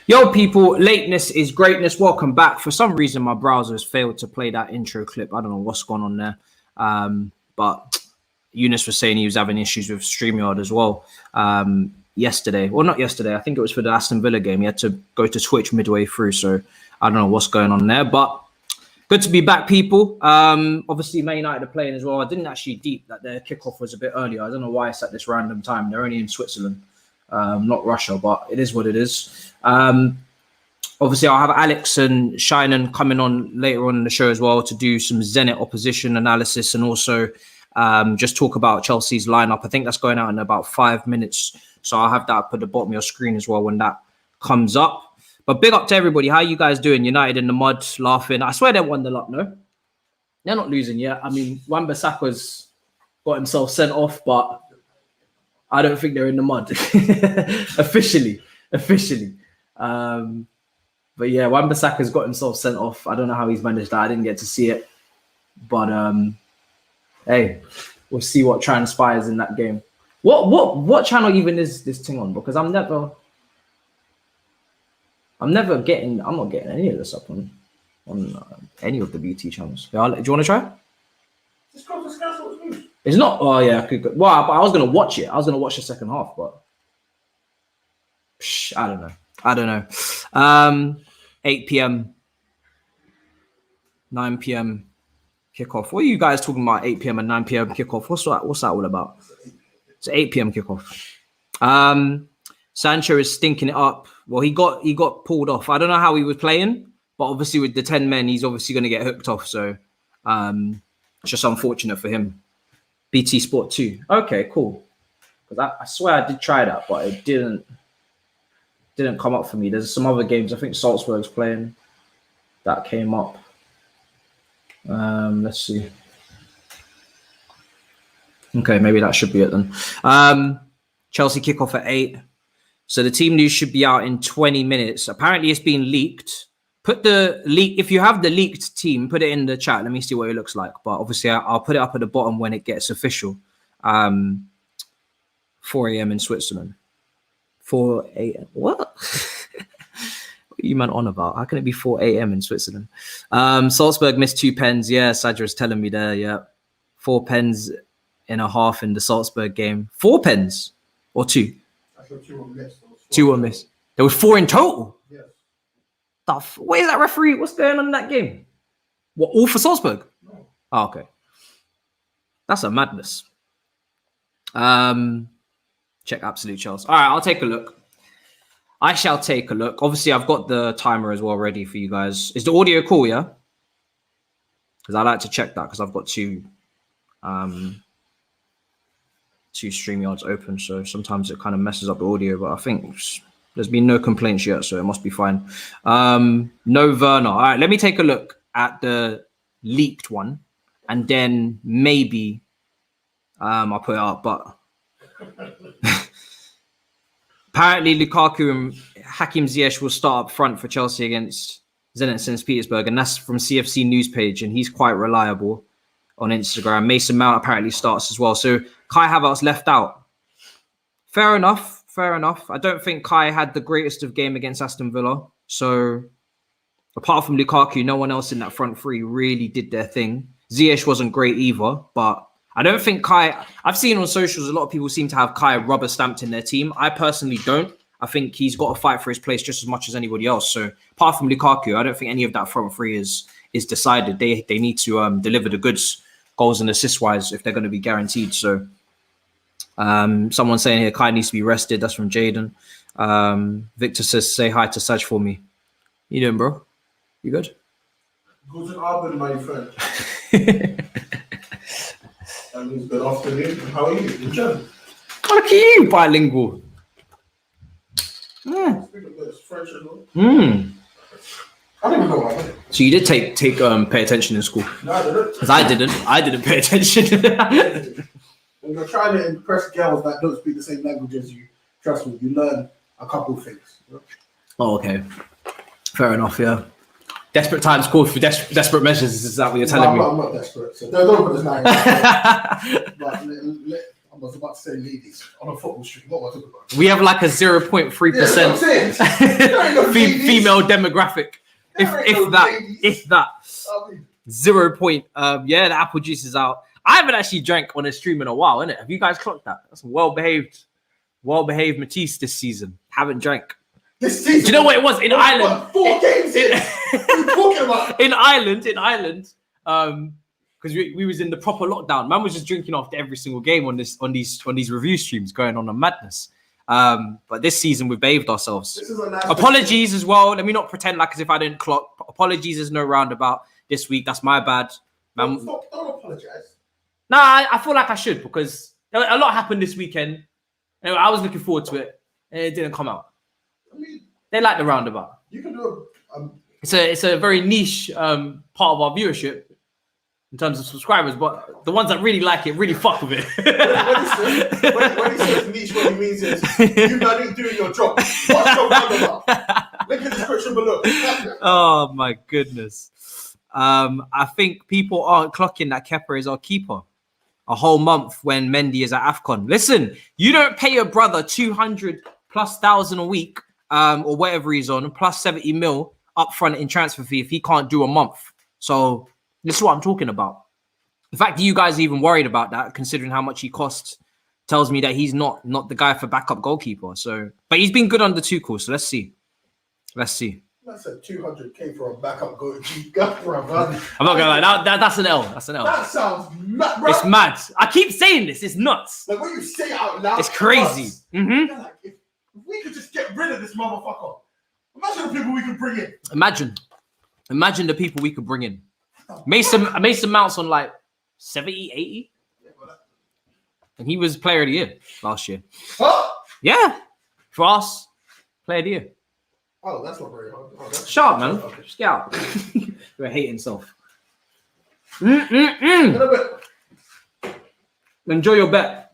Yo, people, lateness is greatness. Welcome back. For some reason, my browser has failed to play that intro clip. I don't know what's going on there. But Eunice was saying he was having issues with StreamYard as well yesterday. Well, not yesterday. I think it was for the Aston Villa game. He had to go to Twitch midway through. So I don't know what's going on there. But good to be back, people. Obviously, Man United are playing as well. I didn't actually deep that their kickoff was a bit earlier. I don't know why it's at this random time. They're only in Switzerland. Not Russia, but it is what it is. Obviously, I'll have Alex and Shinan coming on later on in the show as well to do some Zenit opposition analysis and also just talk about Chelsea's lineup. I think that's going out in about 5 minutes. So I'll have that up at the bottom of your screen as well when that comes up. But big up to everybody. How are you guys doing? United in the mud, laughing. I swear they won the lot, no? They're not losing yet. I mean, Wan-Bissaka's got himself sent off, but I don't think they're in the mud. officially. But yeah, Wan-Bissaka's got himself sent off. I don't know how he's managed that. I didn't get to see it. But hey, we'll see what transpires in that game. What channel even is this thing on? Because I'm not getting any of this up on any of the BT channels. Yeah, do you want to try? Just go to Sky Sports News. It's not. Oh yeah, well, but I was gonna watch it. I was gonna watch the second half, but I don't know. 8 p.m., 9 p.m. kickoff. What are you guys talking about? 8 p.m. and 9 p.m. kickoff. What's that all about? It's 8 p.m. kickoff. Sancho is stinking it up. Well, he got pulled off. I don't know how he was playing, but obviously with the 10 men, he's obviously going to get hooked off. So it's just unfortunate for him. BT Sport 2. Okay, cool. Because I swear I did try that, but it didn't come up for me. There's some other games. I think Salzburg's playing. That came up. Let's see. Okay, maybe that should be it then. Chelsea kickoff at 8. So the team news should be out in 20 minutes. Apparently it's been leaked. Put the leak, if you have the leaked team, put it in the chat. Let me see what it looks like. But obviously I'll put it up at the bottom when it gets official. 4 a.m. in Switzerland. 4 a.m. What? What are you man on about? How can it be 4 a.m. in Switzerland? Salzburg missed 2 pens. Yeah, Sadra's telling me there. Yeah. 4 pens and a half in the Salzburg game. 4 pens or 2? I thought 2 were missed. 2 were missed. There was 4 in total? Yes. Where's that referee? What's going on in that game? What, all for Salzburg? No. Oh, okay. That's a madness. Check Absolute Chelsea. All right, I'll take a look. I shall take a look. Obviously, I've got the timer as well ready for you guys. Is the audio cool, yeah? Because I like to check that because I've got two StreamYards open. So sometimes it kind of messes up the audio, but I think there's been no complaints yet, so it must be fine. No Werner. All right, let me take a look at the leaked one, and then maybe I'll put it up. But apparently Lukaku and Hakim Ziyech will start up front for Chelsea against Zenit since Petersburg, and that's from CFC news page, and he's quite reliable on Instagram. Mason Mount apparently starts as well. So Kai Havertz left out. Fair enough. I don't think Kai had the greatest of game against Aston Villa. So apart from Lukaku, no one else in that front three really did their thing. Ziyech wasn't great either, but I don't think Kai... I've seen on socials a lot of people seem to have Kai rubber stamped in their team. I personally don't. I think he's got to fight for his place just as much as anybody else. So apart from Lukaku, I don't think any of that front three is decided. They need to deliver the goods, goals and assists wise, if they're going to be guaranteed. So someone saying here Kai needs to be rested. That's from Jaden. Victor says, say hi to Saj for me. You doing, bro? You good? Guten Abend, my friend. That means good afternoon. How are you? Good job. Look at you, bilingual. Speak a bit of French as well. I don't even know what I did. So you did take pay attention in school? No, I didn't. Because I didn't pay attention. When you're trying to impress girls that don't speak the same language as you, trust me, you learn a couple of things. You know? Oh, okay. Fair enough, yeah. Desperate times called for desperate measures. Is that what you're telling me? I'm not desperate. So don't put this line. But I was about to say ladies on a football stream. What was I talking about? We have like a 0.3% female demographic. If that. 0 point. Yeah, the apple juice is out. I haven't actually drank on a stream in a while, innit? Have you guys clocked that? That's well-behaved Matisse this season. Haven't drank. This season? Do you know what it was? In Ireland. 4 games in. What are you talking about? In Ireland, because we was in the proper lockdown. Man was just drinking after every single game on these review streams going on a madness. But this season we've behaved ourselves. This is a nice apologies as well. Let me not pretend like as if I didn't clock. Apologies, there's no roundabout this week. That's my bad. Man. Don't apologize. Nah, I feel like I should because a lot happened this weekend. And I was looking forward to it, and it didn't come out. I mean, they like the roundabout. You can do It's a very niche part of our viewership in terms of subscribers, but the ones that really like it really fuck with it. when he says niche, what he means is you not doing your job. What's your roundabout? Link in the description below. Oh my goodness. I think people aren't clocking that Kepa is our keeper a whole month when Mendy is at AFCON. Listen, you don't pay your brother 200,000+ a week or whatever he's on, plus 70 mil up front in transfer fee if he can't do a month. So this is what I'm talking about. The fact that you guys are even worried about that, considering how much he costs, tells me that he's not the guy for backup goalkeeper. So, but he's been good under Tuchel. So let's see. That's a 200k for a backup goalkeeper. I'm not gonna lie. That's an L. That's an L. That sounds mad, bro. It's mad. I keep saying this. It's nuts. Like when you say it out loud, it's crazy. Like, if we could just get rid of this motherfucker, imagine the people we could bring in. Imagine the people we could bring in. Mason Mount's on like 70, 80. And he was player of the year last year. Huh? Yeah. For us, player of the year. Oh, that's not very hard. Oh, shut up, man. Okay. Just get out. You're hating himself. Enjoy your bet.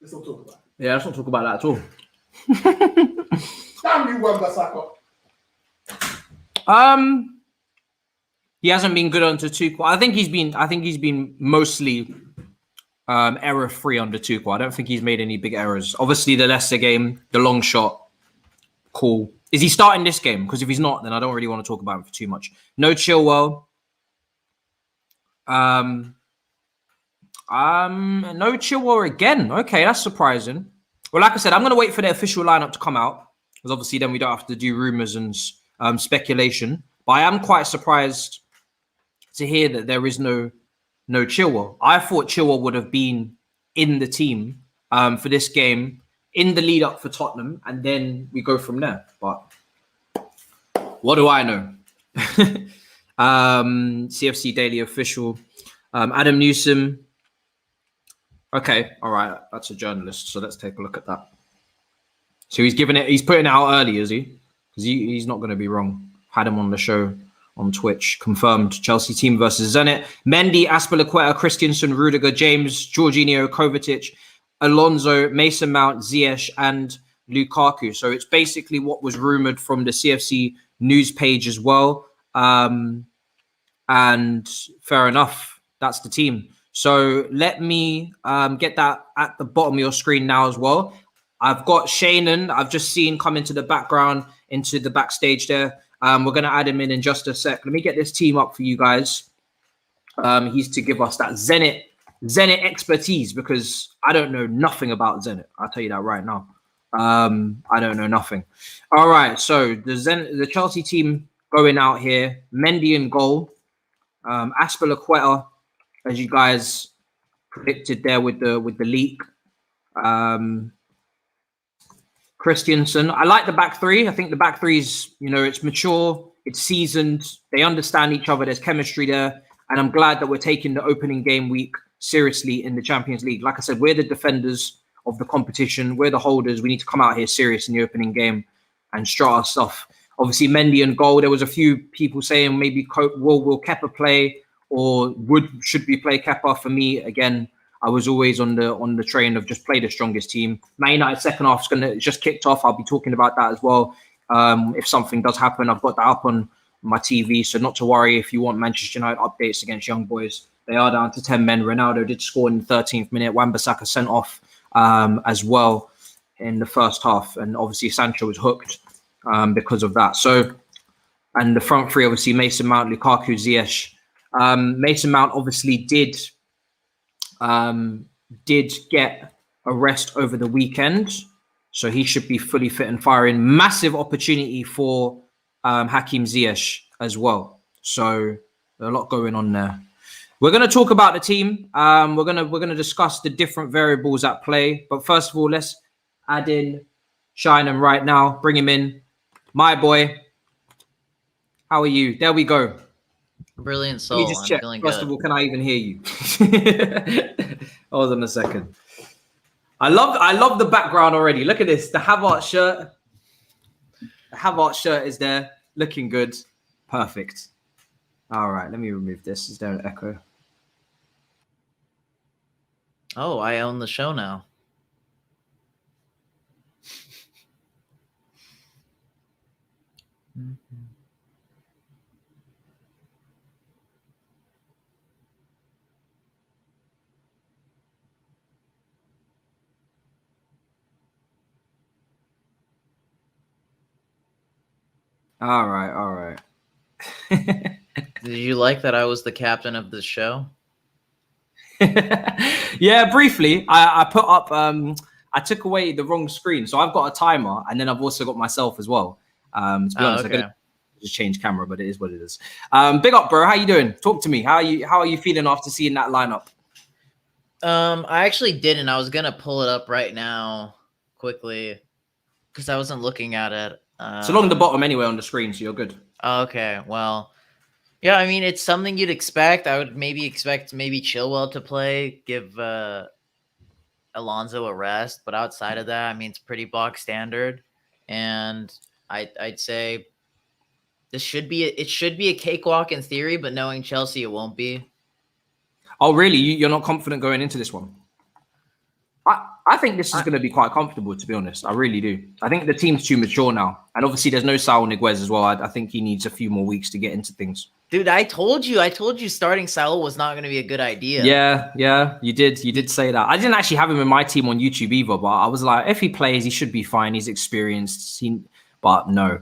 Let's not talk about it. Yeah, let's not talk about that at all. Damn you, Wan-Bissaka. He hasn't been good under Tuchel. I think he's been mostly error-free under Tuchel. I don't think he's made any big errors. Obviously, the Leicester game, the long shot, cool. Is he starting this game? Because if he's not, then I don't really want to talk about him for too much. No Chilwell. No Chilwell again. Okay, that's surprising. Well, like I said, I'm going to wait for the official lineup to come out because obviously then we don't have to do rumors and speculation. But I am quite surprised to hear that there is no Chilwell. I thought Chilwell would have been in the team for this game in the lead up for Tottenham, and then we go from there. But what do I know? CFC Daily Official. Adam Newsom. Okay, all right. That's a journalist, so let's take a look at that. So he's putting it out early, is he? Because he's not going to be wrong. Had him on the show on Twitch. Confirmed. Chelsea team versus Zenit. Mendy, Azpilicueta, Christensen, Rudiger, James, Jorginho, Kovacic, Alonso, Mason Mount, Ziyech, and Lukaku. So it's basically what was rumored from the CFC news page as well. And fair enough, that's the team. So let me get that at the bottom of your screen now as well. I've got Shannon. I've just seen come into the background, into the backstage there. We're going to add him in just a sec. Let me get this team up for you guys. He's to give us that Zenit expertise because I don't know nothing about Zenit. I'll tell you that right now. I don't know nothing. All right, so the Chelsea team going out here. Mendy in goal. Azpilicueta, as you guys predicted there with the leak. Christensen. I like the back three. I think the back three is, it's mature, it's seasoned. They understand each other. There's chemistry there. And I'm glad that we're taking the opening game week seriously in the Champions League. Like I said, we're the defenders of the competition. We're the holders. We need to come out here serious in the opening game and strut our stuff. Obviously, Mendy and goal. There was a few people saying maybe will Kepa play or should we play Kepa? For me, again, I was always on the train of just play the strongest team. Man United second half is just kicked off. I'll be talking about that as well. If something does happen, I've got that up on my TV, so not to worry if you want Manchester United updates against Young Boys. They are down to 10 men. Ronaldo did score in the 13th minute. Wan-Bissaka sent off as well in the first half. And obviously Sancho was hooked because of that. So, and the front three, obviously Mason Mount, Lukaku, Ziyech. Mason Mount obviously did get a rest over the weekend. So he should be fully fit and firing. Massive opportunity for Hakim Ziyech as well. So a lot going on there. We're going to talk about the team. We're going to discuss the different variables at play. But first of all, let's add in Shinem right now. Bring him in. My boy. How are you? There we go. Brilliant soul. Just I'm check. feeling First good. of all, can I even hear you? Hold on a second. I love the background already. Look at this. The Havertz shirt. The Havertz shirt is there. Looking good. Perfect. All right. Let me remove this. Is there an echo? Oh, I own the show now. All right. Did you like that I was the captain of the show? Yeah, briefly. I put up. I took away the wrong screen, so I've got a timer, and then I've also got myself as well. To be honest, okay. I just change camera, but it is what it is. Big up, bro. How you doing? Talk to me. How are you feeling after seeing that lineup? I actually didn't. I was gonna pull it up right now quickly because I wasn't looking at it. It's along the bottom anyway on the screen, so you're good. Okay, well, yeah. I mean, it's something you'd expect. I would expect Chilwell to play, give Alonso a rest, but outside of that, I mean, it's pretty box standard, and I'd say it should be a cakewalk in theory, but knowing Chelsea, it won't be. Oh, really? You're not confident going into this one? I think this is going to be quite comfortable, to be honest. I really do. I think the team's too mature now. And obviously there's no Saul Niguez as well. I think he needs a few more weeks to get into things. Dude, I told you starting Saul was not going to be a good idea. Yeah, you did say that. I didn't actually have him in my team on YouTube either, but I was like, if he plays, he should be fine. He's experienced. But no.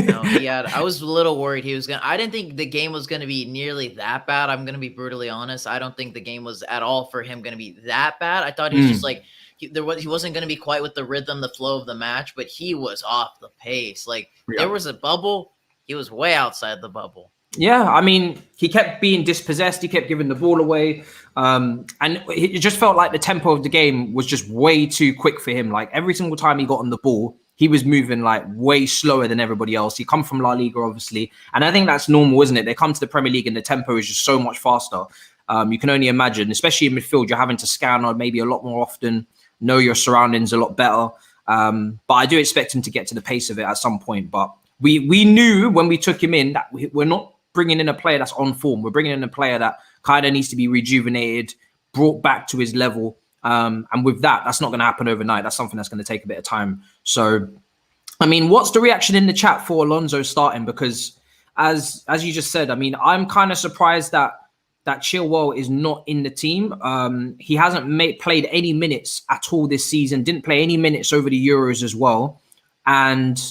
No, I was a little worried I didn't think the game was going to be nearly that bad. I'm going to be brutally honest. I don't think the game was at all for him going to be that bad. I thought he was just like, he wasn't going to be quite with the rhythm, the flow of the match, but he was off the pace. Like there was a bubble. He was way outside the bubble. Yeah, I mean, he kept being dispossessed. He kept giving the ball away. And it just felt like the tempo of the game was just way too quick for him. Like every single time he got on the ball, he was moving like way slower than everybody else. He come from La Liga, obviously. And I think that's normal, isn't it? They come to the Premier League and the tempo is just so much faster. You can only imagine, especially in midfield, you're having to scan on maybe a lot more often, know your surroundings a lot better. But I do expect him to get to the pace of it at some point. But we knew when we took him in that we're not bringing in a player that's on form. We're bringing in a player that kind of needs to be rejuvenated, brought back to his level. And with that's not going to happen overnight. That's something that's going to take a bit of time. So, I mean, what's the reaction in the chat for Alonso starting? Because as you just said, I mean, I'm kind of surprised that Chilwell is not in the team. He hasn't played any minutes at all this season. Didn't play any minutes over the Euros as well. And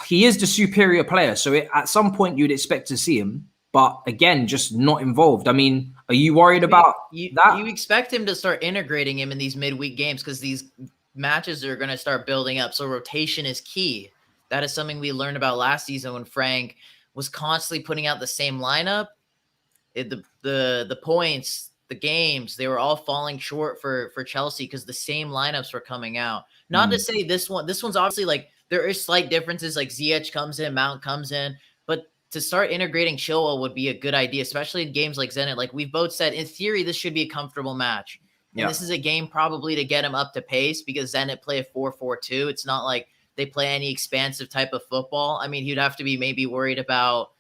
he is the superior player. So at some point you'd expect to see him. But again, just not involved. I mean, are you worried about that? You expect him to start integrating him in these midweek games because these matches are going to start building up. So rotation is key. That is something we learned about last season when Frank was constantly putting out the same lineup. The points, the games, they were all falling short for Chelsea because the same lineups were coming out. Not to say this one's obviously like there is slight differences. Like Ziyech comes in, Mount comes in, but to start integrating Chilwell would be a good idea, especially in games like Zenit. Like we've both said, in theory, this should be a comfortable match. And this is a game probably to get him up to pace because Zenit play a 4-4-2. It's not like they play any expansive type of football. I mean, he'd have to be maybe worried about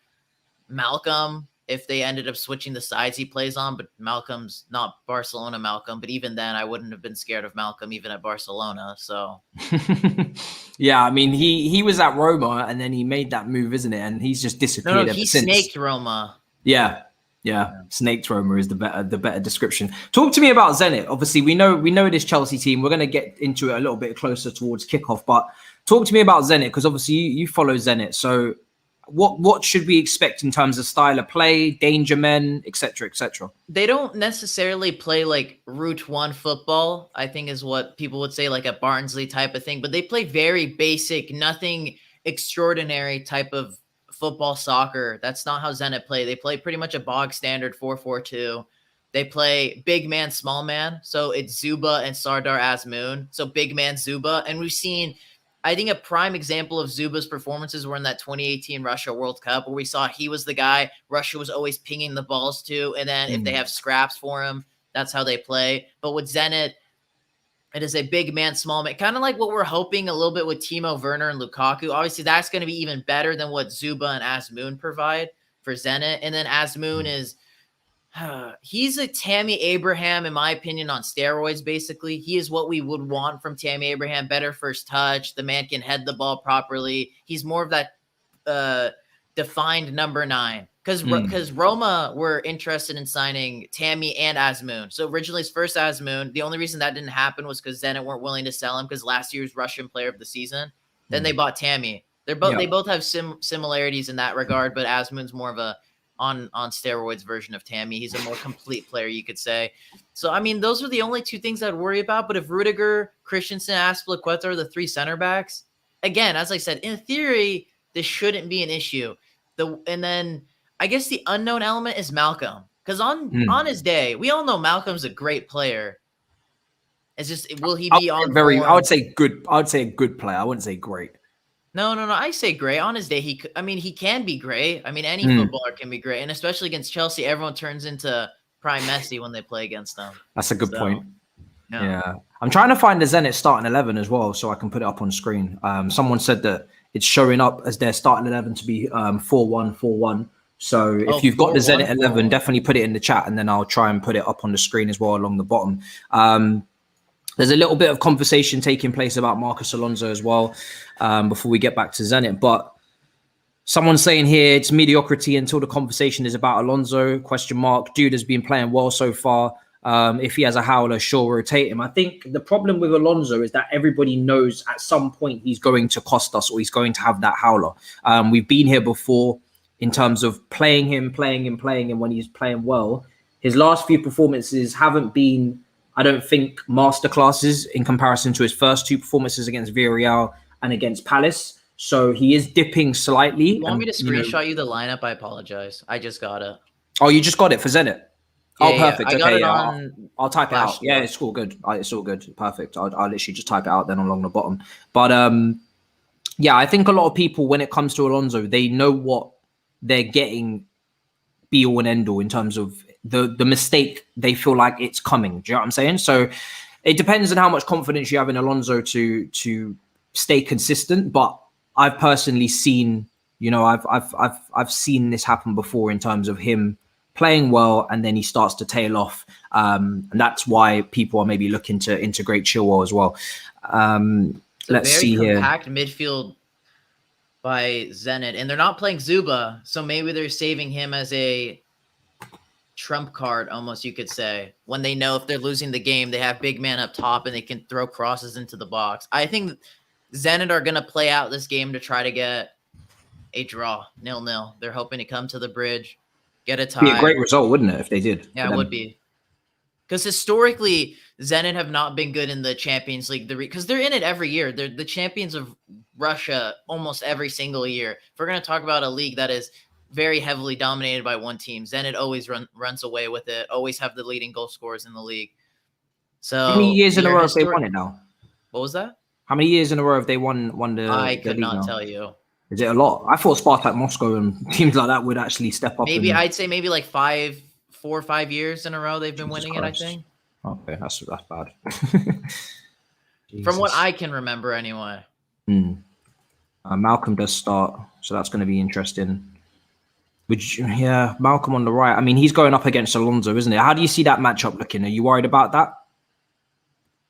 Malcolm if they ended up switching the sides he plays on, but Malcolm's not Barcelona Malcolm. But even then, I wouldn't have been scared of Malcolm even at Barcelona. So, yeah, I mean, he was at Roma and then he made that move, isn't it? And he's just disappeared. No, he snaked Roma. Yeah, Yeah, snake trauma is the better description. Talk to me about Zenit. Obviously, we know this Chelsea team. We're going to get into it a little bit closer towards kickoff, but talk to me about Zenit, because obviously you follow Zenit. So what should we expect in terms of style of play, danger men, etc., etc.? They don't necessarily play like Route 1 football, I think is what people would say, like a Barnsley type of thing, but they play very basic, nothing extraordinary type of football soccer. That's not how Zenit play. They play pretty much a bog standard 4-4-2. They play big man, small man. So it's Zuba and Sardar Azmoun. So big man Zuba. And we've seen, I think a prime example of Zuba's performances were in that 2018 Russia World Cup, where we saw he was the guy Russia was always pinging the balls to. And then if they have scraps for him, that's how they play. But with Zenit, it is a big man, small man, kind of like what we're hoping a little bit with Timo Werner and Lukaku. Obviously, that's going to be even better than what Zuba and Azmoun provide for Zenit. And then Azmoun is, he's a Tammy Abraham, in my opinion, on steroids, basically. He is what we would want from Tammy Abraham. Better first touch. The man can head the ball properly. He's more of that defined number 9. Because Roma were interested in signing Tammy and Azmoun. So originally it's first Azmoun. The only reason that didn't happen was because Zenit weren't willing to sell him because last year's Russian player of the season. Then they bought Tammy. They both have similarities in that regard, but Azmoun's more of a on steroids version of Tammy. He's a more complete player, you could say. So, I mean, those are the only 2 things I'd worry about. But if Rudiger, Christensen, Azpilicueta are the 3 center backs, again, as I said, in theory, this shouldn't be an issue. And then I guess the unknown element is Malcolm, because on his day, we all know Malcolm's a great player. It's just, will he be on form? I would say good. I would say a good player. I wouldn't say great. No. I say great. On his day, he can be great. I mean, any footballer can be great, and especially against Chelsea, everyone turns into prime Messi when they play against them. That's a good point. Yeah. I'm trying to find the Zenit starting 11 as well, so I can put it up on screen. Someone said that it's showing up as their starting 11 to be 4-1-4-1. So if you've got the Zenit 11, definitely put it in the chat, and then I'll try and put it up on the screen as well along the bottom. There's a little bit of conversation taking place about Marcos Alonso as well before we get back to Zenit. But someone's saying here it's mediocrity until the conversation is about Alonso, ? Dude has been playing well so far. If he has a howler, sure, rotate him. I think the problem with Alonso is that everybody knows at some point he's going to cost us or he's going to have that howler. We've been here before in terms of playing him when he's playing well. His last few performances haven't been, I don't think, masterclasses in comparison to his first 2 performances against Villarreal and against Palace. So he is dipping slightly. You want me to screenshot you the lineup? I apologize. I just got it. Oh, you just got it for Zenit? Perfect. Yeah. I'll type it out. Yeah, it's all good. It's all good. Perfect. I'll literally just type it out then along the bottom. But yeah, I think a lot of people, when it comes to Alonso, they know what they're getting be all and end all in terms of the mistake. They feel like it's coming. Do you know what I'm saying? So it depends on how much confidence you have in Alonso to stay consistent. But I've personally seen, I've seen this happen before in terms of him playing well and then he starts to tail off. And that's why people are maybe looking to integrate Chilwell as well. Let's see here. Compact midfield by Zenit, and they're not playing Zuba, so maybe they're saving him as a trump card, almost, you could say. When they know if they're losing the game, they have big man up top and they can throw crosses into the box. I think Zenit are going to play out this game to try to get a draw, 0-0. They're hoping to come to the bridge, get a tie. Be a great result, wouldn't it, if they did? Yeah, it would be. Because historically, Zenit have not been good in the Champions League because they're in it every year. They're the champions of Russia almost every single year. If we're going to talk about a league that is very heavily dominated by one team, Zenit always runs away with it, always have the leading goal scorers in the league. So how many years in a row have they won it now? What was that? How many years in a row have they won the I could league not now? tell you. Is it a lot? I thought Spartak Moscow and teams like that would actually step up. Maybe I'd say maybe like 4 or 5 years in a row they've been winning Christ. it, I think. Okay, that's bad. From what I can remember anyway. Malcolm does start, so that's going to be interesting. Yeah, Malcolm on the right. I mean, he's going up against Alonso, isn't it? How do you see that matchup looking? Are you worried about that?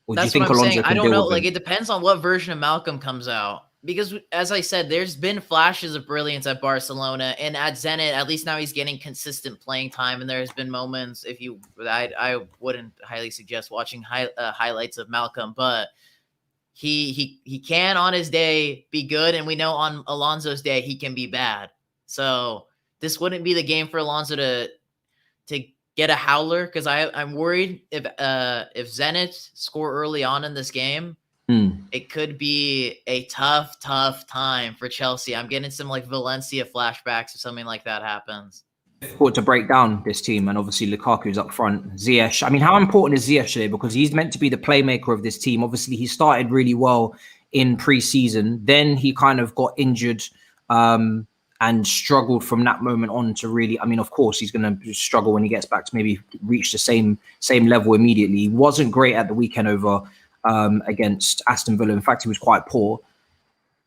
Or That's do you think what I'm Alonso saying. can I don't know. deal with Like, him? it depends on what version of Malcolm comes out. because as I said, there's been flashes of brilliance at Barcelona, and at Zenit, at least now he's getting consistent playing time. And there's been moments, I wouldn't highly suggest watching highlights of Malcolm, but he can on his day be good, and we know on Alonso's day he can be bad. So this wouldn't be the game for Alonso to get a howler, because I'm worried if Zenit score early on in this game, it could be a tough time for Chelsea. I'm getting some like Valencia flashbacks if something like that happens. Difficult to break down this team, and obviously Lukaku's up front. Ziyech, I mean, how important is Ziyech today? Because he's meant to be the playmaker of this team. Obviously, he started really well in pre-season. Then he kind of got injured and struggled from that moment on to really, I mean, of course, he's going to struggle when he gets back to maybe reach the same level immediately. He wasn't great at the weekend over against Aston Villa. In fact, he was quite poor.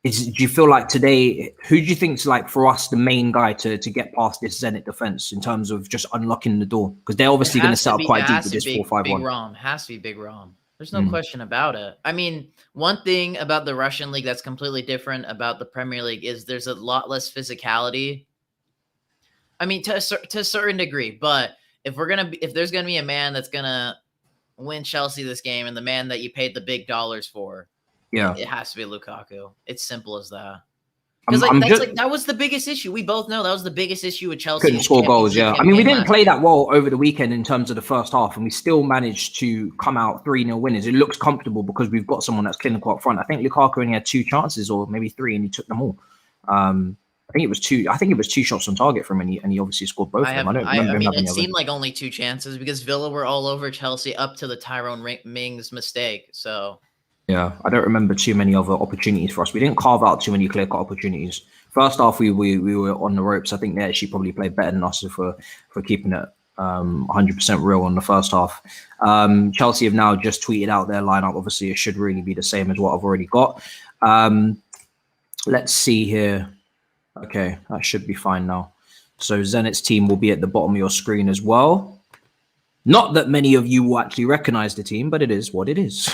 Do you feel like today, who do you think's like for us the main guy to get past this Zenit defense in terms of just unlocking the door? Because they're obviously going to set up quite deep with this 4-5-1. Big Rom has to be Big Rom. There's no question about it. I mean, one thing about the Russian league that's completely different about the Premier League is there's a lot less physicality. I mean, to a certain degree, but if there's gonna be a man that's gonna win Chelsea this game, and the man that you paid the big dollars for, it has to be Lukaku. It's simple as that. Because that was the biggest issue. We both know that was the biggest issue with Chelsea. Couldn't score goals, yeah. I mean, we didn't play that well over the weekend in terms of the first half, and we still managed to come out 3-0 winners. It looks comfortable because we've got someone that's clinical up front. I think Lukaku only had 2 chances, or maybe 3, and he took them all. I think it was 2 shots on target from him, and he obviously scored both of them. I mean, it seemed like only 2 chances because Villa were all over Chelsea up to the Tyrone Mings mistake. So. Yeah, I don't remember too many other opportunities for us. We didn't carve out too many clear-cut opportunities. First half, we were on the ropes. I think they actually probably played better than us for keeping it 100% real on the first half. Chelsea have now just tweeted out their lineup. Obviously, it should really be the same as what I've already got. Let's see here. Okay, that should be fine now. So Zenit's team will be at the bottom of your screen as well. Not that many of you will actually recognize the team, but it is what it is.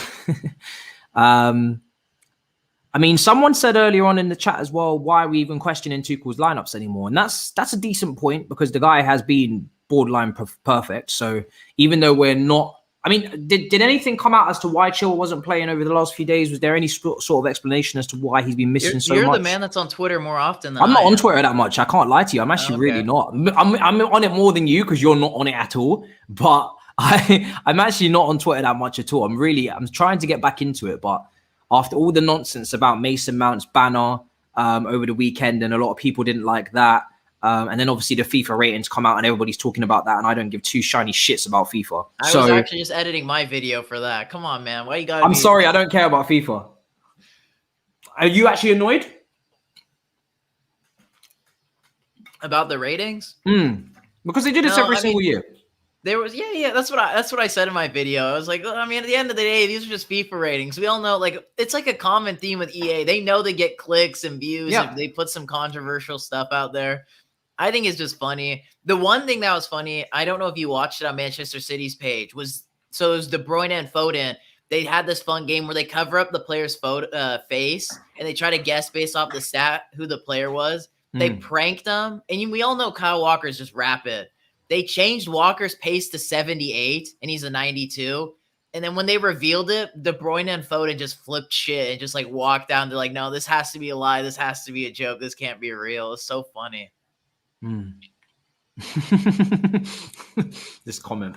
I mean, someone said earlier on in the chat as well, why are we even questioning Tuchel's lineups anymore? And that's a decent point because the guy has been borderline perfect. So even though we're not, I mean, did anything come out as to why Chilwell wasn't playing over the last few days? Was there any sort of explanation as to why he's been missing so much? You're the man that's on Twitter more often than I'm not on Twitter that much. I can't lie to you. I'm actually really not. I'm on it more than you because you're not on it at all. But I'm actually not on Twitter that much at all. I'm trying to get back into it. But after all the nonsense about Mason Mount's banner over the weekend, and a lot of people didn't like that. And then obviously the FIFA ratings come out and everybody's talking about that, and I don't give 2 shiny shits about FIFA. I was actually just editing my video for that. Come on, man. Why you gotta I'm sorry, I don't care about FIFA. Are you actually annoyed? About the ratings? Because they do this every single year. There was that's what I said in my video. I was like, I mean, at the end of the day, these are just FIFA ratings. We all know, like, it's like a common theme with EA. They know they get clicks and views if they put some controversial stuff out there. I think it's just funny. The one thing that was funny, I don't know if you watched it on Manchester City's page, it was De Bruyne and Foden. They had this fun game where they cover up the player's face and they try to guess based off the stat who the player was. They pranked them, and we all know Kyle Walker's just rapid. They changed Walker's pace to 78, and he's a 92. And then when they revealed it, De Bruyne and Foden just flipped shit and just like walked down. They're like, no, this has to be a lie. This has to be a joke. This can't be real. It's so funny. This comment.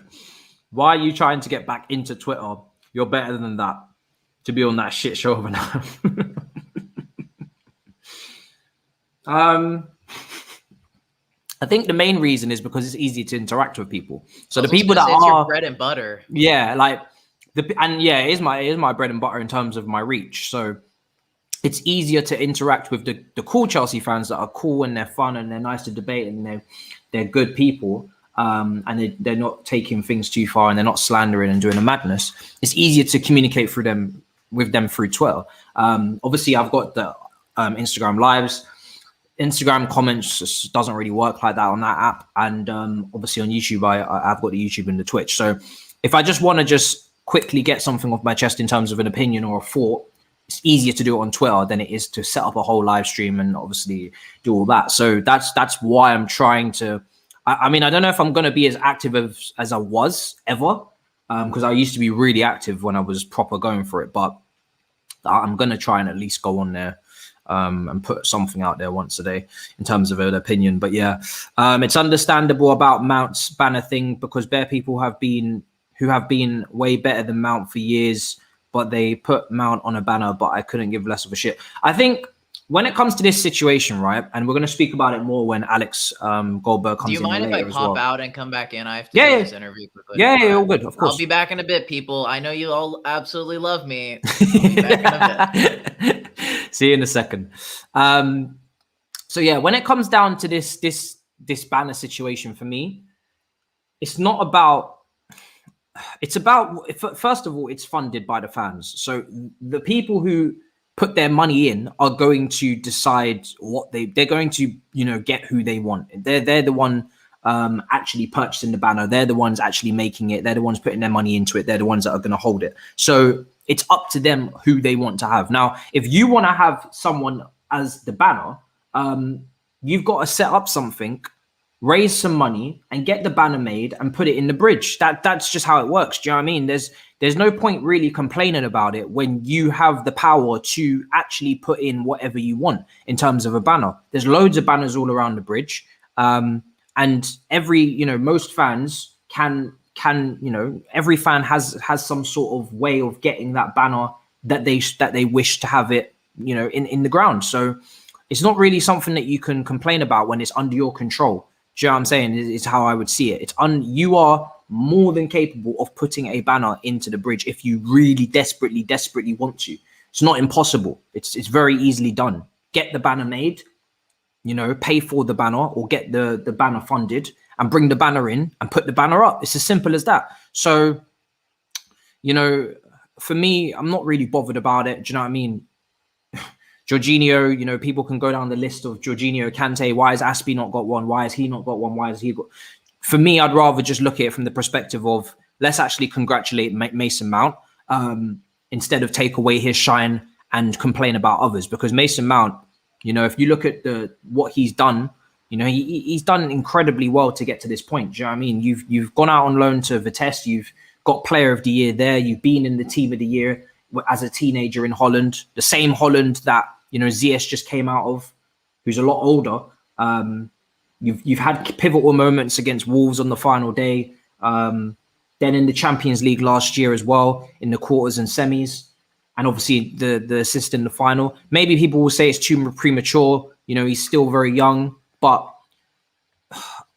Why are you trying to get back into Twitter? You're better than that. To be on that shit show over now. I think the main reason is because it's easy to interact with people. So the people that are your bread and butter. Yeah, like it is my bread and butter in terms of my reach. So it's easier to interact with the cool Chelsea fans that are cool and they're fun and they're nice to debate and they're good people. And they're not taking things too far and they're not slandering and doing a madness. It's easier to communicate with them through Twitter. Obviously, I've got the Instagram lives. Instagram comments just doesn't really work like that on that app. And obviously on YouTube, I've got the YouTube and the Twitch. So if I just want to just quickly get something off my chest in terms of an opinion or a thought, it's easier to do it on Twitter than it is to set up a whole live stream and obviously do all that. So that's why I'm trying to. I mean, I don't know if I'm going to be as active as I was ever, because I used to be really active when I was proper going for it. But I'm going to try and at least go on there and put something out there once a day in terms of an opinion. But yeah, it's understandable about Mount's banner thing, because there are people who have been way better than Mount for years, but they put Mount on a banner, but I couldn't give less of a shit. I think when it comes to this situation, right, and we're going to speak about it more when Alex Goldberg comes in. Do you mind if I pop out and come back in? I have to do this interview quickly. Yeah, all good, of course. I'll be back in a bit, people. I know you all absolutely love me. I'll be back in a bit. See you in a second. So yeah, when it comes down to this banner situation, for me, it's not about. It's about, first of all, it's funded by the fans. So the people who put their money in are going to decide what they're going to, get who they want. They're the one actually purchasing the banner. They're the ones actually making it. They're the ones putting their money into it. They're the ones that are going to hold it. So it's up to them who they want to have. Now, if you want to have someone as the banner, you've got to set up something, raise some money and get the banner made and put it in the bridge. That's just how it works. Do you know what I mean? There's no point really complaining about it when you have the power to actually put in whatever you want in terms of a banner. There's loads of banners all around the bridge. And most fans can, every fan has some sort of way of getting that banner that they wish to have it, in the ground. So it's not really something that you can complain about when it's under your control. Do you know what I'm saying? It's how I would see it. You are more than capable of putting a banner into the bridge if you really desperately want to. It's not impossible. It's very easily done. Get the banner made, pay for the banner or get the banner funded and bring the banner in and put the banner up. It's as simple as that. So, for me, I'm not really bothered about it. Do you know what I mean? Jorginho, people can go down the list of Jorginho, Kante. Why has Aspie not got one? Why has he not got one? Why has he got? For me, I'd rather just look at it from the perspective of let's actually congratulate Mason Mount instead of take away his shine and complain about others. Because Mason Mount, if you look at what he's done, he's done incredibly well to get to this point. Do you know what I mean? You've gone out on loan to Vitesse. You've got Player of the Year there. You've been in the Team of the Year as a teenager in Holland, the same Holland that Ziyech just came out of, who's a lot older. You've had pivotal moments against Wolves on the final day, then in the Champions League last year as well, in the quarters and semis, and obviously the assist in the final. Maybe people will say it's too premature. He's still very young, but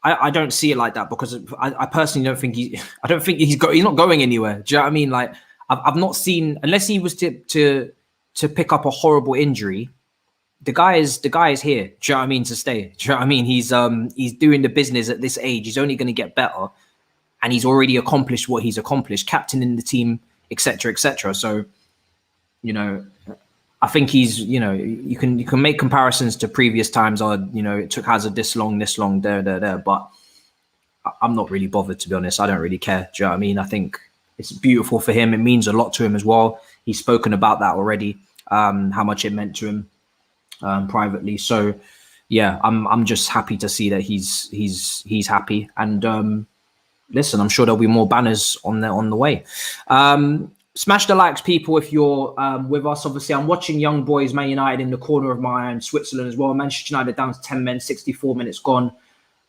I don't see it like that, because I personally don't think he's not going anywhere. Do you know what I mean? Like, I've not seen, unless he was to pick up a horrible injury, the guy is here. Do you know what I mean? To stay. Do you know what I mean? He's doing the business at this age. He's only going to get better, and he's already accomplished what he's accomplished, captain in the team, etc., etc. So, I think he's, you can make comparisons to previous times. Or it took Hazard this long, there, but I'm not really bothered, to be honest. I don't really care. Do you know what I mean? I think it's beautiful for him. It means a lot to him as well. He's spoken about that already, how much it meant to him privately. So, yeah, I'm just happy to see that he's happy. And listen, I'm sure there'll be more banners on the way. Smash the likes, people, if you're with us. Obviously, I'm watching Young Boys Man United in the corner of my eye in Switzerland as well. Manchester United down to 10 men, 64 minutes gone.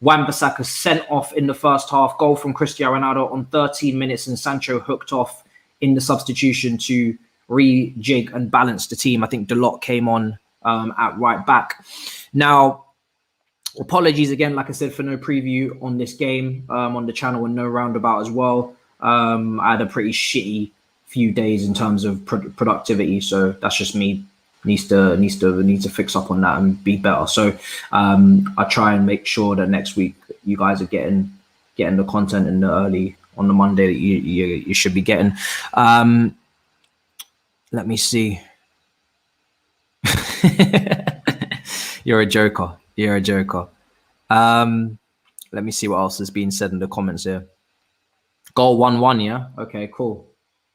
Wan-Bissaka sent off in the first half. Goal from Cristiano Ronaldo on 13 minutes, and Sancho hooked off in the substitution to rejig and balance the team. I think Dalot came on at right back. Now, apologies again, like I said, for no preview on this game on the channel, and no roundabout as well. I had a pretty shitty few days in terms of productivity, so that's just me. Needs to fix up on that and be better. So I try and make sure that next week you guys are getting the content in the early on the Monday that you should be getting. Let me see. You're a joker. Let me see what else has been said in the comments here. Goal 1-1, yeah? Okay, cool.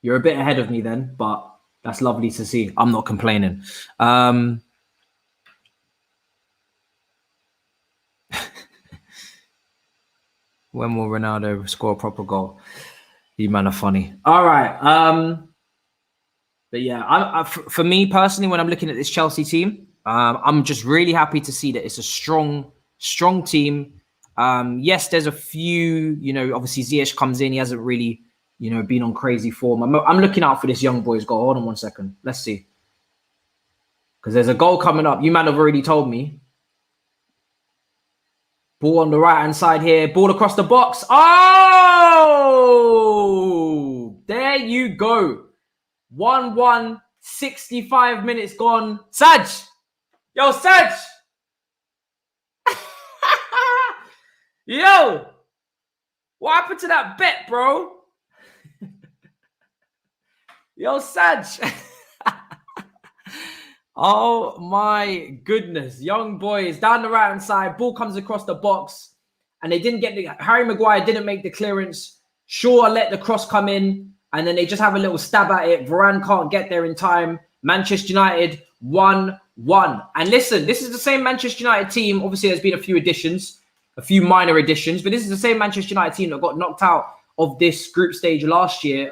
You're a bit ahead of me then, but That's lovely to see. I'm not complaining. When will Ronaldo score a proper goal? You man are funny. All right. But yeah, for me personally, when I'm looking at this Chelsea team, I'm just really happy to see that it's a strong team. Yes, there's a few, obviously Ziyech comes in. He hasn't really, been on crazy form. I'm looking out for this young boy's goal. Hold on 1 second. Let's see. Because there's a goal coming up. You man have already told me. Ball on the right-hand side here. Ball across the box. Oh! There you go. 1-1. 65 minutes gone. Saj! Yo, Saj! Yo! What happened to that bet, bro? Yo, Saj! Oh my goodness. Young boys down the right hand side. Ball comes across the box. And they didn't get Harry Maguire didn't make the clearance. Shaw let the cross come in. And then they just have a little stab at it. Varane can't get there in time. Manchester United 1-1. And listen, this is the same Manchester United team. Obviously, there's been a few additions, a few minor additions. But this is the same Manchester United team that got knocked out of this group stage last year.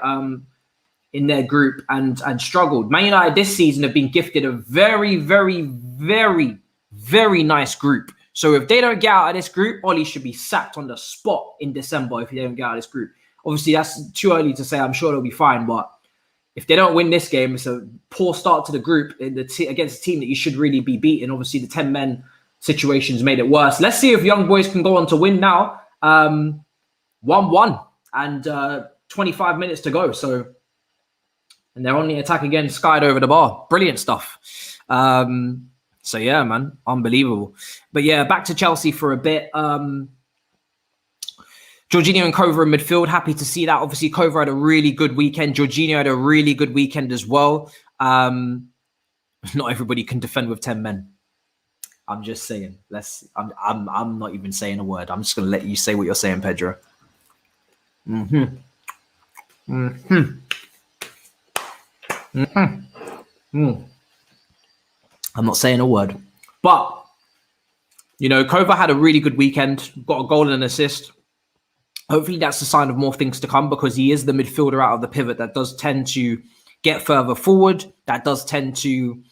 In their group and struggled. Man United this season have been gifted a very, very, very, very nice group. So if they don't get out of this group, Oli should be sacked on the spot in December if they don't get out of this group. Obviously, that's too early to say. I'm sure they'll be fine. But if they don't win this game, it's a poor start to the group against a team that you should really be beating. Obviously, the 10 men situations made it worse. Let's see if young boys can go on to win now. 1-1 and 25 minutes to go. And they're on the attack again, skied over the bar. Brilliant stuff. So, yeah, man, unbelievable. But, yeah, back to Chelsea for a bit. Jorginho and Kova in midfield. Happy to see that. Obviously, Kova had a really good weekend. Jorginho had a really good weekend as well. Not everybody can defend with 10 men. I'm just saying. I'm not even saying a word. I'm just going to let you say what you're saying, Pedro. I'm not saying a word, but Kova had a really good weekend, got a goal and an assist. Hopefully that's a sign of more things to come, because he is the midfielder out of the pivot that does tend to get further forward, that does tend to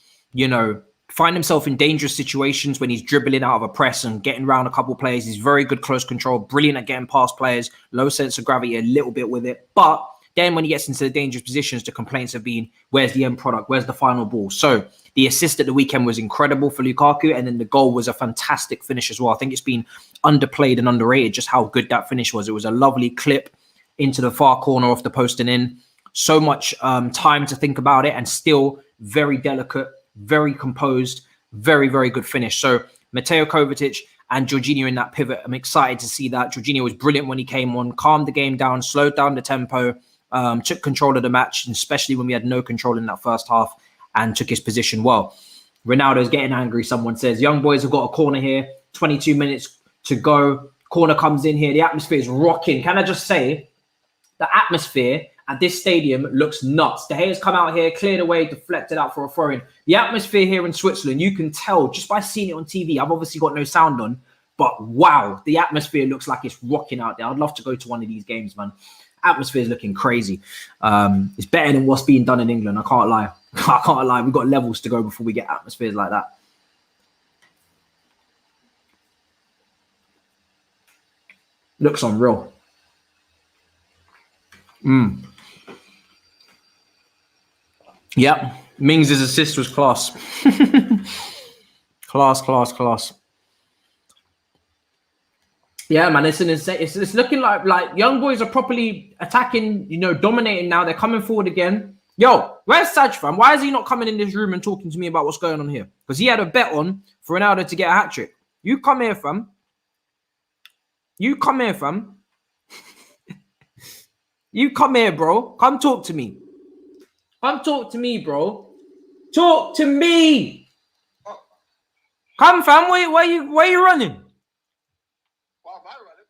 find himself in dangerous situations when he's dribbling out of a press and getting around a couple of players. He's very good close control, brilliant at getting past players, low sense of gravity a little bit with it, but then when he gets into the dangerous positions, the complaints have been, where's the end product? Where's the final ball? So the assist at the weekend was incredible for Lukaku. And then the goal was a fantastic finish as well. I think it's been underplayed and underrated just how good that finish was. It was a lovely clip into the far corner off the post and in. So much time to think about it, and still very delicate, very composed, very, very good finish. So Mateo Kovacic and Jorginho in that pivot. I'm excited to see that. Jorginho was brilliant when he came on, calmed the game down, slowed down the tempo. Took control of the match, especially when we had no control in that first half, and took his position well. Ronaldo's getting angry. Someone says, young boys have got a corner here. 22 minutes to go. Corner comes in here. The atmosphere is rocking. Can I just say, the atmosphere at this stadium looks nuts. De Gea's come out here, cleared away, deflected out for a throw-in. The atmosphere here in Switzerland, you can tell just by seeing it on TV. I've obviously got no sound on, but wow, the atmosphere looks like it's rocking out there. I'd love to go to one of these games, man. Atmosphere is looking crazy. It's better than what's being done in England. I can't lie. We've got levels to go before we get atmospheres like that. Looks unreal. Yep. Mings' assist was class. Class. Yeah, man, it's looking like young boys are properly attacking, dominating now. They're coming forward again. Yo, where's Saj, fam? Why is he not coming in this room and talking to me about what's going on here? Because he had a bet on for Ronaldo to get a hat-trick. You come here, fam. You come here, bro. Come talk to me. Bro. Talk to me. Come, fam. Where you running?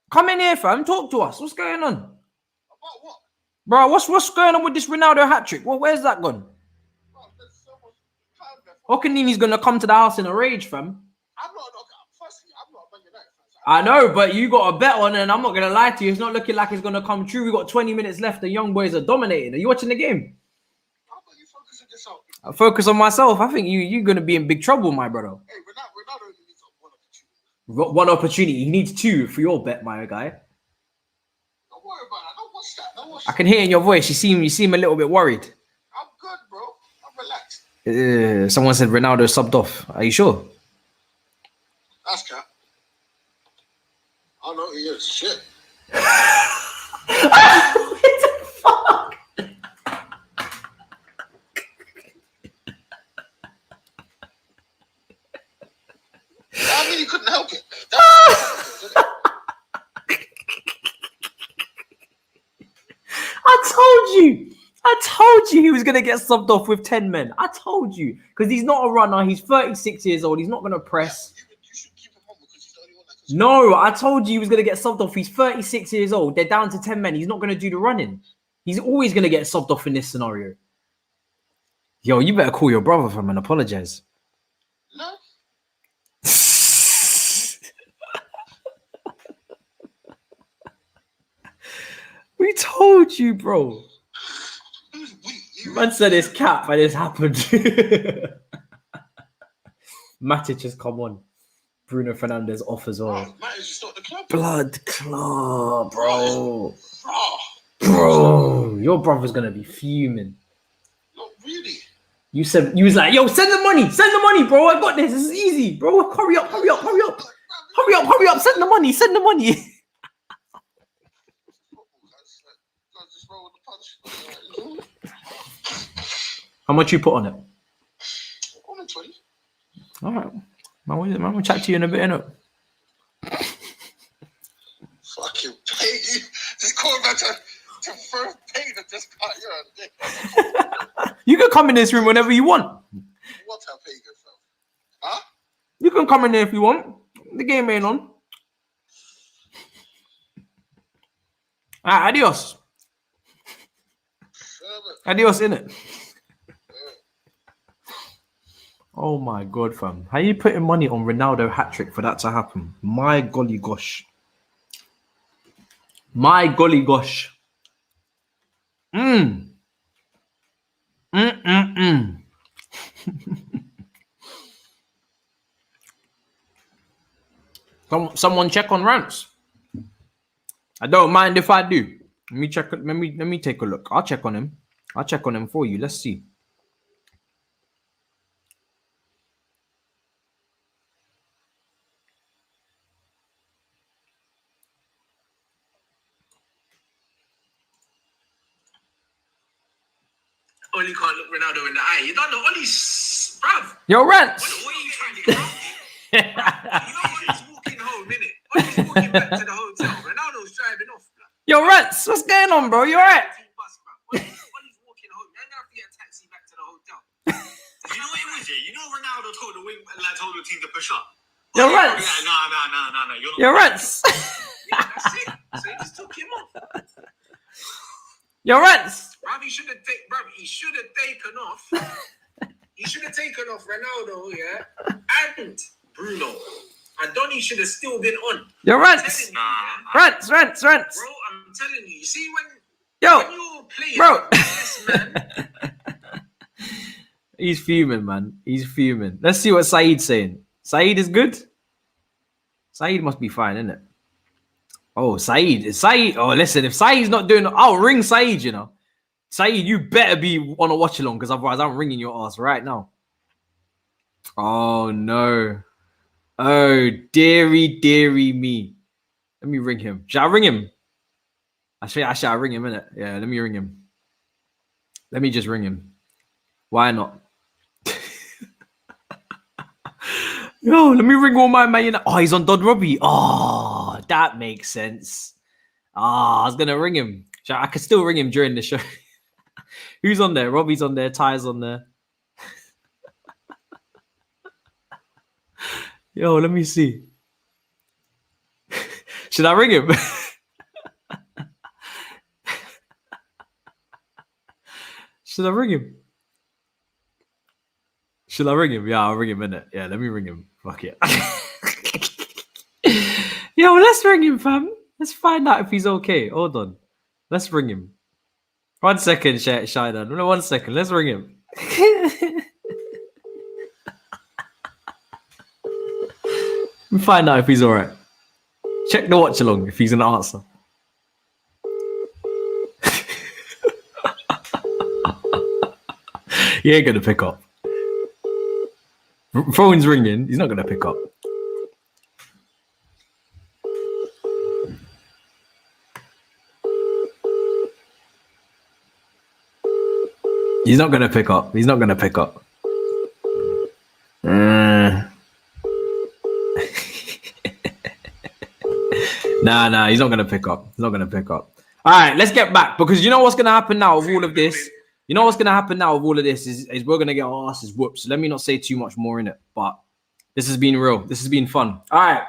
Come in here, fam. Talk to us. What's going on? About what? Bro, what's going on with this Ronaldo hat-trick? Where's that gone? Okanini's gonna come to the house in a rage, fam. Firstly, I'm not a Man United fan. So I know, but you got a bet on, and I'm not gonna lie to you. It's not looking like it's gonna come true. We got 20 minutes left. The young boys are dominating. Are you watching the game? how about you focus on yourself? I focus on myself. I think you're gonna be in big trouble, my brother. Hey, Ronaldo only needs one opportunity. One opportunity. He needs two for your bet, my guy. Don't worry about it. Don't watch that. Don't watch I that. can hear in your voice. You seem a little bit worried. I'm good, bro. I'm relaxed. Someone said Ronaldo subbed off. Are you sure? That's cap. I know he is. Shit. I mean, you couldn't help it. I told you he was going to get subbed off with 10 men. I told you. Because he's not a runner. He's 36 years old. He's not going to press. You should keep him on because he's the only one that can. No, I told you he was going to get subbed off. He's 36 years old. They're down to 10 men. He's not going to do the running. He's always going to get subbed off in this scenario. Yo, you better call your brother from and apologize. No. We told you, bro. Who's we? You. Man said it's cap and it's happened. Matic has come on. Bruno Fernandes off as well. Matt is just not the club. Blood club, bro. Bro. Bro, your brother's gonna be fuming. Not really. You was like, yo, send the money, bro. I got this. This is easy, bro. Hurry up. Send the money. Just roll with the punch. How much you put on it? Only 20. All right. Man, we'll chat to you in a bit, innit? Fucking pay you. Just call back to first pay to just cut your dick. You can come in this room whenever you want. What a pagan, fam? Huh? You can come in there if you want. The game ain't on. Adios. Adios, innit? Oh my god, fam. How you putting money on Ronaldo hat-trick for that to happen? My golly gosh. Someone check on Rance. I don't mind if I do. Let me check. Let me take a look. I'll check on him. I'll check on him for you. Let's see. Oli can't look Ronaldo in the eye. You don't know Oli's, bruv. Yo, Rance. What are you trying to get from? You know Oli's walking home, innit? Oli's walking back to the hotel. Ronaldo's driving off, bruv. Yo, Rance. What's going on, bro? You alright? Oli's walking home. You're gonna have to get a taxi back to the hotel. You know what it was, yeah? You know Ronaldo told the team to push up. Yo, Rance. No. Yo, Rance. Yeah, that's it. So he just took him off. Yo, Rance. Bruv, he should have taken off. He should have taken off Ronaldo, yeah, and Bruno. And Donny should have still been on. Yo, Rance. Rance. Bro, I'm telling you. You see when you're playing bro. this man. He's fuming, man. He's fuming. Let's see what Saeed's saying. Saeed is good? Saeed must be fine, isn't it? Oh, Saeed. Oh, listen, if Saeed's not doing it, I'll ring Saeed, you know. Saeed, you better be on a watch along because otherwise I'm ringing your ass right now. Oh, no. Oh, dearie me. Let me ring him. Should I ring him? I'll ring him, innit? Yeah, let me ring him. Let me just ring him. Why not? Yo, let me ring all my man. Oh, he's on Dodd Robbie. Oh, that makes sense. I was going to ring him. I could still ring him during the show. Who's on there? Robbie's on there. Ty's on there. Yo, let me see. Should I ring him? Should I ring him? Should I ring him? Yeah, I'll ring him, innit? Yeah, let me ring him. Fuck it. Yo, let's ring him, fam. Let's find out if he's okay. Hold on. Let's ring him. 1 second, Shaidan. No, 1 second. Let's ring him. We'll find out if he's alright. Check the watch along if he's gonna answer. He ain't gonna pick up. Phone's ringing. He's not gonna pick up. He's not gonna pick up. He's not gonna pick up. Nah, he's not gonna pick up. He's not gonna pick up. All right, let's get back, because you know what's gonna happen now with all of this. You know what's gonna happen now with all of this is we're gonna get our asses whooped. So let me not say too much more in it. But this has been real. This has been fun. All right.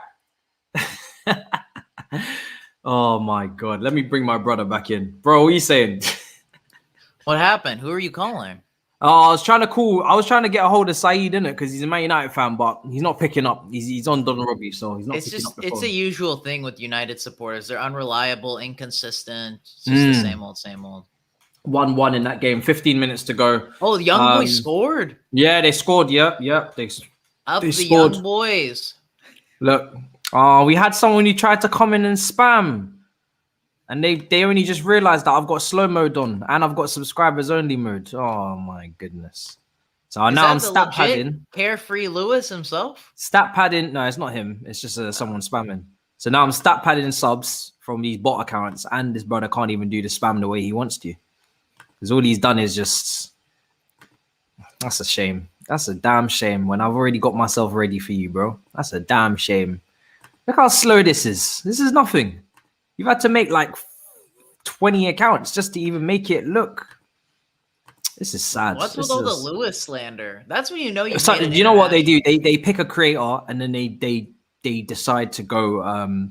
Oh my god. Let me bring my brother back in, bro. What are you saying? What happened? Who are you calling? I was trying to get a hold of Saeed, innit? Because he's a Man United fan, but he's not picking up. He's on Don Robbie, so he's not picking up the phone. It's a usual thing with United supporters. They're unreliable, inconsistent. It's just the same old. 1-1 in that game. 15 minutes to go. Oh, the young boys scored. Yeah, they scored. Yep. They scored. Young boys. Look, we had someone who tried to come in and spam. And they only just realized that I've got slow mode on and I've got subscribers only mode. Oh my goodness. So now I'm stat padding. Carefree Lewis himself? Stat padding. No, it's not him. It's just someone spamming. So now I'm stat padding subs from these bot accounts, and this brother can't even do the spam the way he wants to. Because all he's done is just... That's a shame. That's a damn shame when I've already got myself ready for you, bro. That's a damn shame. Look how slow this is. This is nothing. You've had to make like 20 accounts just to even make it look. This is sad. What's with all the Lewis slander? That's when you know you. So, you know what they do? They pick a creator and then they decide to go.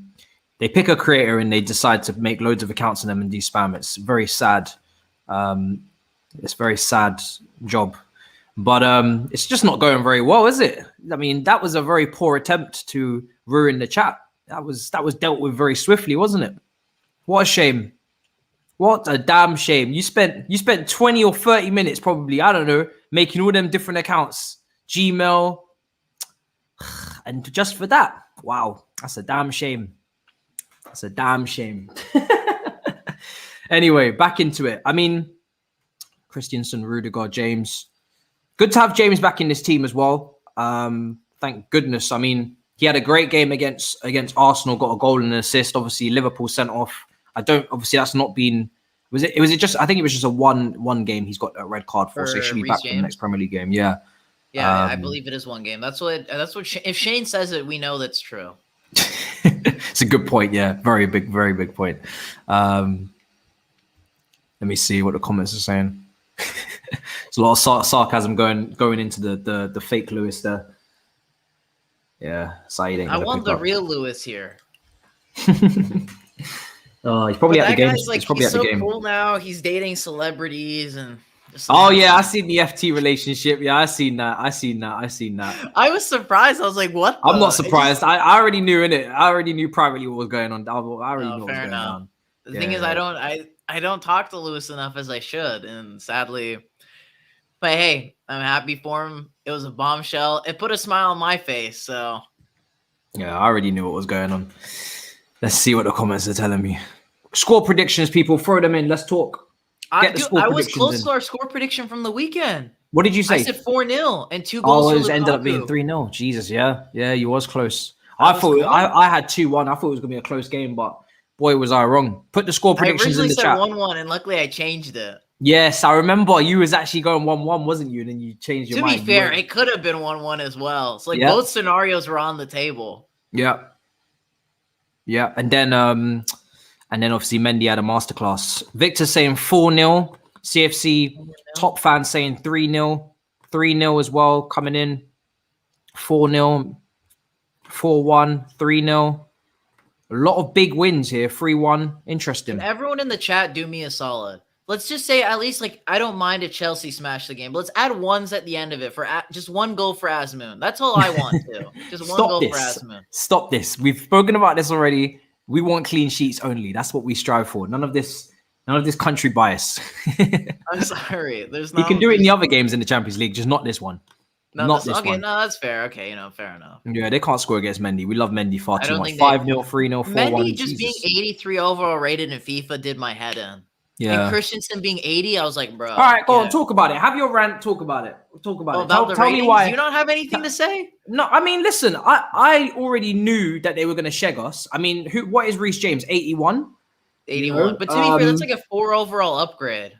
They pick a creator and they decide to make loads of accounts on them and do spam. It's very sad. It's a very sad job, but it's just not going very well, is it? I mean, that was a very poor attempt to ruin the chat. That was dealt with very swiftly, wasn't it? What a shame. What a damn shame. You spent 20 or 30 minutes probably, I don't know, making all them different accounts, Gmail, and just for that. Wow, that's a damn shame. That's a damn shame. Anyway, back into it. I mean, Christensen, Rudiger, James. Good to have James back in this team as well. Thank goodness. I mean, he had a great game against Arsenal, got a goal and an assist. Obviously, Liverpool sent off. Obviously, that's not been. Was it just? I think it was just a one game. He's got a red card for, so he should be back for the next Premier League game. Yeah. Yeah, I believe it is one game. That's what. If Shane says it, we know that's true. It's a good point. Yeah, very big point. Let me see what the comments are saying. There's a lot of sarcasm going into the fake Lewis there. Yeah, Saeed. I want the real Lewis here. Oh, he's probably at the game. He's so cool now. He's dating celebrities and. Yeah, I seen the FT relationship. Yeah, I seen that. I was surprised. I was like, "What?" I'm not surprised. I already knew innit. I already knew privately what was going on. I already knew what was going on. The thing is, I don't talk to Lewis enough as I should, and sadly. But hey, I'm happy for him. It was a bombshell. It put a smile on my face. So. Yeah, I already knew what was going on. Let's see what the comments are telling me. Score predictions, people. Throw them in. Let's talk. I was close to our score prediction from the weekend. What did you say? I said 4-0 and 2 goals. Oh, it ended up being 3-0. Jesus, yeah, you was close. I thought I had 2-1. I thought it was gonna be a close game, but boy, was I wrong. Put the score predictions in the chat. I originally said 1-1, and luckily I changed it. Yes, I remember you was actually going 1-1, wasn't you? And then you changed your mind. To be fair, it could have been 1-1 as well. It's like both scenarios were on the table. Yeah. And then obviously Mendy had a masterclass. Victor saying 4-0. CFC top fan saying 3-0. 3-0 as well coming in. 4-0. 4-1. 3-0. A lot of big wins here. 3-1. Interesting. Can everyone in the chat do me a solid? let's just say at least like I don't mind if Chelsea smash the game, but let's add ones at the end of it for just one goal for Asmoon. That's all I want to. Just one goal for Asmoon. Stop this. We've spoken about this already. We want clean sheets only. That's what we strive for. None of this country bias. I'm sorry. There's you can do it in the other games in the Champions League, just not this one. No, not this okay, one. no, that's fair. Okay, fair enough. Yeah, they can't score against Mendy. We love Mendy far too much. 5-0, 3-0, 4-1. Mendy just being 83 overall rated in FIFA did my head in. Yeah. And Christensen being 80, I was like, bro. All right, go on, talk about it. Have your rant. Talk about it. Talk about it. Tell me why. Do you not have anything to say? No, I mean, listen. I already knew that they were going to sheg us. I mean, what is Reece James? 81. 81. But to be fair, that's like a 4 overall upgrade.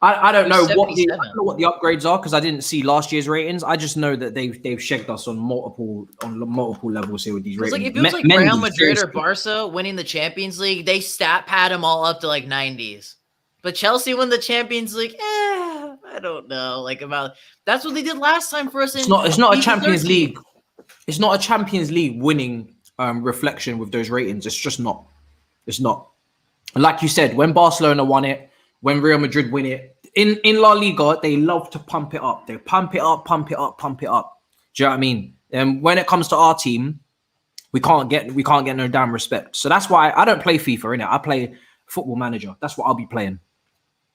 I don't know what the upgrades are because I didn't see last year's ratings. I just know that they've shagged us on multiple levels here with these ratings. Like if it was like Real Madrid or Barca winning the Champions League, they stat pad them all up to like 90s. But Chelsea win the Champions League, I don't know. Like that's what they did last time for us. It's not a Champions League. It's not a Champions League winning reflection with those ratings. It's just not. It's not. Like you said, when Barcelona won it. When Real Madrid win it in La Liga, they love to pump it up. They pump it up. Do you know what I mean? And when it comes to our team, we can't get no damn respect. So that's why I don't play FIFA, innit? I play Football Manager. That's what I'll be playing.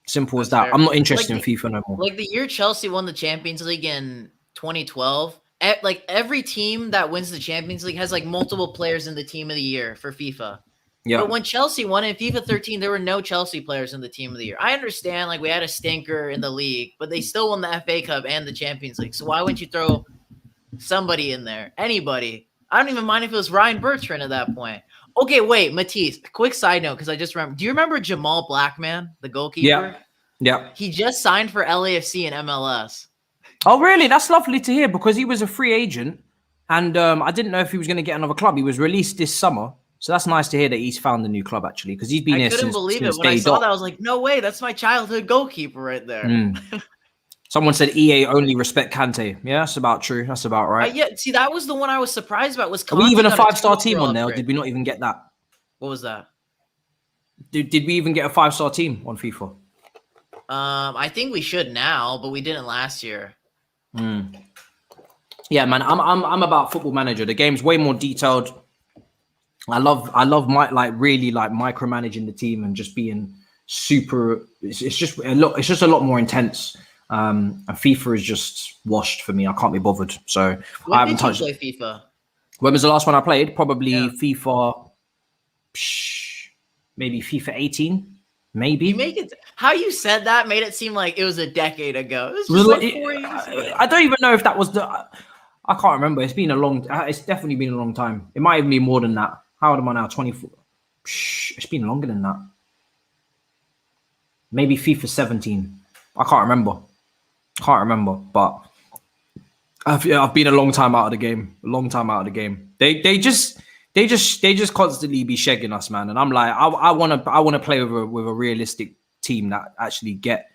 Simple as that. Fair. I'm not interested in FIFA no more. Like the year Chelsea won the Champions League in 2012, like every team that wins the Champions League has like multiple players in the team of the year for FIFA. Yeah. But when Chelsea won in FIFA 13, there were no Chelsea players in the team of the year. I understand, like, we had a stinker in the league, but they still won the FA Cup and the Champions League. So why wouldn't you throw somebody in there? Anybody. I don't even mind if it was Ryan Bertrand at that point. Okay, wait, Matisse, quick side note, because I just remember. Do you remember Jamal Blackman, the goalkeeper? Yeah. He just signed for LAFC in MLS. Oh, really? That's lovely to hear because he was a free agent, and I didn't know if he was going to get another club. He was released this summer. So that's nice to hear that he's found a new club, actually, because he's been here since. I couldn't believe it. When I saw that, I was like, no way, that's my childhood goalkeeper right there. Someone said EA only respect Kante. Yeah, that's about true. That's about right. Yeah, see, that was the one I was surprised about. Was Kante we even a 5-star team on there, or did we not even get that? What was that? Did we even get a 5-star team on FIFA? I think we should now, but we didn't last year. Yeah, man, I'm about Football Manager. The game's way more detailed. I love really micromanaging the team and just being super. It's just a lot more intense. And FIFA is just washed for me. I can't be bothered. So I haven't touched. Play FIFA? When was the last one I played? Probably FIFA. Maybe FIFA 18. Maybe. You make it. How you said that made it seem like it was a decade ago. It was just like 4 years ago. I don't even know if that was the. I can't remember. It's definitely been a long time. It might even be more than that. How old am I now? 24. It's been longer than that. Maybe FIFA 17. I can't remember. But I've been a long time out of the game. They just constantly be shagging us, man. And I'm like, I want to play with a realistic team that actually get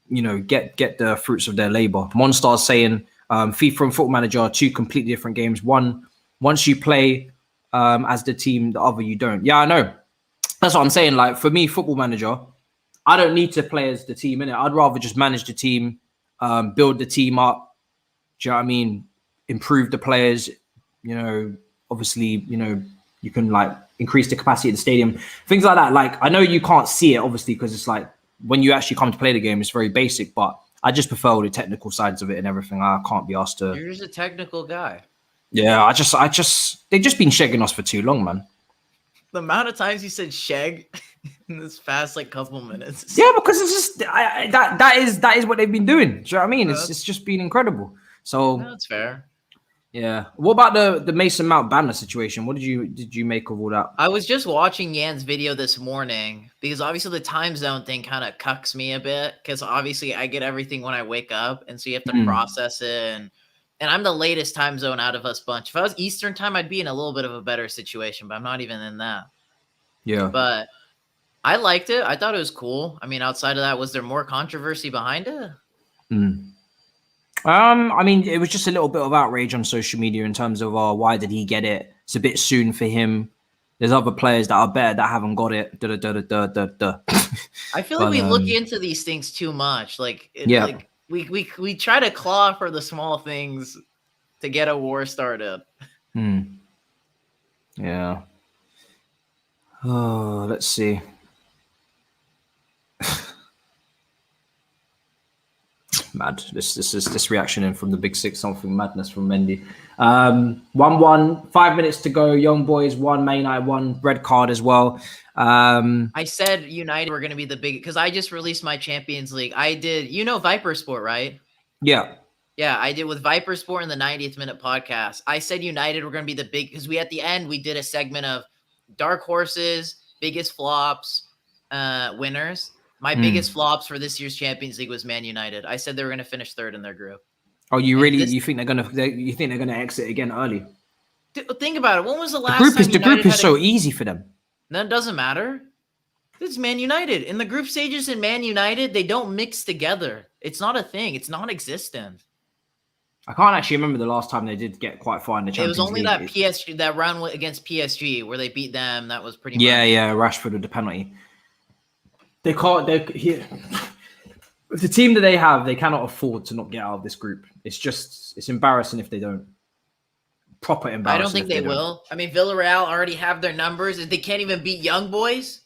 the fruits of their labor. Monstar's saying FIFA and Football Manager are two completely different games. Once you play as the team, the other you don't. Yeah, I know. That's what I'm saying. Like for me, Football Manager, I don't need to play as the team, innit? I'd rather just manage the team, build the team up. Do you know what I mean? Improve the players. Obviously, you can like increase the capacity of the stadium, things like that. Like I know you can't see it, obviously, because it's like when you actually come to play the game, it's very basic. But I just prefer all the technical sides of it and everything. I can't be asked to. You're just a technical guy. Yeah, they've just been shagging us for too long, man. The amount of times you said shag in this past like couple minutes. Yeah, because it's just that is what they've been doing. Do you know what I mean? It's just been incredible. So that's fair. Yeah. What about the Mason Mount banner situation? What did you make of all that? I was just watching Yan's video this morning because obviously the time zone thing kind of cucks me a bit because obviously I get everything when I wake up, and so you have to process it. And I'm the latest time zone out of us bunch. If I was Eastern time, I'd be in a little bit of a better situation, but I'm not even in that. Yeah. But I liked it. I thought it was cool. I mean, outside of that, was there more controversy behind it? I mean, it was just a little bit of outrage on social media in terms of why did he get it? It's a bit soon for him. There's other players that are better that haven't got it. I feel like we look into these things too much. Like, like we try to claw for the small things to get a war started. Yeah. Oh, let's see. Mad. This reaction in from the Big Six, something madness from Mendy. 1-1, 5 minutes to go. Young Boys 1, Man United 1, red card as well. I said United were going to be the big, because I just released my Champions League. I did, Viper Sport, right? Yeah. Yeah, I did with Viper Sport in the 90th minute podcast. I said United were going to be the big, because at the end, we did a segment of dark horses, biggest flops, winners. My biggest flops for this year's Champions League was Man United. I said they were going to finish third in their group. Oh, you think they're gonna exit again early? Think about it. When was the last the group is so easy for them? That doesn't matter. This is Man United. In the group stages in Man United, they don't mix together. It's not a thing. It's non-existent. I can't actually remember the last time they did get quite far in the Champions League. It was only that PSG, that round against PSG where they beat them. That was pretty much. Yeah, Rashford with the penalty. They can't. The team that they have, they cannot afford to not get out of this group. It's embarrassing if they don't. Proper embarrassing. I don't think they will. I mean, Villarreal already have their numbers. They can't even beat Young Boys.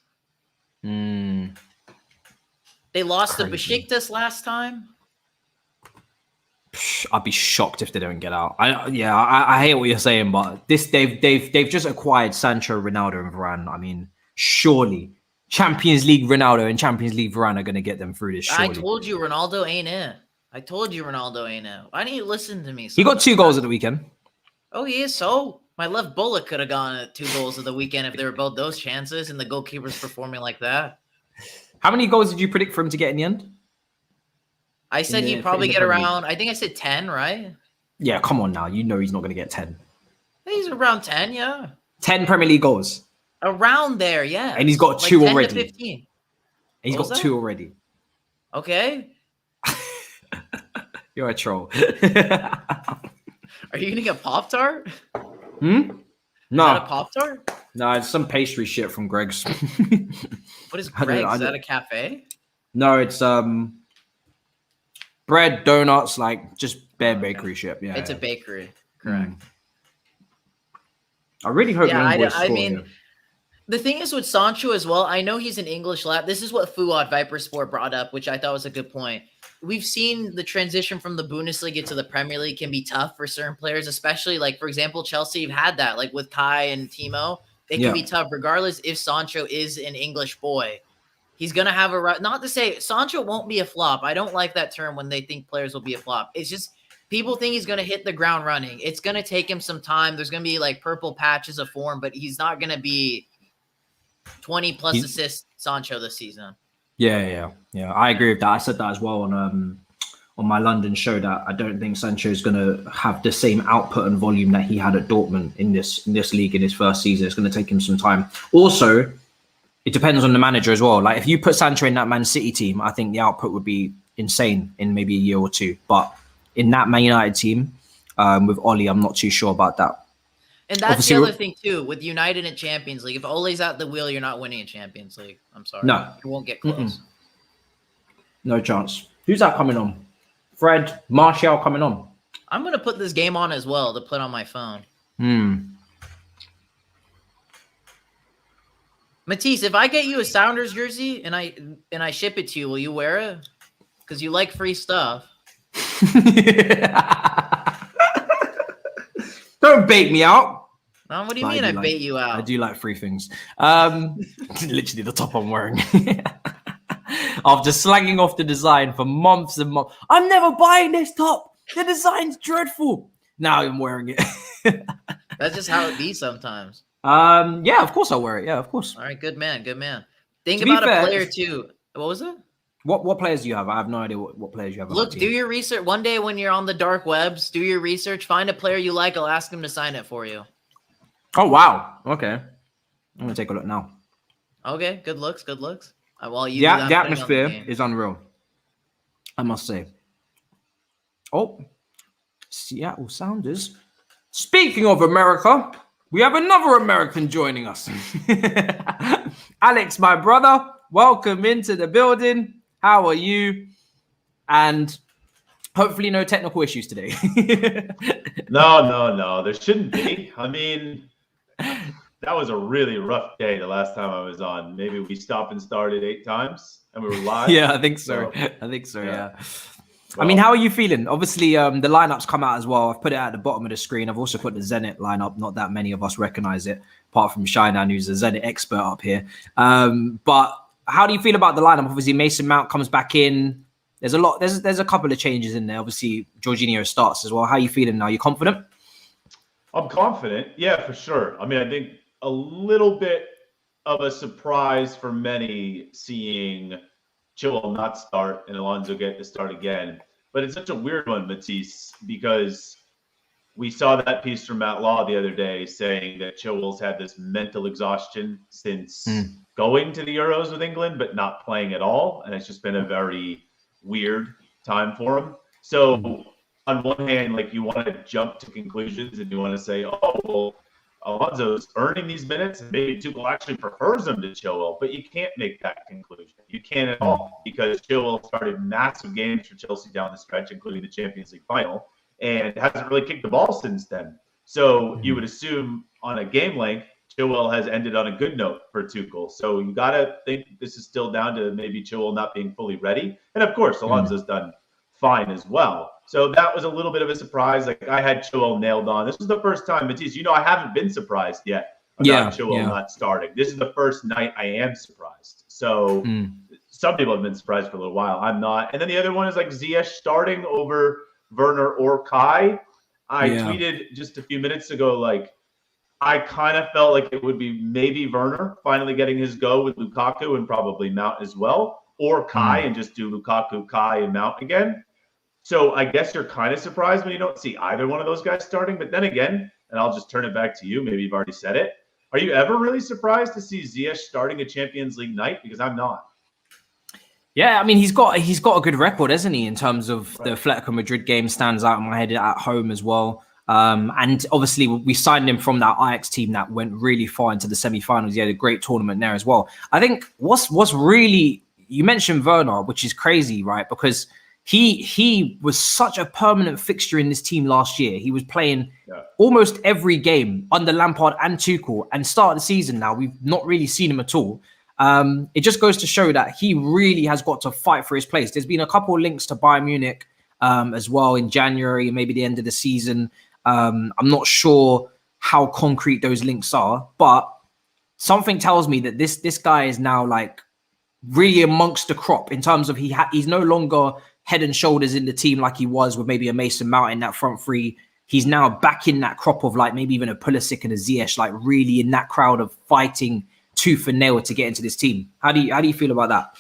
They lost to Besiktas last time. I'd be shocked if they don't get out. I hate what you're saying, but they've just acquired Sancho, Ronaldo, and Varane. I mean, surely Champions League Ronaldo and Champions League Varane are going to get them through this. Surely. I told you Ronaldo ain't it. Why didn't you listen to me? He got 2 goals at the weekend. Oh, he is. So my left bullet could have gone at 2 goals of the weekend if they were both those chances and the goalkeeper's performing like that. How many goals did you predict for him to get in the end? I said he'd probably get around, I think I said 10, right? Yeah, come on now. You know he's not going to get 10. He's around 10, yeah. 10 Premier League goals. Around there, yeah. And he's got 2 already. 10 to 15. And he's got 2 already. Okay. You're a troll. Are you going to get Pop-Tart? No. Is that a Pop-Tart? No, it's some pastry shit from Greg's. What is Greg's? Is that a cafe? No, it's bread, donuts, like just bare bakery shit. Yeah, it's a bakery. Correct. I really hope. I mean, the thing is with Sancho as well. I know he's an English lad. This is what Fuad Viper Sport brought up, which I thought was a good point. We've seen the transition from the Bundesliga to the Premier League can be tough for certain players, especially like, for example, Chelsea have had that, like with Kai and Timo. It can be tough, regardless if Sancho is an English boy. He's going to have not to say Sancho won't be a flop. I don't like that term when they think players will be a flop. It's just people think he's going to hit the ground running. It's going to take him some time. There's going to be like purple patches of form, but he's not going to be 20 plus assists Sancho this season. Yeah. I agree with that. I said that as well on my London show that I don't think Sancho is going to have the same output and volume that he had at Dortmund in this league in his first season. It's going to take him some time. Also, it depends on the manager as well. Like if you put Sancho in that Man City team, I think the output would be insane in maybe a year or 2. But in that Man United team with Oli, I'm not too sure about that. And that's obviously the other thing too with United in Champions League. If Ole's at the wheel, you're not winning a Champions League. I'm sorry. No, you won't get close. No chance. Who's that coming on? Fred, Martial coming on. I'm gonna put this game on as well to put on my phone. Matisse, if I get you a Sounders jersey and I ship it to you, will you wear it? Because you like free stuff. Don't bait me out. What do you mean I bait you out? I do like free things. Literally the top I'm wearing. After slagging off the design for months and months. I'm never buying this top. The design's dreadful. Now I'm wearing it. That's just how it be sometimes. Yeah, of course I'll wear it. Yeah, of course. All right, good man. Think about a player too. What was it? What players do you have? I have no idea what players you have. Look, do your research. One day when you're on the dark webs, do your research. Find a player you like. I'll ask him to sign it for you. Oh, wow. Okay. I'm going to take a look now. Okay, good looks. Well, the atmosphere is unreal, I must say. Oh, Seattle Sounders. Speaking of America, We have another American joining us. Alex, my brother, welcome into the building. How are you? And hopefully no technical issues today. No. There shouldn't be. I mean, that was a really rough day the last time I was on. Maybe we stopped and started 8 times and we were live. Yeah, I think so. Yeah. Well, I mean, how are you feeling? Obviously, the lineups come out as well. I've put it at the bottom of the screen. I've also put the Zenit lineup. Not that many of us recognize it, apart from Shinan, who's a Zenit expert up here. But how do you feel about the lineup? Obviously, Mason Mount comes back in. There's a lot. There's a couple of changes in there. Obviously, Jorginho starts as well. How are you feeling now? You confident? I'm confident. Yeah, for sure. I mean, I think a little bit of a surprise for many seeing Chilwell not start and Alonso get to start again. But it's such a weird one, Matisse, because we saw that piece from Matt Law the other day saying that Chilwell's had this mental exhaustion since going to the Euros with England, but not playing at all. And it's just been a very weird time for him. So on one hand, like, you want to jump to conclusions and you want to say, oh, well, Alonso's earning these minutes and maybe Tuchel actually prefers him to Chilwell, but you can't make that conclusion. You can't at all, because Chilwell started massive games for Chelsea down the stretch, including the Champions League final, and hasn't really kicked the ball since then. So you would assume on a game length, Chilwell has ended on a good note for Tuchel. So you got to think this is still down to maybe Chilwell not being fully ready. And of course, Alonso's done fine as well. So that was a little bit of a surprise. Like, I had Chilwell nailed on. This was the first time, Matisse, I haven't been surprised yet about Chilwell not starting. This is the first night I am surprised. So some people have been surprised for a little while. I'm not. And then the other one is like Ziyech starting over Werner or Kai. I tweeted just a few minutes ago, like, I kind of felt like it would be maybe Werner finally getting his go with Lukaku and probably Mount as well, or Kai and just do Lukaku, Kai, and Mount again. So I guess you're kind of surprised when you don't see either one of those guys starting. But then again, and I'll just turn it back to you, maybe you've already said it, are you ever really surprised to see Ziyech starting a Champions League night? Because I'm not. Yeah, I mean, he's got a good record, hasn't he, in terms of the Atletico Madrid game stands out in my head at home as well. And obviously we signed him from that Ajax team that went really far into the semi-finals. He had a great tournament there as well. I think what's really, you mentioned Werner, which is crazy, right? Because he was such a permanent fixture in this team last year. He was playing almost every game under Lampard and Tuchel, and start of the season now, we've not really seen him at all. It just goes to show that he really has got to fight for his place. There's been a couple of links to Bayern Munich as well in January, maybe the end of the season. I'm not sure how concrete those links are, but something tells me that this guy is now like really amongst the crop in terms of he's no longer head and shoulders in the team like he was with maybe a Mason Mount in that front three. He's now back in that crop of like maybe even a Pulisic and a Ziyech, like really in that crowd of fighting tooth and nail to get into this team. How do you feel about that?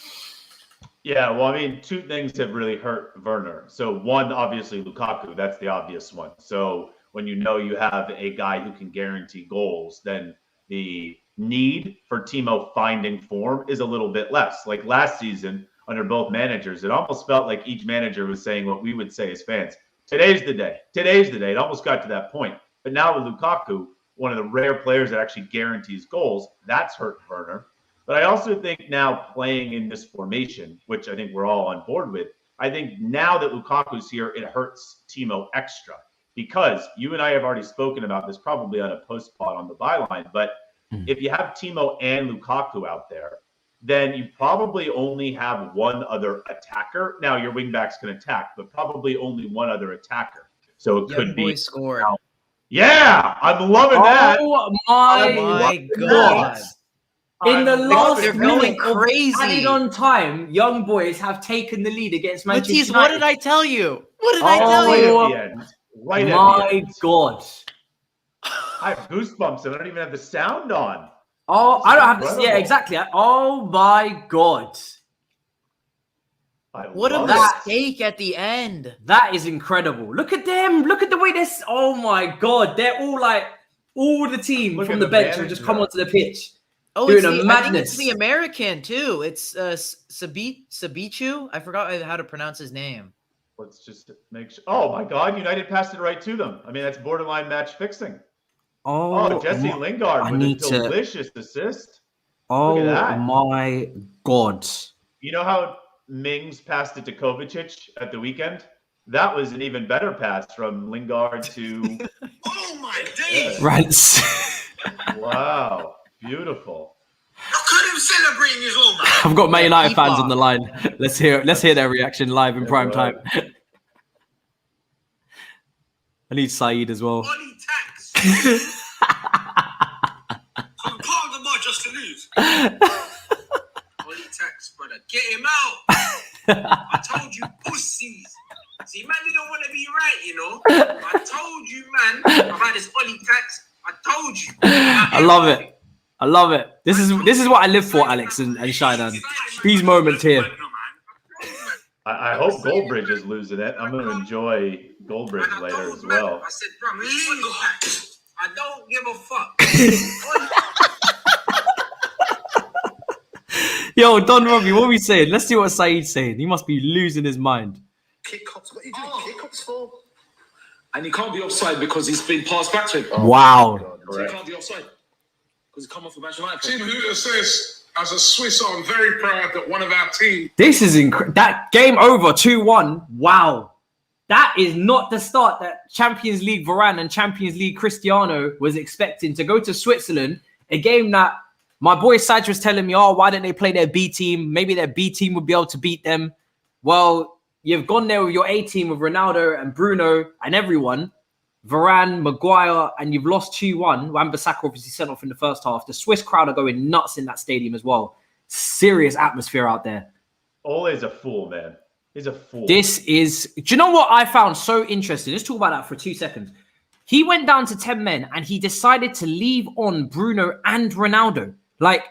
Yeah, well, I mean, 2 things have really hurt Werner. So one, obviously Lukaku, that's the obvious one. So when you have a guy who can guarantee goals, then the need for Timo finding form is a little bit less. Like last season under both managers, it almost felt like each manager was saying what we would say as fans. Today's the day. It almost got to that point. But now with Lukaku, one of the rare players that actually guarantees goals, that's hurt Werner. But I also think now playing in this formation, which I think we're all on board with, I think now that Lukaku's here, it hurts Timo extra. Because you and I have already spoken about this probably on a post-pod on the Byline, but if you have Timo and Lukaku out there, then you probably only have one other attacker. Now, your wingbacks can attack, but probably only one other attacker. So it could be scored. Yeah, I'm loving that. Oh my God. In the last they're minute going crazy. Added on time, young boys have taken the lead against Manchester Matisse, United. what did I tell you? What did I tell you? Right at the end. God. I have goosebumps and I don't even have the sound on. Oh, I don't have this. Yeah, exactly. Oh my God. What a mistake at the end. That is incredible. Look at them. Look at the way this. Oh my God. They're all like, all the team from the bench have just come onto the pitch. Oh, doing I madness. think it's the American too. It's Sabichu. I forgot how to pronounce his name. Let's just make sure. Oh my God, United passed it right to them. I mean, that's borderline match fixing. Oh, Jesse Lingard with a delicious assist. Oh my God. You know how Mings passed it to Kovacic at the weekend? That was an even better pass from Lingard to... Oh my days! Rants. Wow. Beautiful. Look at him celebrating his own, man. I've got Man United fans on the line. Let's hear their reaction live in prime time. I need Saeed as well. Body tax. I'm part of the mud just to lose. Body tax, brother. Get him out. I told you, pussies. See, man, you don't want to be right, you know. I told you, man, about this Ollie tax. I told you. I love it. I love it. This is what I live for, Alex and Shaidan. These moments here. I hope Goldberg is losing it. I'm going to enjoy Goldberg later as well. I said, bro, I don't give a fuck. Yo, Don Robbie, what are we saying? Let's see what Saeed's saying. He must be losing his mind. Kick-ups? What are you doing kick-ups for? And he can't be offside because he's been passed back to him. Wow. So he can't be offside because he's come off a Manchester United. Tim Hutter says, as a Swiss, I'm very proud that one of our team... This is that game over 2-1. Wow. That is not the start that Champions League Varane and Champions League Cristiano was expecting to go to Switzerland. A game that my boy Saj was telling me, oh, why didn't they play their B team? Maybe their B team would be able to beat them. Well, you've gone there with your A team with Ronaldo and Bruno and everyone. Varane, Maguire, and you've lost 2-1. Wan-Bissaka obviously sent off in the first half. The Swiss crowd are going nuts in that stadium as well. Serious atmosphere out there. Ole's a fool, man. He's a fool. Do you know what I found so interesting? Let's talk about that for 2 seconds. He went down to 10 men and he decided to leave on Bruno and Ronaldo. Like,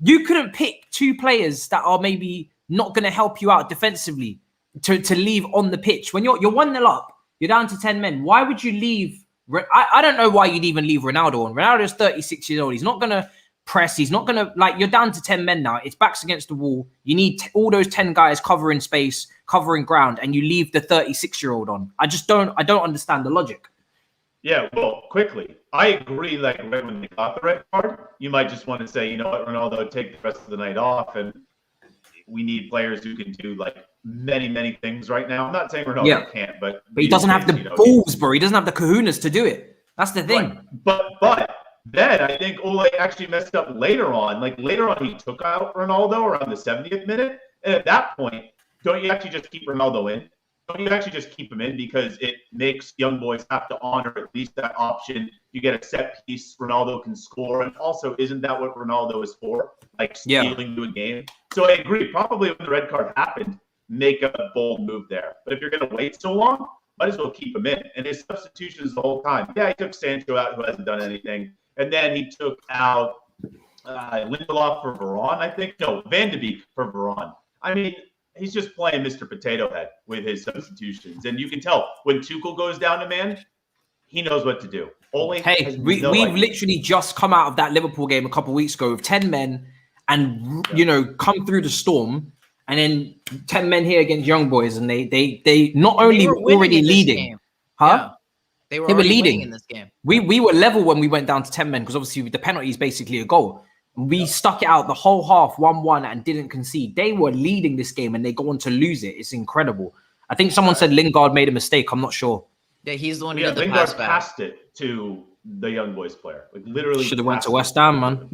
you couldn't pick two players that are maybe not going to help you out defensively to leave on the pitch. When you're 1-0 up, you're down to 10 men. Why would you leave? I don't know why you'd even leave Ronaldo on. Ronaldo's 36 years old. He's not going to press. He's not going to, like, you're down to 10 men now. It's backs against the wall. You need all those 10 guys covering space, covering ground, and you leave the 36-year-old on. I don't understand the logic. Yeah, well, quickly. I agree, like, right when they got the red card, you might just want to say, you know what, Ronaldo, take the rest of the night off, and we need players who can do, like, many, many things right now. I'm not saying Ronaldo can't, but he doesn't have the balls, bro. He doesn't have the kahunas to do it. That's the thing. Right. But then I think Ole actually messed up later on. Like, later on, he took out Ronaldo around the 70th minute, and at that point, don't you actually just keep Ronaldo in? Don't you actually just keep him in because it makes young boys have to honor at least that option? You get a set piece, Ronaldo can score. And also, isn't that what Ronaldo is for? Like, stealing to a game. So I agree. Probably when the red card happened, make a bold move there. But if you're going to wait so long, might as well keep him in. And his substitutions the whole time. Yeah, he took Sancho out, who hasn't done anything. And then he took out Lindelof for Varane, I think. No, Van de Beek for Varane. I mean, he's just playing Mr. Potato Head with his substitutions. And you can tell when Tuchel goes down to man, he knows what to do. We've literally just come out of that Liverpool game a couple of weeks ago with 10 men and, come through the storm. And then 10 men here against young boys. And they not only were already leading. Yeah. They were leading in this game. We were level when we went down to 10 men because obviously the penalty is basically a goal. We stuck it out the whole half 1-1 and didn't concede. They were leading this game and they go on to lose it. It's incredible. I think someone said Lingard made a mistake. I'm not sure. Yeah, he's the one who did the Lingard pass back. passed it to the young boys player. Like, literally should have went to West Ham, man.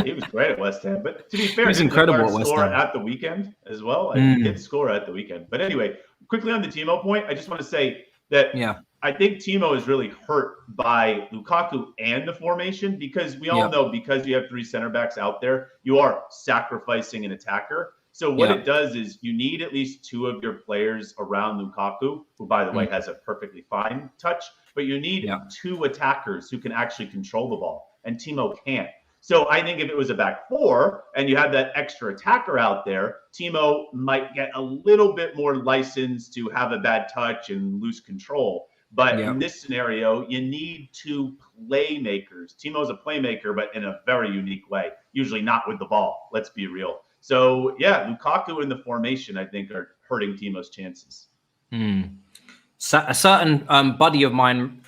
He was great at West Ham, but to be fair, he was incredible at West Ham at the weekend as well. He did score at the weekend. But anyway, quickly on the Timo point, I just want to say that I think Timo is really hurt by Lukaku and the formation because we all know because you have three center backs out there, you are sacrificing an attacker. So what it does is you need at least two of your players around Lukaku, who, by the way, has a perfectly fine touch, but you need two attackers who can actually control the ball, and Timo can't. So I think if it was a back four and you have that extra attacker out there, Timo might get a little bit more license to have a bad touch and lose control. But in this scenario, you need two playmakers. Timo's a playmaker, but in a very unique way, usually not with the ball. Let's be real. So, Lukaku in the formation, I think, are hurting Timo's chances. A certain buddy of mine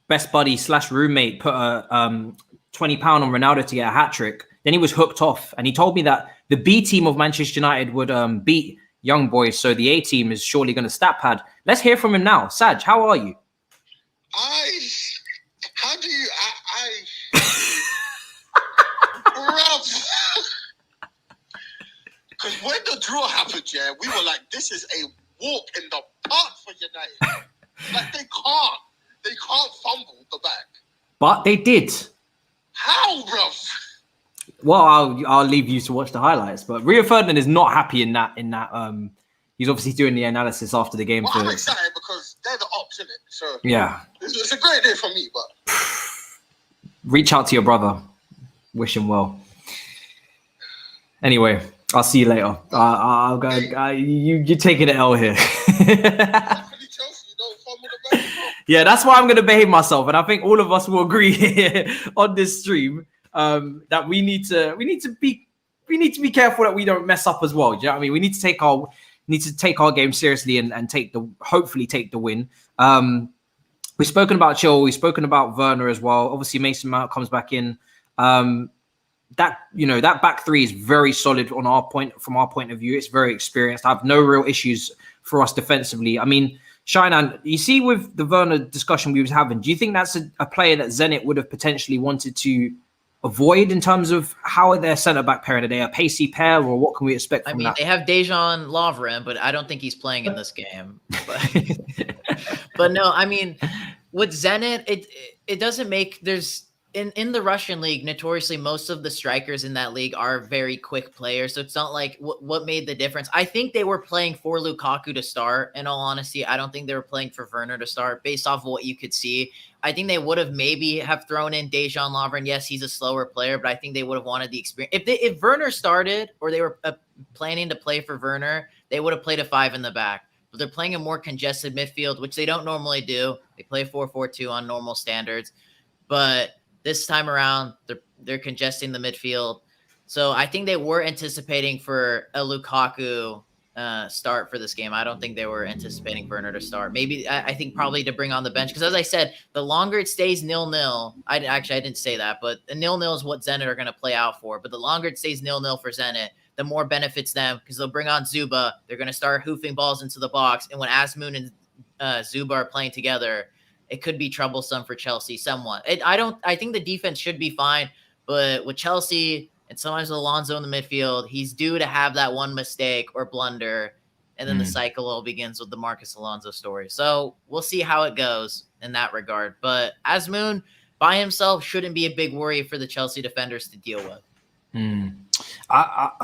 best buddy / roommate put a £20 on Ronaldo to get a hat trick. Then he was hooked off, and he told me that the B team of Manchester United would beat young boys, so the A team is surely going to stat pad. Let's hear from him now. Saj, how are you? Because when the draw happened, we were like, this is a walk in the park for United. Like, they can't fumble the back. But they did. How, bruv? Well, I'll leave you to watch the highlights. But Rio Ferdinand is not happy in that. He's obviously doing the analysis after the game. Well, I'm excited because they're the ops, isn't it? So yeah, it's a great day for me. But reach out to your brother. Wish him well. Anyway, I'll see you later. I'll go. You're taking an L here. Yeah, that's why I'm going to behave myself, and I think all of us will agree here on this stream that we need to be careful that we don't mess up as well. Do you know what I mean? We need to take our game seriously and hopefully take the win. We've spoken about Chil, we've spoken about Werner as well. Obviously, Mason Mount comes back in. That back three is very solid from our point of view. It's very experienced. I have no real issues for us defensively. I mean, Shainan, you see with the Werner discussion we was having, do you think that's a player that Zenit would have potentially wanted to avoid in terms of how are their centre-back pairing? Are they a pacey pair, or what can we expect from that? They have Dejan Lovren, but I don't think he's playing in this game. But no, I mean, with Zenit, it doesn't make in the Russian league, notoriously, most of the strikers in that league are very quick players. So it's not like what made the difference. I think they were playing for Lukaku to start. In all honesty, I don't think they were playing for Werner to start based off of what you could see. I think they would have maybe have thrown in Dejan Lovren. Yes, he's a slower player, but I think they would have wanted the experience. If Werner started, or they were planning to play for Werner, they would have played a 5 in the back. But they're playing a more congested midfield, which they don't normally do. They play 4-4-2 on normal standards. But this time around, they're congesting the midfield. So I think they were anticipating for a Lukaku start for this game. I don't think they were anticipating Werner to start. Maybe I think probably to bring on the bench. Because as I said, the longer it stays 0-0, I didn't say that, but a 0-0 is what Zenit are going to play out for. But the longer it stays 0-0 for Zenit, the more benefits them, because they'll bring on Zuba. They're going to start hoofing balls into the box. And when Azmoun and Zuba are playing together, it could be troublesome for Chelsea somewhat. I think the defense should be fine, but with Chelsea and sometimes with Alonso in the midfield, he's due to have that one mistake or blunder, and then the cycle all begins with the Marcus Alonso story. So we'll see how it goes in that regard. But Azmoun by himself shouldn't be a big worry for the Chelsea defenders to deal with.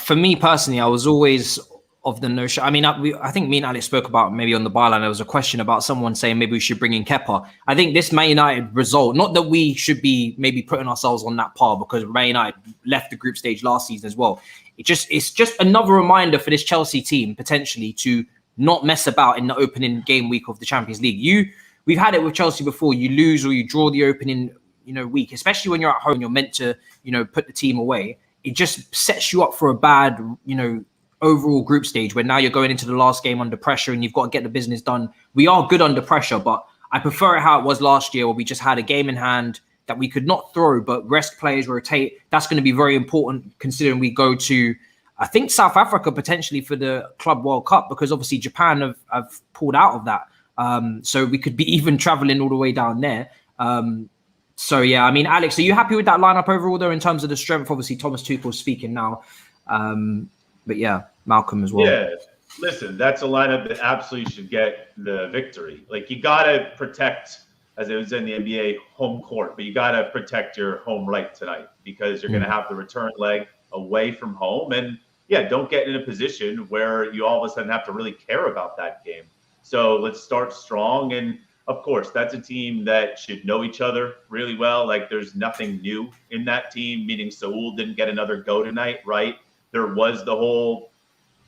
For me personally, I was always of the notion. I mean, I think me and Alex spoke about maybe on the byline. There was a question about someone saying maybe we should bring in Kepa. I think this Man United result, not that we should be maybe putting ourselves on that par, because Man United left the group stage last season as well. It's just another reminder for this Chelsea team potentially to not mess about in the opening game week of the Champions League. We've had it with Chelsea before. You lose or you draw the opening week, especially when you're at home. You're meant to put the team away. It just sets you up for a bad overall group stage, where now you're going into the last game under pressure and you've got to get the business done. We are good under pressure, but I prefer it how it was last year, where we just had a game in hand that we could not throw, but rest players, rotate. That's going to be very important considering we go to, I think, South Africa potentially for the Club World Cup, because obviously Japan have pulled out of that. So we could be even traveling all the way down there. So yeah, I mean, Alex, are you happy with that lineup overall though, in terms of the strength? Obviously, Thomas Tuchel's speaking now. But yeah, Malcolm as well. Yeah, listen, that's a lineup that absolutely should get the victory. Like, you got to protect, as it was in the NBA, home court, but you got to protect your home right tonight, because you're going to have the return leg away from home. And yeah, don't get in a position where you all of a sudden have to really care about that game. So let's start strong. And of course, that's a team that should know each other really well. Like, there's nothing new in that team, meaning Saul didn't get another go tonight, right? There was the whole,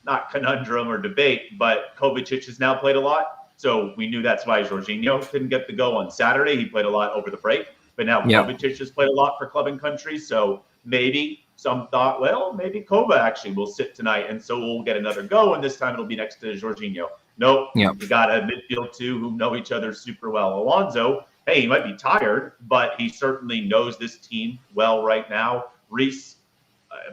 not conundrum or debate, but Kovacic has now played a lot. So we knew that's why Jorginho couldn't get the go on Saturday. He played a lot over the break, but now Kovacic has played a lot for club and country. So maybe some thought, well, maybe Kova actually will sit tonight, and so we'll get another go, and this time it'll be next to Jorginho. Nope. You got a midfield two who know each other super well. Alonso hey, he might be tired, but he certainly knows this team well right now. Reece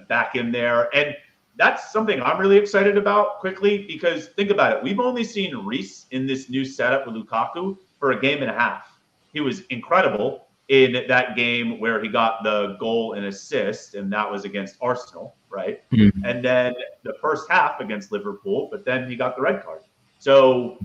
back in there. And that's something I'm really excited about quickly, because think about it. We've only seen Reece in this new setup with Lukaku for a game and a half. He was incredible in that game where he got the goal and assist, and that was against Arsenal, right? Mm-hmm. And then the first half against Liverpool, but then he got the red card. So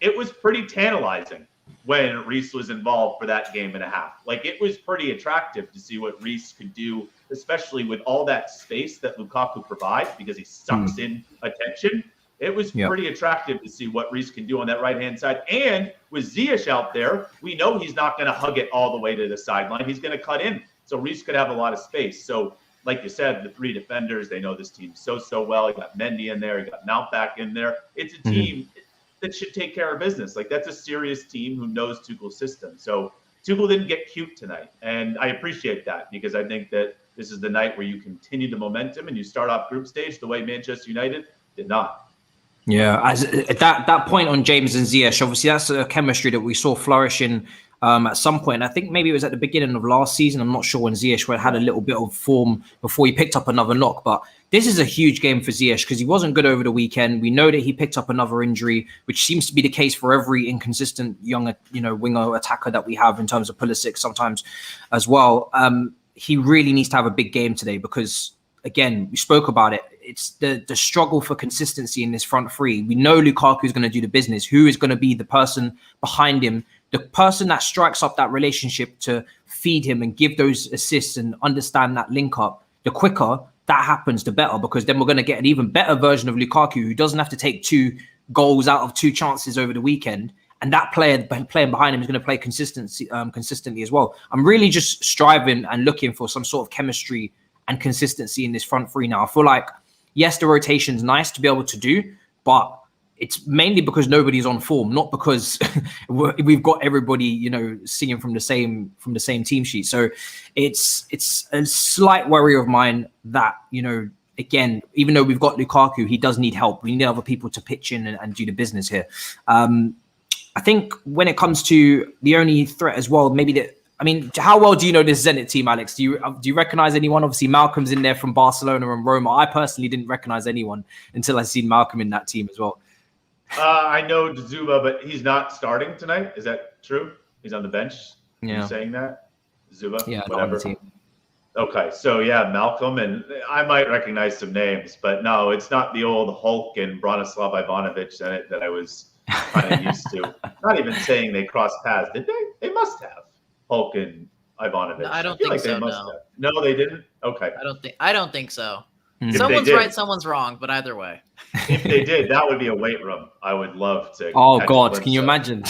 it was pretty tantalizing when Reece was involved for that game and a half. Like, it was pretty attractive to see what Reece could do, especially with all that space that Lukaku provides, because he sucks in attention. It was pretty attractive to see what Reece can do on that right-hand side. And with Ziyech out there, we know he's not going to hug it all the way to the sideline. He's going to cut in. So Reece could have a lot of space. So like you said, the three defenders, they know this team so well. You got Mendy in there. You got Mount back in there. It's a team that should take care of business. Like, that's a serious team who knows Tuchel's system. So Tuchel didn't get cute tonight. And I appreciate that, because I think that this is the night where you continue the momentum and you start off group stage the way Manchester United did not. Yeah, as at that point on James and Ziyech, obviously that's a chemistry that we saw flourishing at some point. I think maybe it was at the beginning of last season. I'm not sure when Ziyech had a little bit of form before he picked up another knock. But this is a huge game for Ziyech, because he wasn't good over the weekend. We know that he picked up another injury, which seems to be the case for every inconsistent young, winger attacker that we have in terms of Pulisic sometimes as well. He really needs to have a big game today, because, again, we spoke about it. It's the struggle for consistency in this front three. We know Lukaku is going to do the business. Who is going to be the person behind him, the person that strikes up that relationship to feed him and give those assists and understand that link up? The quicker that happens, the better, because then we're going to get an even better version of Lukaku, who doesn't have to take 2 goals out of 2 chances over the weekend. And that player playing behind him is going to play consistently as well. I'm really just striving and looking for some sort of chemistry and consistency in this front three now. I feel like, yes, the rotation's nice to be able to do, but it's mainly because nobody's on form, not because we've got everybody, singing from the same team sheet. So it's a slight worry of mine that, again, even though we've got Lukaku, he does need help. We need other people to pitch in and do the business here. I think when it comes to the only threat as well, how well do you know this Zenit team, Alex? Do you recognize anyone? Obviously, Malcolm's in there from Barcelona and Roma. I personally didn't recognize anyone until I seen Malcolm in that team as well. I know Zuba, but he's not starting tonight. Is that true? He's on the bench. Yeah. Are you saying that? Zuba? Yeah, whatever. team. Okay, so yeah, Malcolm, and I might recognize some names, but no, it's not the old Hulk and Branislav Ivanovic that I was kind of used to. Not even saying they crossed paths, did they? They must have. Hulk and Ivanovic. No, I don't think so. No, they didn't. Okay. I don't think so. If Someone's right, someone's wrong, but either way. If they did, that would be a weight room. I would love to. Oh God, can you imagine?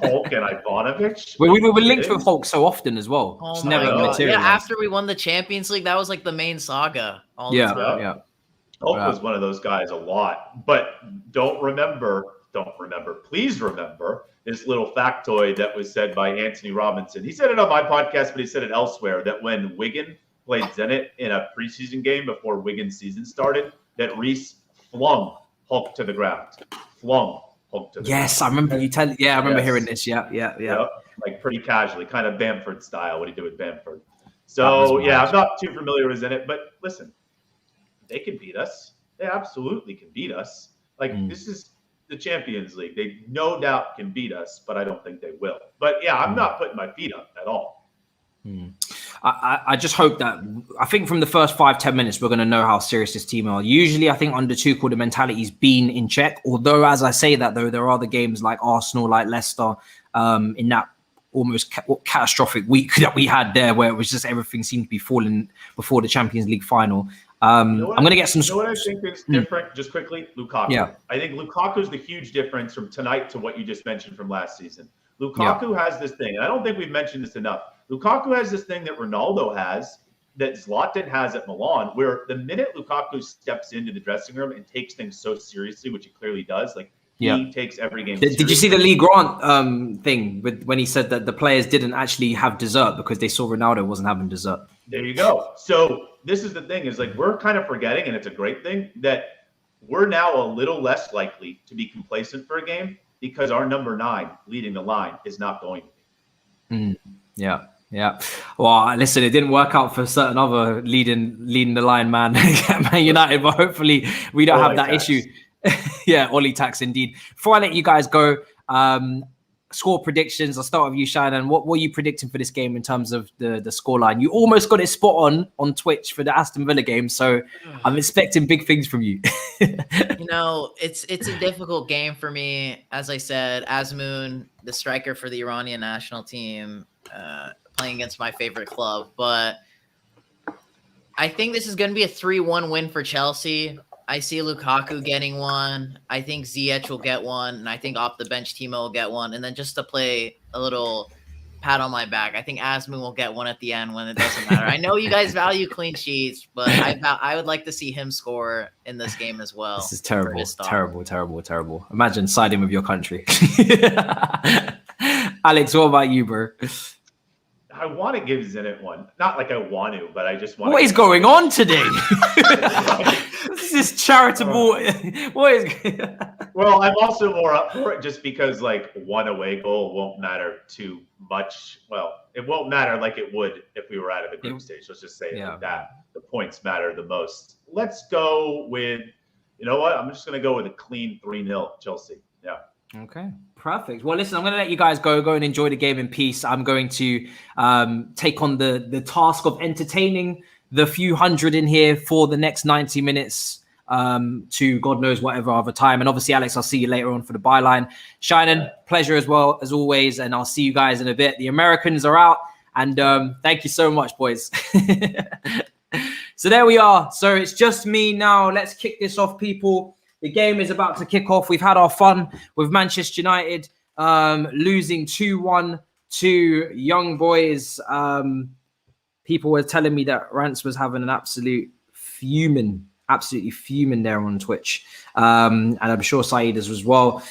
Hulk and Ivanovic. We were linked with Hulk so often as well. Oh it's my never God. materialized. Yeah, after we won the Champions League, that was like the main saga. All the time. Yeah. Hulk was one of those guys a lot, but please remember this little factoid that was said by Anthony Robinson. He said it on my podcast, but he said it elsewhere, that when Wigan played Zenit in a preseason game before Wigan's season started, that Reece flung Hulk to the ground. Yes, I remember you telling. Yeah, I remember hearing this. Yeah. Yep. Like pretty casually, kind of Bamford style, what he did with Bamford. So yeah, I'm not too familiar with Zenit, but listen, they can beat us. They absolutely can beat us. This is the Champions League. They no doubt can beat us, but I don't think they will. But yeah, I'm not putting my feet up at all. I just hope that, I think from the first 5-10 minutes, we're going to know how serious this team are. Usually, I think under Tuchel, the mentality's been in check. Although, as I say that, though, there are other games like Arsenal, like Leicester, in that almost catastrophic week that we had there, where it was just everything seemed to be falling before the Champions League final. I'm going to get some. You know what I think is different? Just quickly, Lukaku. Yeah. I think Lukaku is the huge difference from tonight to what you just mentioned from last season. Lukaku has this thing, and I don't think we've mentioned this enough. Lukaku has this thing that Ronaldo has, that Zlatan has at Milan, where the minute Lukaku steps into the dressing room and takes things so seriously, which he clearly does, he takes every game seriously. Did you see the Lee Grant thing when he said that the players didn't actually have dessert because they saw Ronaldo wasn't having dessert? There you go. So this is the thing, is we're kind of forgetting, and it's a great thing, that we're now a little less likely to be complacent for a game because our number 9 leading the line is not going to be. Yeah. Yeah. Well, listen, it didn't work out for certain other leading the line, man, Man United, but hopefully we don't have that issue. Yeah, Ollie tax indeed. Before I let you guys go, score predictions. I'll start with you, Shannon. What were you predicting for this game in terms of the scoreline? You almost got it spot on Twitch for the Aston Villa game, so I'm expecting big things from you. It's a difficult game for me. As I said, Azmoun, the striker for the Iranian national team, playing against my favorite club, but I think this is going to be a 3-1 win for Chelsea. I see Lukaku getting one. I think Ziyech will get one, and I think off the bench Timo will get one. And then just to play a little pat on my back, I think Azmoun will get one at the end when it doesn't matter. I know you guys value clean sheets, but I would like to see him score in this game as well. This is terrible. Imagine siding with your country. Alex, what about you, bro? I want to give Zenit one. Not like I want to, but I just want. What is going on today? This is charitable. What is? Well, I'm also more up for it just because like one away goal won't matter too much. Well, it won't matter like it would if we were out of the group stage. Let's just say it like that. The points matter the most. Let's go with, you know what? I'm just going to go with a clean 3-0 Chelsea. Yeah. Okay, perfect. Well, listen, I'm going to let you guys go and enjoy the game in peace. I'm going to take on the task of entertaining the few hundred in here for the next 90 minutes to God knows whatever other time. And obviously, Alex, I'll see you later on for the byline. Shannon, pleasure as well, as always. And I'll see you guys in a bit. The Americans are out. And thank you so much, boys. So there we are. So it's just me now. Let's kick this off, people. The game is about to kick off. We've had our fun with Manchester United losing 2-1 to Young Boys. People were telling me that Rance was having an absolutely fuming there on Twitch. And I'm sure Saeed is as well.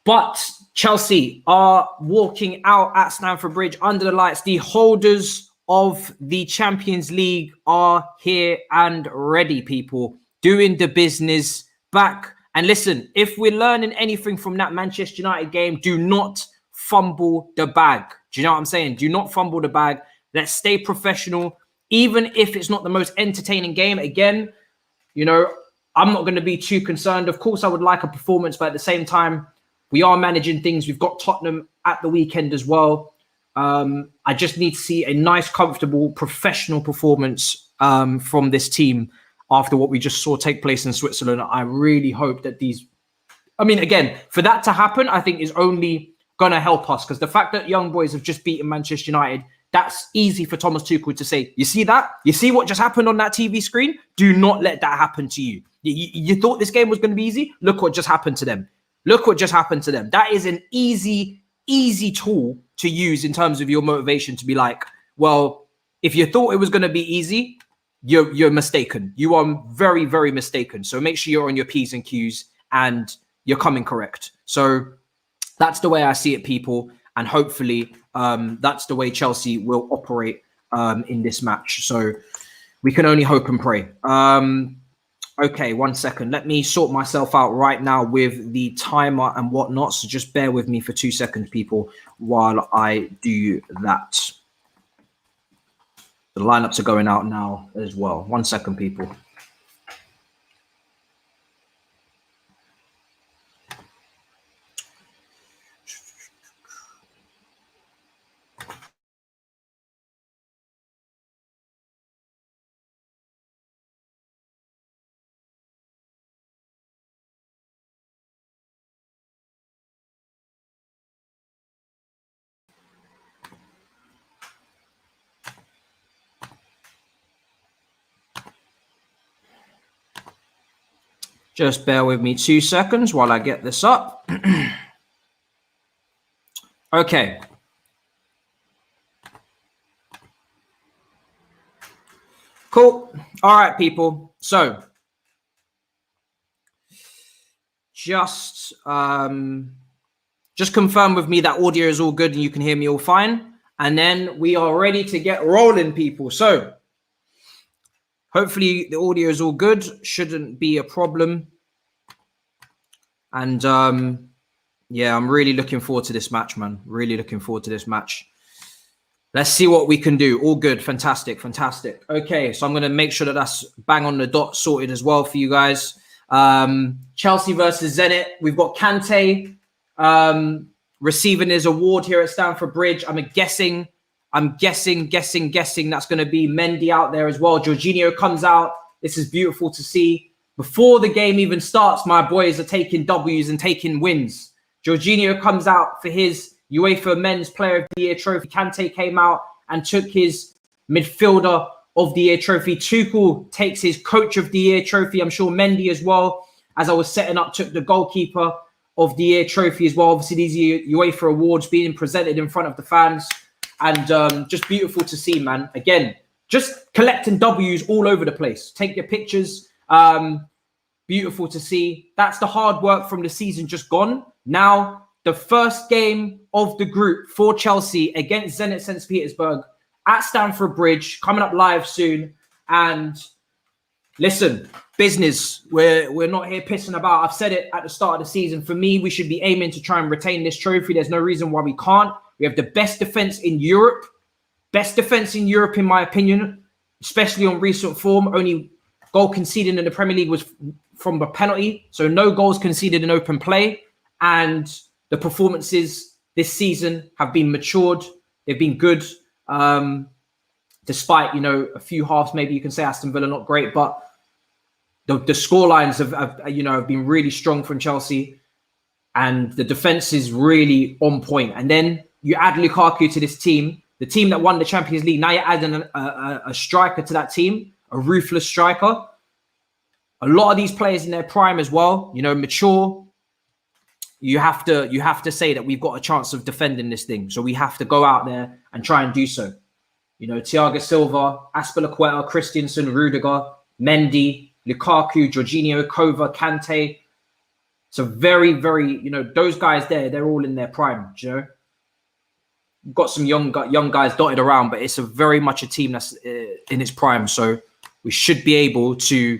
But Chelsea are walking out at Stamford Bridge under the lights. The holders of the Champions League are here and ready, people. Doing the business. Back. And listen, if we're learning anything from that Manchester United game, do not fumble the bag. Do you know what I'm saying? Do not fumble the bag. Let's stay professional. Even if it's not the most entertaining game, again, I'm not going to be too concerned. Of course, I would like a performance, but at the same time, we are managing things. We've got Tottenham at the weekend as well. I just need to see a nice, comfortable, professional performance from this team. After what we just saw take place in Switzerland, I really hope that again, for that to happen, I think is only going to help us because the fact that Young Boys have just beaten Manchester United, that's easy for Thomas Tuchel to say, you see that? You see what just happened on that TV screen? Do not let that happen to you. You thought this game was going to be easy? Look what just happened to them. That is an easy tool to use in terms of your motivation to be like, well, if you thought it was going to be easy, you're mistaken. You are very, very mistaken. So make sure you're on your P's and Q's and you're coming correct. So that's the way I see it, people. And hopefully that's the way Chelsea will operate in this match. So we can only hope and pray. Okay, 1 second. Let me sort myself out right now with the timer and whatnot. So just bear with me for 2 seconds, people, while I do that. The lineups are going out now as well. 1 second, people. Just bear with me 2 seconds while I get this up. Okay. Cool. All right, people. So just confirm with me that audio is all good and you can hear me all fine. And then we are ready to get rolling, people. So hopefully the audio is all good. Shouldn't be a problem. And yeah, I'm really looking forward to this match, man. Really looking forward to this match. Let's see what we can do. All good. Fantastic. Okay, so I'm going to make sure that that's bang on the dot sorted as well for you guys. Chelsea versus Zenit. We've got Kante receiving his award here at Stamford Bridge. I'm guessing that's going to be Mendy out there as well. Jorginho comes out. This is beautiful to see. Before the game even starts, my boys are taking W's and taking wins. Jorginho comes out for his UEFA Men's Player of the Year trophy. Kante came out and took his Midfielder of the Year trophy. Tuchel takes his Coach of the Year trophy. I'm sure Mendy as well, as I was setting up, took the Goalkeeper of the Year trophy as well. Obviously, these UEFA awards being presented in front of the fans. And just beautiful to see, man. Again, just collecting W's all over the place. Take your pictures. Beautiful to see. That's the hard work from the season just gone. Now, the first game of the group for Chelsea against Zenit St. Petersburg at Stamford Bridge, coming up live soon. And listen, business. We're not here pissing about. I've said it at the start of the season. For me, we should be aiming to try and retain this trophy. There's no reason why we can't. We have the best defense in Europe. Best defense in Europe, in my opinion, especially on recent form. Only goal conceded in the Premier League was from a penalty. So no goals conceded in open play. And the performances this season have been matured. They've been good. Despite, a few halves, maybe you can say Aston Villa not great, but the scorelines have been really strong from Chelsea, and the defense is really on point. And then you add Lukaku to this team, the team that won the Champions League. Now you're adding a striker to that team, a ruthless striker. A lot of these players in their prime as well, mature. You have to say that we've got a chance of defending this thing. So we have to go out there and try and do so. Thiago Silva, Azpilicueta, Christensen, Rudiger, Mendy, Lukaku, Jorginho, Kova, Kante. So very, very, those guys there, they're all in their prime, We've got some young guys dotted around, but it's very much a team that's in its prime. So we should be able to,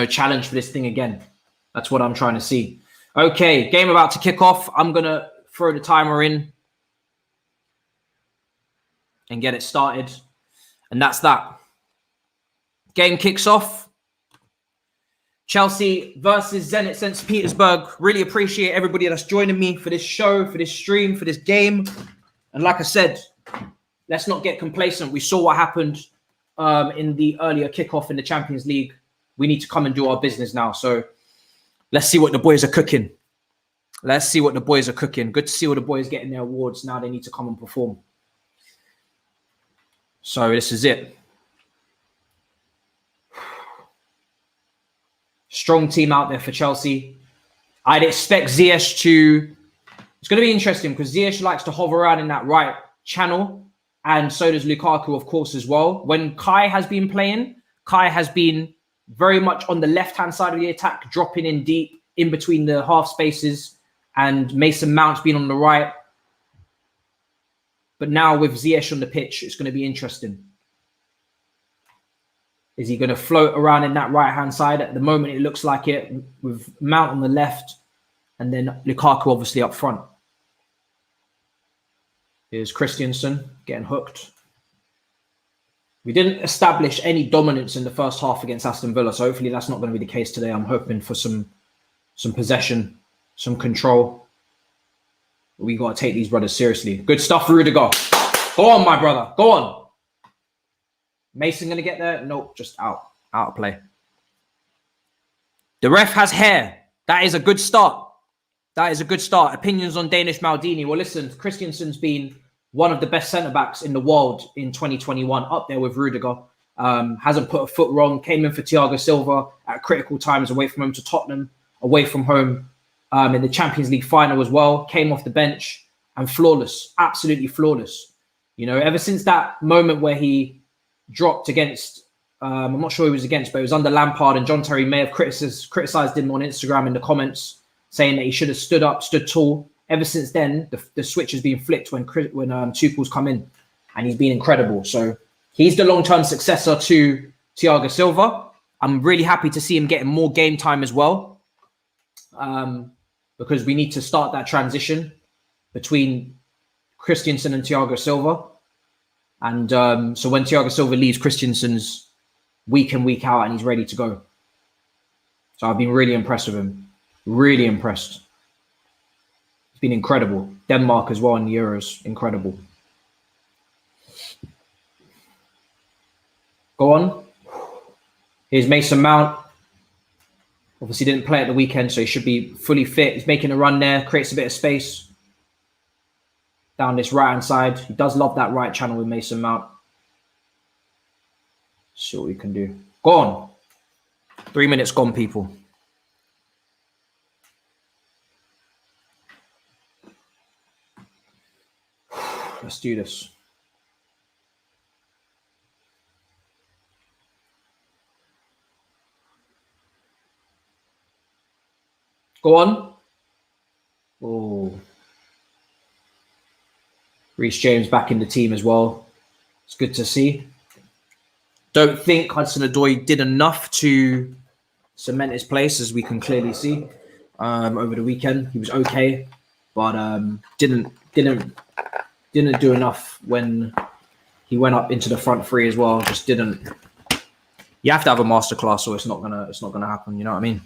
challenge for this thing again. That's what I'm trying to see. Okay, game about to kick off. I'm going to throw the timer in and get it started. And that's that. Game kicks off. Chelsea versus Zenit St. Petersburg. Really appreciate everybody that's joining me for this show, for this stream, for this game. And like I said, let's not get complacent. We saw what happened in the earlier kickoff in the Champions League. We need to come and do our business now. So let's see what the boys are cooking. Good to see all the boys getting their awards. Now they need to come and perform. So this is it. Strong team out there for Chelsea. I'd expect Ziyech to... It's going to be interesting because Ziyech likes to hover around in that right channel. And so does Lukaku, of course, as well. When Kai has been playing, Kai has been very much on the left-hand side of the attack, dropping in deep in between the half spaces, and Mason Mount's been on the right. But now with Ziyech on the pitch, it's going to be interesting. Is he going to float around in that right-hand side? At the moment, it looks like it, with Mount on the left, and then Lukaku obviously up front. Here's Christensen getting hooked. We didn't establish any dominance in the first half against Aston Villa, so hopefully that's not going to be the case today. I'm hoping for some possession, some control. We got to take these brothers seriously. Good stuff, Rudiger. Go on, my brother. Go on. Mason going to get there? Nope, just out of play. The ref has hair. That is a good start. Opinions on Danish Maldini. Well, listen, Christensen's been one of the best centre-backs in the world in 2021, up there with Rudiger. Hasn't put a foot wrong. Came in for Thiago Silva at critical times, away from home to Tottenham, away from home in the Champions League final as well. Came off the bench and flawless, absolutely flawless. Ever since that moment where he dropped against, I'm not sure who he was against, but it was under Lampard, and John Terry may have criticised him on Instagram in the comments, saying that he should have stood up, stood tall. Ever since then, the switch has been flipped when Tuchel's come in, and he's been incredible. So he's the long-term successor to Thiago Silva. I'm really happy to see him getting more game time as well, because we need to start that transition between Christensen and Thiago Silva. And so when Thiago Silva leaves, Christensen's week in, week out, and he's ready to go. So I've been really impressed with him. Really impressed. It's been incredible. Denmark as well in the Euros. Incredible. Go on. Here's Mason Mount. Obviously didn't play at the weekend, so he should be fully fit. He's making a run there, creates a bit of space down this right-hand side. He does love that right channel with Mason Mount. See what we can do. Go on. 3 minutes gone, people. Let's do this. Go on. Oh. Reece James back in the team as well. It's good to see. Don't think Hudson-Odoi did enough to cement his place, as we can clearly see over the weekend. He was okay, but didn't do enough when he went up into the front three as well. Just didn't. You have to have a masterclass, or it's not gonna happen. You know what I mean?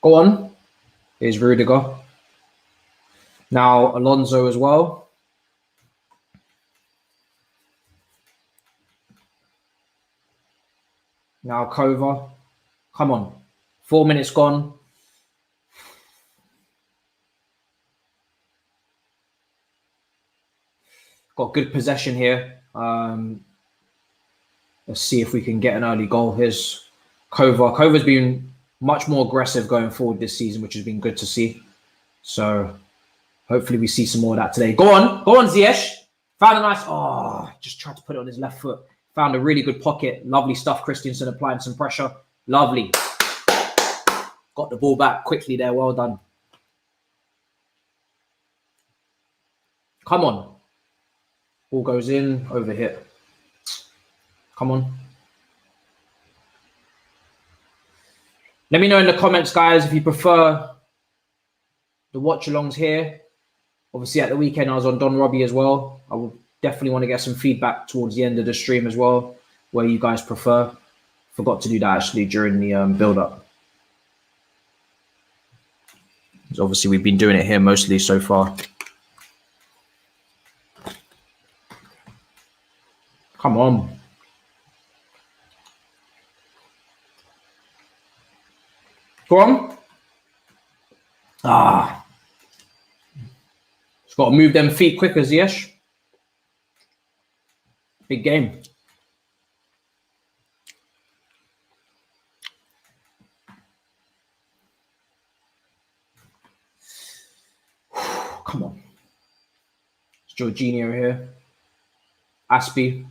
Go on. Here's Rudiger. Now Alonso as well. Now Kova. Come on. 4 minutes gone. Got good possession here. Let's see if we can get an early goal. Here's Kova. Kova's been much more aggressive going forward this season, which has been good to see. So hopefully we see some more of that today. Go on, Ziyech. Found a nice, just tried to put it on his left foot. Found a really good pocket. Lovely stuff. Christensen applying some pressure. Lovely. Got the ball back quickly there. Well done. Come on. Ball goes in, over hit. Come on. Let me know in the comments, guys, if you prefer the watch-alongs here. Obviously, at the weekend, I was on Don Robbie as well. I will definitely want to get some feedback towards the end of the stream as well, where you guys prefer. Forgot to do that, actually, during the build-up. Because obviously, we've been doing it here mostly so far. Come on. Go on. Just got to move them feet quicker, Ziyech. Big game. Come on. It's Jorginho here. Aspie,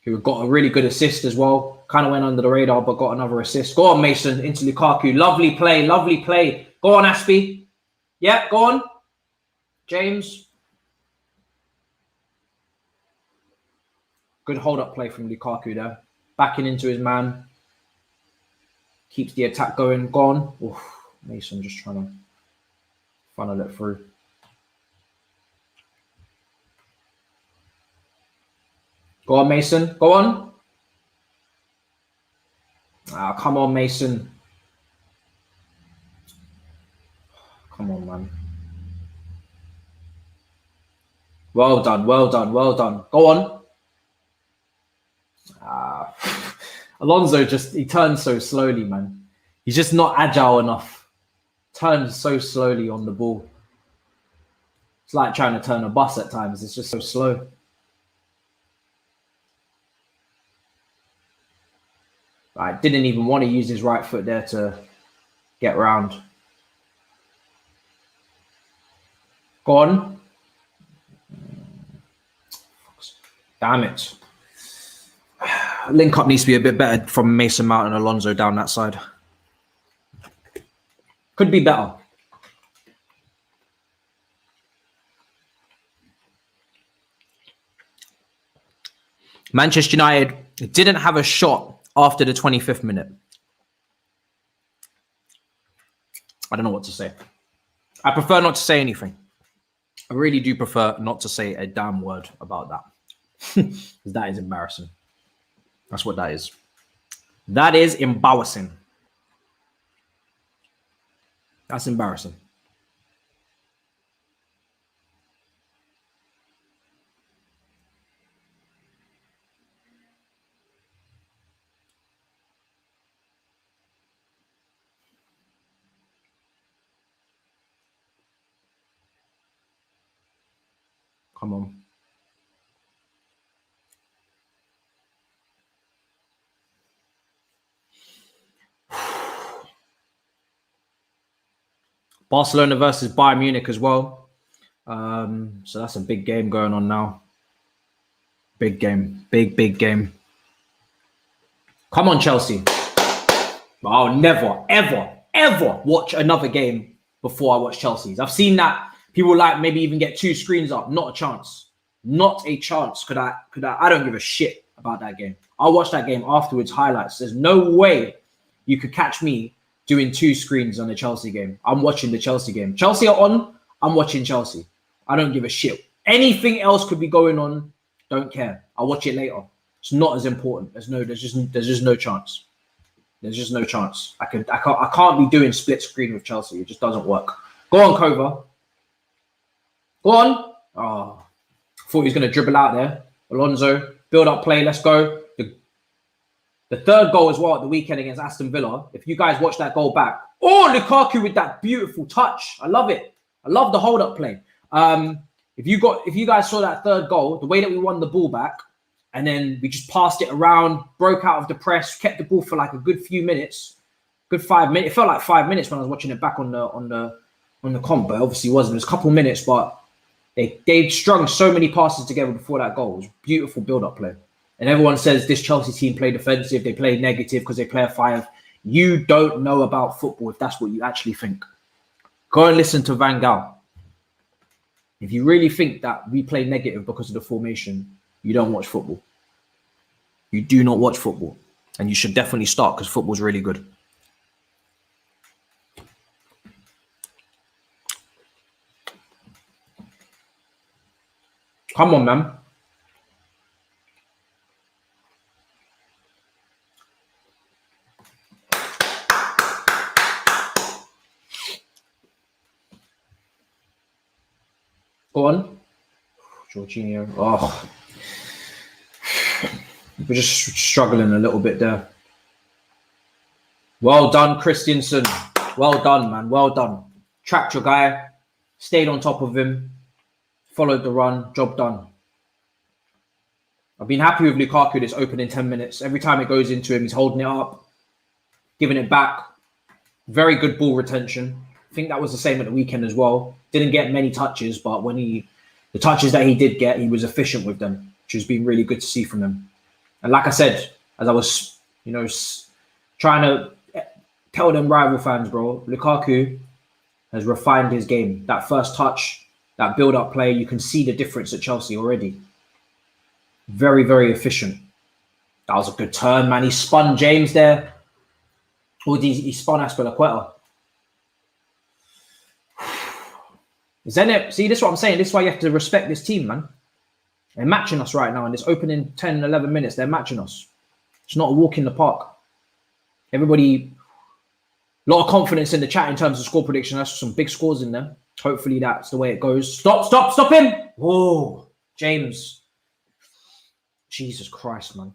who got a really good assist as well. Kind of went under the radar, but got another assist. Go on, Mason, into Lukaku. Lovely play, lovely play. Go on, Aspie. Yeah, go on. James. Good hold-up play from Lukaku there. Backing into his man. Keeps the attack going. Go on. Oof, Mason just trying to funnel it through. Go on, Mason. Go on. Come on, Mason. Come on, man. Well done, well done, well done. Go on. Alonso he turns so slowly, man. He's just not agile enough. Turns so slowly on the ball. It's like trying to turn a bus at times. It's just so slow. I didn't even want to use his right foot there to get round. Go on. Damn it. Link up needs to be a bit better from Mason Mount and Alonso down that side. Could be better. Manchester United didn't have a shot after the 25th minute. I don't know what to say. I prefer not to say anything. I really do prefer not to say a damn word about that. Because that is embarrassing. That's what that is. That is embarrassing. That's embarrassing. Come on. Barcelona versus Bayern Munich as well. So that's a big game going on now. Big game. Big game. Come on, Chelsea. I'll never, ever watch another game before I watch Chelsea's. I've seen that people like maybe even get 2 screens up. Not a chance. Not a chance. Could I? I don't give a shit about that game. I'll watch that game afterwards, highlights. There's no way you could catch me doing 2 screens on the Chelsea game. I'm watching the Chelsea game. Chelsea are on. I'm watching Chelsea. I don't give a shit. Anything else could be going on. Don't care. I'll watch it later. It's not as important. There's just no chance. There's just no chance. I can't be doing split screen with Chelsea. It just doesn't work. Go on, Kova. Go on. Oh, thought he was going to dribble out there. Alonso, build up play. Let's go. The third goal as well at the weekend against Aston Villa. If you guys watch that goal back. Oh, Lukaku with that beautiful touch. I love it. I love the hold-up play. If you guys saw that third goal, the way that we won the ball back, and then we just passed it around, broke out of the press, kept the ball for like a good few minutes, good 5 minutes. It felt like 5 minutes when I was watching it back on the comp, but obviously it wasn't. It was a couple minutes, but they strung so many passes together before that goal. It was beautiful build-up play. And everyone says this Chelsea team play defensive, they play negative because they play a 5. You don't know about football if that's what you actually think. Go and listen to Van Gaal. If you really think that we play negative because of the formation, you don't watch football. You do not watch football. And you should definitely start because football's really good. Come on, man. Go on. Jorginho. Oh. We're just struggling a little bit there. Well done, Christensen. Well done, man. Well done. Tracked your guy. Stayed on top of him. Followed the run. Job done. I've been happy with Lukaku this opening 10 minutes. Every time it goes into him, he's holding it up. Giving it back. Very good ball retention. I think that was the same at the weekend as well. Didn't get many touches, but the touches that he did get, he was efficient with them, which has been really good to see from him. And like I said, as I was, trying to tell them rival fans, bro, Lukaku has refined his game. That first touch, that build-up play, you can see the difference at Chelsea already. Very, very efficient. That was a good turn, man. He spun James there. Or he spun Aspilicueta. Zenit, see, this is what I'm saying. This is why you have to respect this team, man. They're matching us right now in this opening 10, 11 minutes. They're matching us. It's not a walk in the park. Everybody, a lot of confidence in the chat in terms of score prediction. That's some big scores in there. Hopefully that's the way it goes. Stop him. Whoa, James. Jesus Christ, man.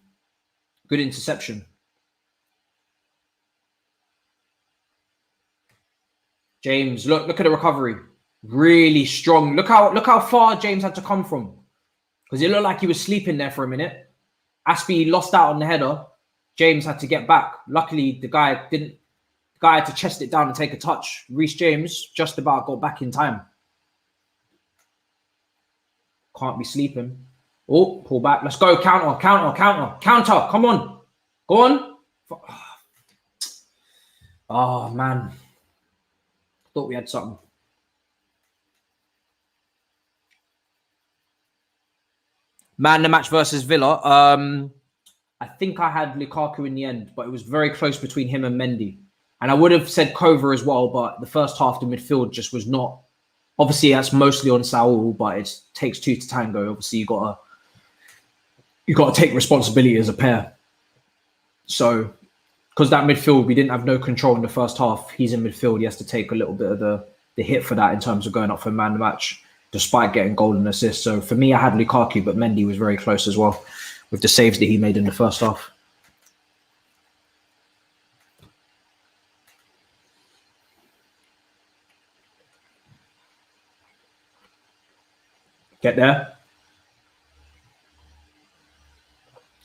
Good interception. James, look at the recovery. Really strong. Look how far James had to come from. Because it looked like he was sleeping there for a minute. Aspie lost out on the header. James had to get back. Luckily, the guy had to chest it down and take a touch. Reece James just about got back in time. Can't be sleeping. Oh, pull back. Let's go. Counter. Come on. Go on. Oh, man. Thought we had something. Man, the match versus Villa. I think I had Lukaku in the end, but it was very close between him and Mendy. And I would have said Kova as well, but the first half, the midfield just was not Obviously, that's mostly on Saul, but it takes two to tango. Obviously, you got to take responsibility as a pair. So, because that midfield, we didn't have no control in the first half. He's in midfield. He has to take a little bit of the hit for that in terms of going up for man of the match, despite getting goal and assist. So for me, I had Lukaku, but Mendy was very close as well with the saves that he made in the first half. Get there.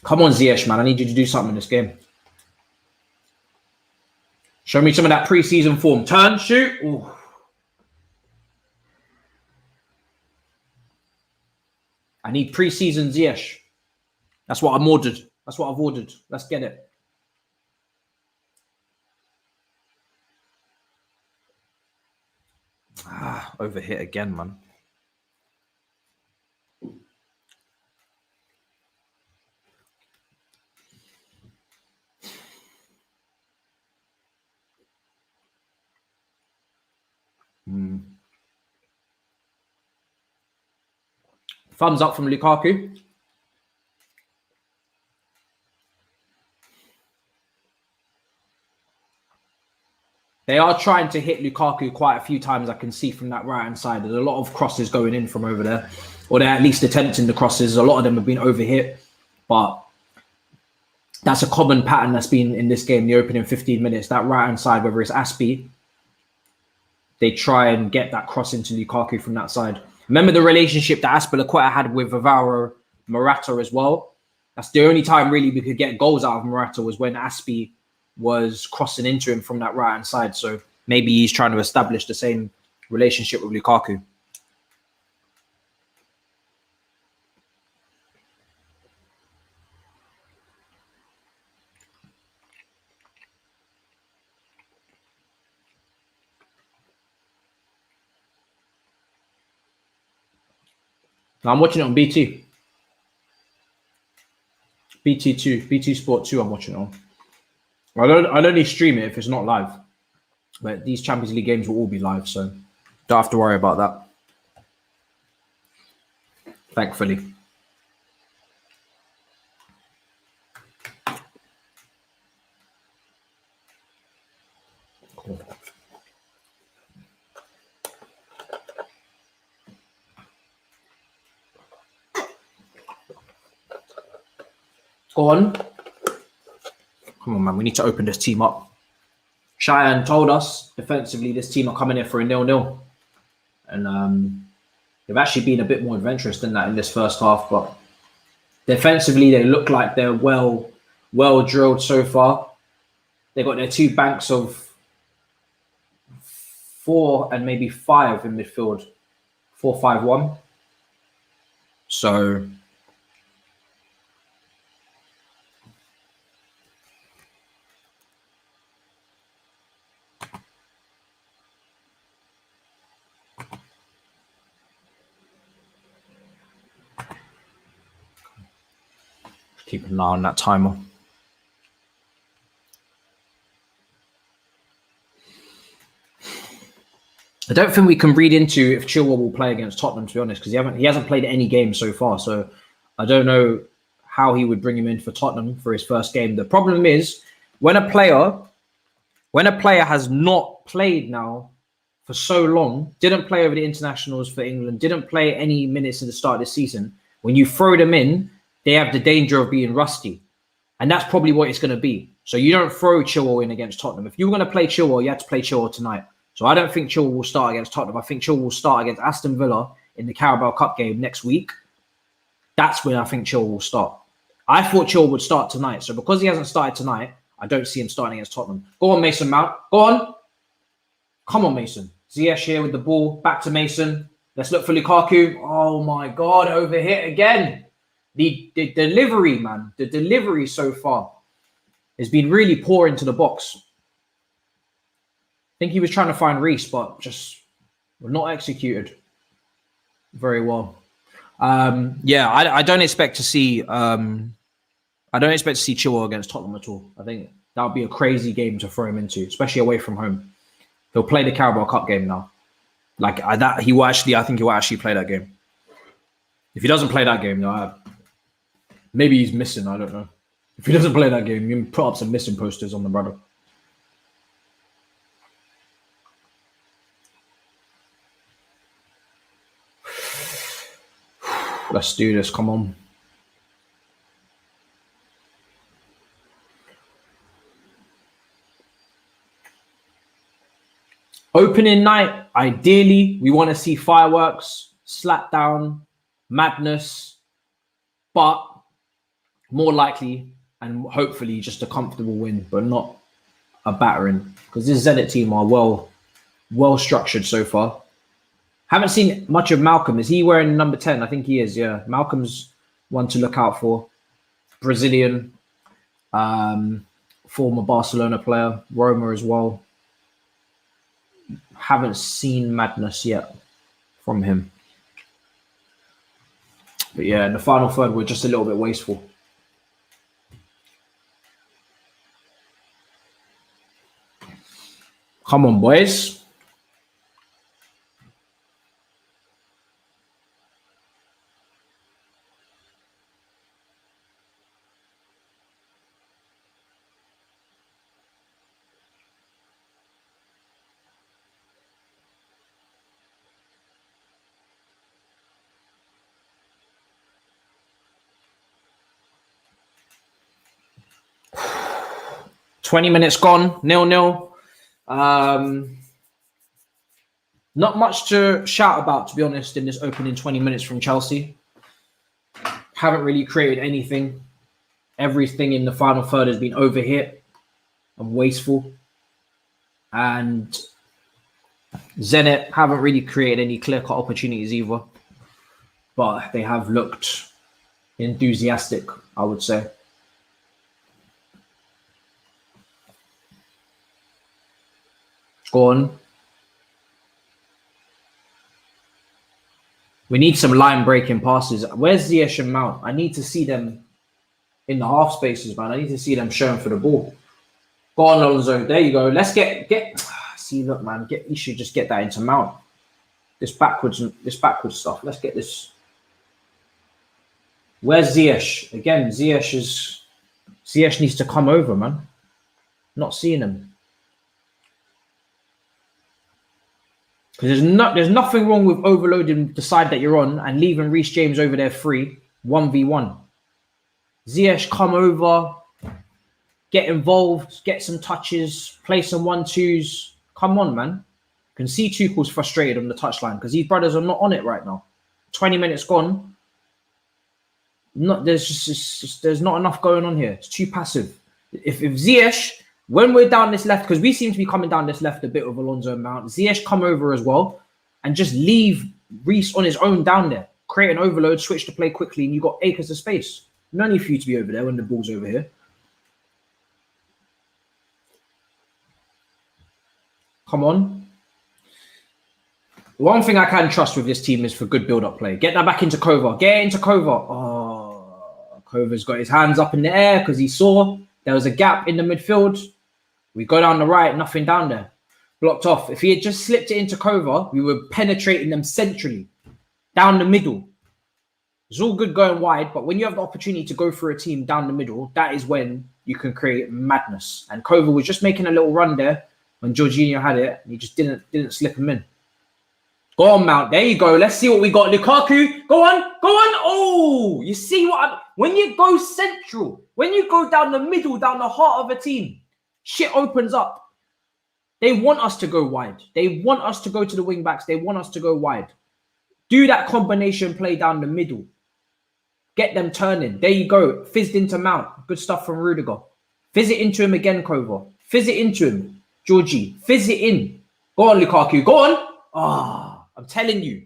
Come on, Ziyech, man. I need you to do something in this game. Show me some of that pre-season form. Turn, shoot. Ooh. I need pre-season Ziyech. That's what I'm ordered. That's what I've ordered. Let's get it. Overhit again, man. Thumbs up from Lukaku. They are trying to hit Lukaku quite a few times. I can see from that right-hand side. There's a lot of crosses going in from over there. Or they're at least attempting the crosses. A lot of them have been overhit. But that's a common pattern that's been in this game, the opening 15 minutes. That right-hand side, whether it's Aspie, they try and get that cross into Lukaku from that side. Remember the relationship that Aspilicueta had with Vivaro Morata as well? That's the only time really we could get goals out of Morata was when Aspie was crossing into him from that right-hand side. So maybe he's trying to establish the same relationship with Lukaku. Now I'm watching it on BT. BT2, BT Sport 2 I'm watching it on. I'll only stream it if it's not live. But these Champions League games will all be live, so don't have to worry about that. Thankfully. Cool. Go on. Come on, man. We need to open this team up. Cheyenne told us defensively this team are coming in for a 0-0. And they've actually been a bit more adventurous than that in this first half. But defensively, they look like they're well drilled so far. They got their two banks of 4 and maybe 5 in midfield. 4-5-1. So keep an eye on that timer. I don't think we can read into if Chilwell will play against Tottenham, to be honest, because he hasn't played any games so far. So I don't know how he would bring him in for Tottenham for his first game. The problem is when a player has not played now for so long, didn't play over the internationals for England, didn't play any minutes at the start of the season, when you throw them in, they have the danger of being rusty. And that's probably what it's going to be. So you don't throw Chilwell in against Tottenham. If you were going to play Chilwell, you had to play Chilwell tonight. So I don't think Chilwell will start against Tottenham. I think Chilwell will start against Aston Villa in the Carabao Cup game next week. That's when I think Chilwell will start. I thought Chilwell would start tonight. So because he hasn't started tonight, I don't see him starting against Tottenham. Go on, Mason Mount. Go on. Come on, Mason. Ziyech here with the ball. Back to Mason. Let's look for Lukaku. Oh, my God. Overhit again. The delivery, man. The delivery so far has been really poor into the box. I think he was trying to find Reece, but just not executed very well. I don't expect to see Chilwell against Tottenham at all. I think that would be a crazy game to throw him into, especially away from home. He'll play the Carabao Cup game now. I think he will actually play that game. If he doesn't play that game, maybe he's missing. I don't know. If he doesn't play that game, you can put up some missing posters on the brother. Let's do this. Come on. Opening night, ideally, we want to see fireworks, slap down, madness, but more likely and hopefully just a comfortable win, but not a battering, because this Zenit team are well structured so far. Haven't seen much of Malcolm. Is he wearing number 10? I think he is, yeah. Malcolm's one to look out for. Brazilian, former Barcelona player, Roma as well. Haven't seen madness yet from him. But yeah, in the final third, we're just a little bit wasteful. Come on, boys. Twenty minutes gone, 0-0. Not much to shout about, to be honest, in this opening 20 minutes from Chelsea. Haven't really created anything. Everything in the final third has been overhit and wasteful. And Zenit haven't really created any clear-cut opportunities either. But they have looked enthusiastic, I would say. Go on. We need some line breaking passes. Where's Ziyech and Mount? I need to see them in the half spaces, man. I need to see them showing for the ball. Go on, Alonso. There you go. Let's get. See, look, man. You should just get that into Mount. This backwards stuff. Let's get this. Where's Ziyech? Again, Ziyech needs to come over, man. Not seeing him. Because there's nothing wrong with overloading the side that you're on and leaving Reece James over there free, 1v1. Ziyech, come over, get involved, get some touches, play some 1-2s. Come on, man. Can see Tuchel's frustrated on the touchline because these brothers are not on it right now. 20 minutes gone. There's not enough going on here. It's too passive. If Ziyech, when we're down this left, because we seem to be coming down this left a bit with Alonso and Mount, Ziyech come over as well and just leave Reece on his own down there. Create an overload, switch to play quickly, and you've got acres of space. No need for you to be over there when the ball's over here. Come on. One thing I can trust with this team is for good build-up play. Get that back into Kova. Get into Kova. Oh, Kova's got his hands up in the air because he saw there was a gap in the midfield. We go down the right, nothing down there. Blocked off. If he had just slipped it into Kova, we were penetrating them centrally, down the middle. It's all good going wide, but when you have the opportunity to go through a team down the middle, that is when you can create madness. And Kova was just making a little run there when Jorginho had it, and he just didn't slip him in. Go on, Mount. There you go. Let's see what we got. Lukaku, go on. Oh, you see when you go central, when you go down the middle, down the heart of a team, shit opens up. They want us to go wide. They want us to go to the wing backs. They want us to go wide. Do that combination play down the middle. Get them turning. There you go. Fizzed into Mount. Good stuff from Rudiger. Fizz it into him again, Kova. Fizz it into him. Georgie. Fizz it in. Go on, Lukaku. Go on. I'm telling you.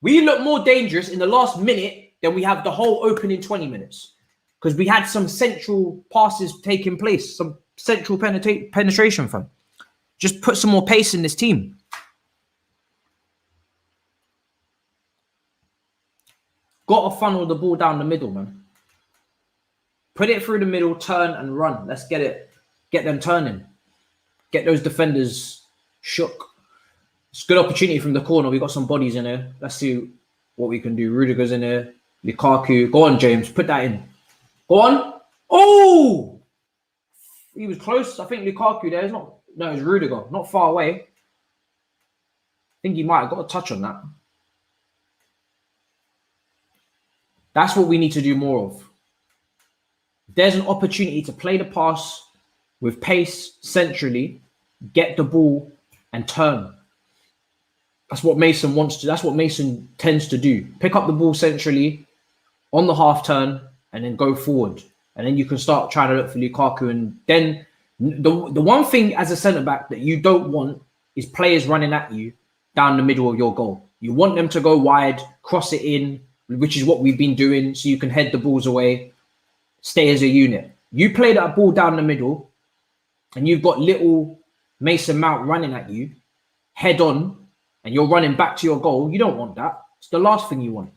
We look more dangerous in the last minute than we have the whole opening 20 minutes. Because we had some central passes taking place. Some central penetration from. Just put some more pace in this team. Got to funnel the ball down the middle, man. Put it through the middle, turn and run. Let's get it. Get them turning. Get those defenders shook. It's a good opportunity from the corner. We got some bodies in there. Let's see what we can do. Rudiger's in there. Lukaku. Go on, James. Put that in. Go on. Oh! He was close. I think Lukaku there is not. No, it's Rudiger. Not far away. I think he might have got a touch on that. That's what we need to do more of. There's an opportunity to play the pass with pace centrally, get the ball and turn. That's what Mason wants to. That's what Mason tends to do. Pick up the ball centrally on the half turn and then go forward. And then you can start trying to look for Lukaku. And then the one thing as a centre-back that you don't want is players running at you down the middle of your goal. You want them to go wide, cross it in, which is what we've been doing, so you can head the balls away, stay as a unit. You play that ball down the middle and you've got little Mason Mount running at you, head on, and you're running back to your goal. You don't want that. It's the last thing you want.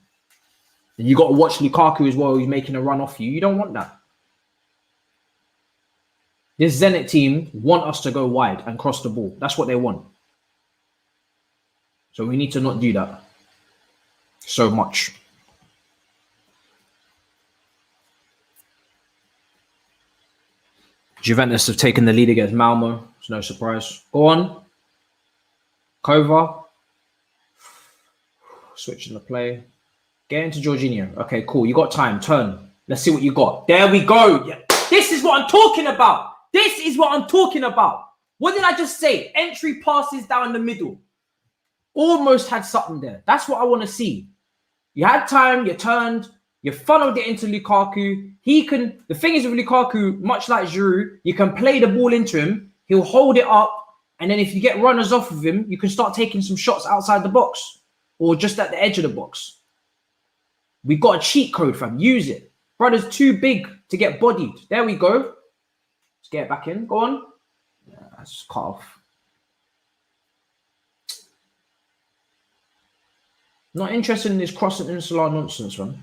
And you got to watch Lukaku as well. He's making a run off you. You don't want that. This Zenit team want us to go wide and cross the ball. That's what they want. So we need to not do that so much. Juventus have taken the lead against Malmo. It's no surprise. Go on. Kova. Switching the play. Get into Jorginho. Okay, cool. You got time. Turn. Let's see what you got. There we go. Yeah. This is what I'm talking about. This is what I'm talking about. What did I just say? Entry passes down the middle. Almost had something there. That's what I want to see. You had time. You turned. You funneled it into Lukaku. The thing is with Lukaku, much like Giroud, you can play the ball into him. He'll hold it up. And then if you get runners off of him, you can start taking some shots outside the box or just at the edge of the box. We've got a cheat code, fam. Use it. Brother's too big to get bodied. There we go. Let's get it back in. Go on. Yeah, that's cut off. Not interested in this cross and insular nonsense, man.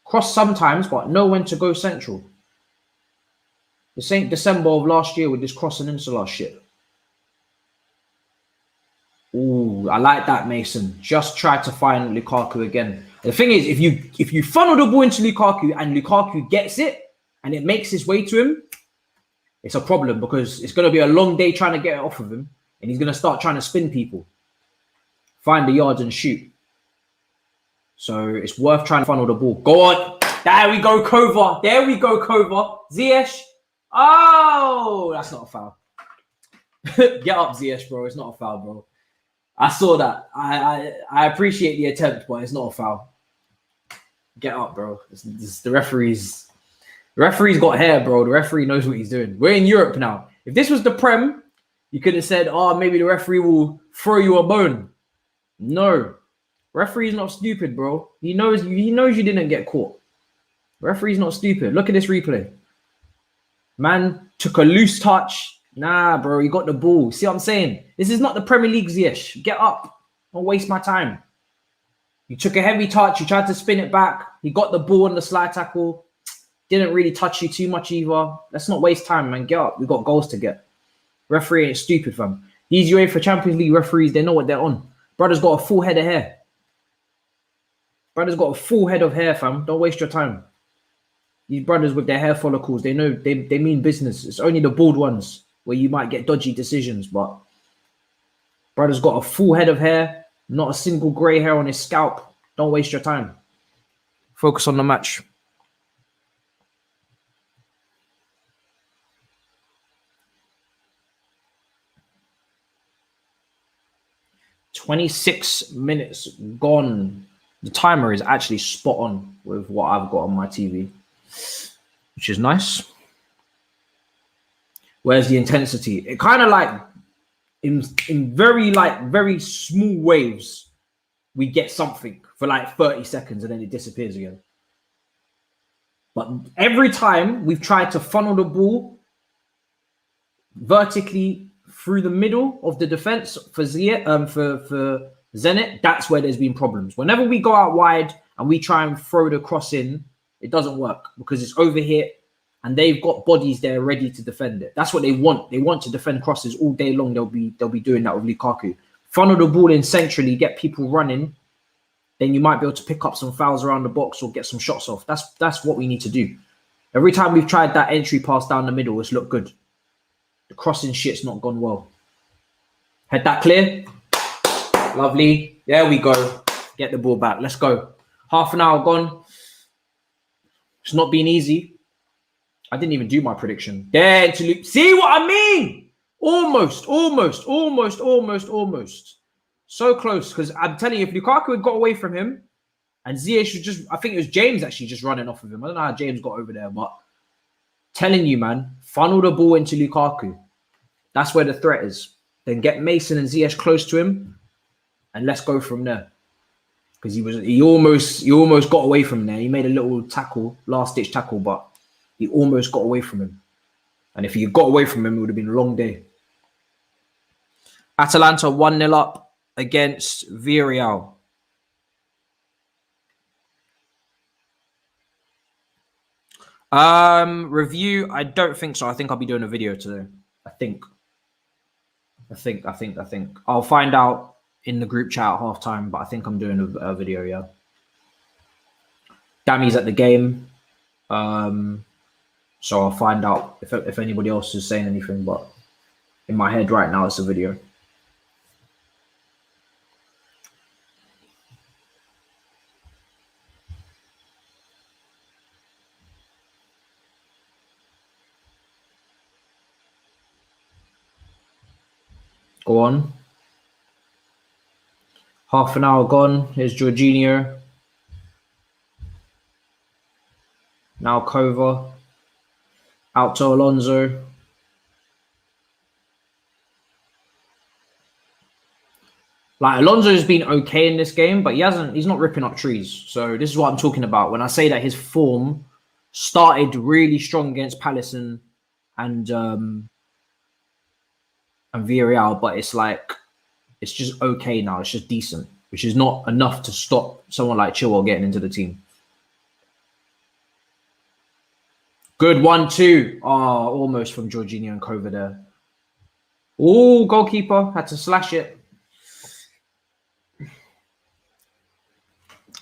Cross sometimes, but know when to go central. This ain't December of last year with this cross and insular shit. Ooh, I like that, Mason. Just try to find Lukaku again. The thing is, if you funnel the ball into Lukaku and Lukaku gets it and it makes its way to him, it's a problem because it's going to be a long day trying to get it off of him and he's going to start trying to spin people. Find the yards and shoot. So it's worth trying to funnel the ball. Go on. There we go, Kova. There we go, Kova. Ziyech. Oh, that's not a foul. Get up, Ziyech, bro. It's not a foul, bro. I saw that. I appreciate the attempt, but it's not a foul. Get up, bro. The referee's got hair, bro. The referee knows what he's doing. We're in Europe now. If this was the Prem, you could have said, oh, maybe the referee will throw you a bone. No. Referee's not stupid, bro. He knows you didn't get caught. Referee's not stupid. Look at this replay. Man took a loose touch. Nah, bro, you got the ball. See what I'm saying? This is not the Premier League, Ziyech. Get up. Don't waste my time. You took a heavy touch. You tried to spin it back. He got the ball on the slide tackle. Didn't really touch you too much either. Let's not waste time, man. Get up. We've got goals to get. Referee ain't stupid, fam. These UEFA Champions League referees, they know what they're on. Brother's got a full head of hair. Brother's got a full head of hair, fam. Don't waste your time. These brothers with their hair follicles, they know they mean business. It's only the bald ones where you might get dodgy decisions, but brother's got a full head of hair, not a single grey hair on his scalp. Don't waste your time. Focus on the match. "26 minutes gone." The timer is actually spot on with what I've got on my TV, which is nice. Where's the intensity? It kind of like in very small waves, we get something for like 30 seconds and then it disappears again. But every time we've tried to funnel the ball vertically through the middle of the defense for Zenit, that's where there's been problems. Whenever we go out wide and we try and throw the cross in, it doesn't work because it's overhit and they've got bodies there ready to defend it. That's what they want. They want to defend crosses all day long. They'll be doing that with Lukaku. funnel the ball in centrally, get people running, then you might be able to pick up some fouls around the box or get some shots off. That's what we need to do. Every time we've tried that entry pass down the middle, it's looked good. The crossing shit's not gone well. Head that clear. Lovely. There we go. Get the ball back. Let's go. Half an hour gone. It's not been easy. I didn't even do my prediction. There to Luke. See what I mean? Almost. So close. Because I'm telling you, if Lukaku had got away from him, and Ziyech was just, I think it was James actually just running off of him. I don't know how James got over there, but telling you, man, funnel the ball into Lukaku. That's where the threat is. Then get Mason and Ziyech close to him, and let's go from there. Because he almost got away from there. He made a little tackle, last ditch tackle, but he almost got away from him. And if he got away from him, it would have been a long day. Atalanta 1-0 up against Villarreal. Review, I don't think so. I think I'll be doing a video today. I think. I'll find out in the group chat at halftime, but I think I'm doing a video, yeah. Dammy's at the game. So I'll find out if anybody else is saying anything, but in my head right now it's a video. Go on. Half an hour gone. Here's Jorginho. Now Kova. Out to Alonso. Like, Alonso's been okay in this game, but he's not ripping up trees. So this is what I'm talking about. When I say that his form started really strong against Palace and Villarreal, but it's like, it's just okay now. It's just decent, which is not enough to stop someone like Chilwell getting into the team. Good 1-2. Oh, almost from Jorginho and Kova there. Oh, goalkeeper had to slash it.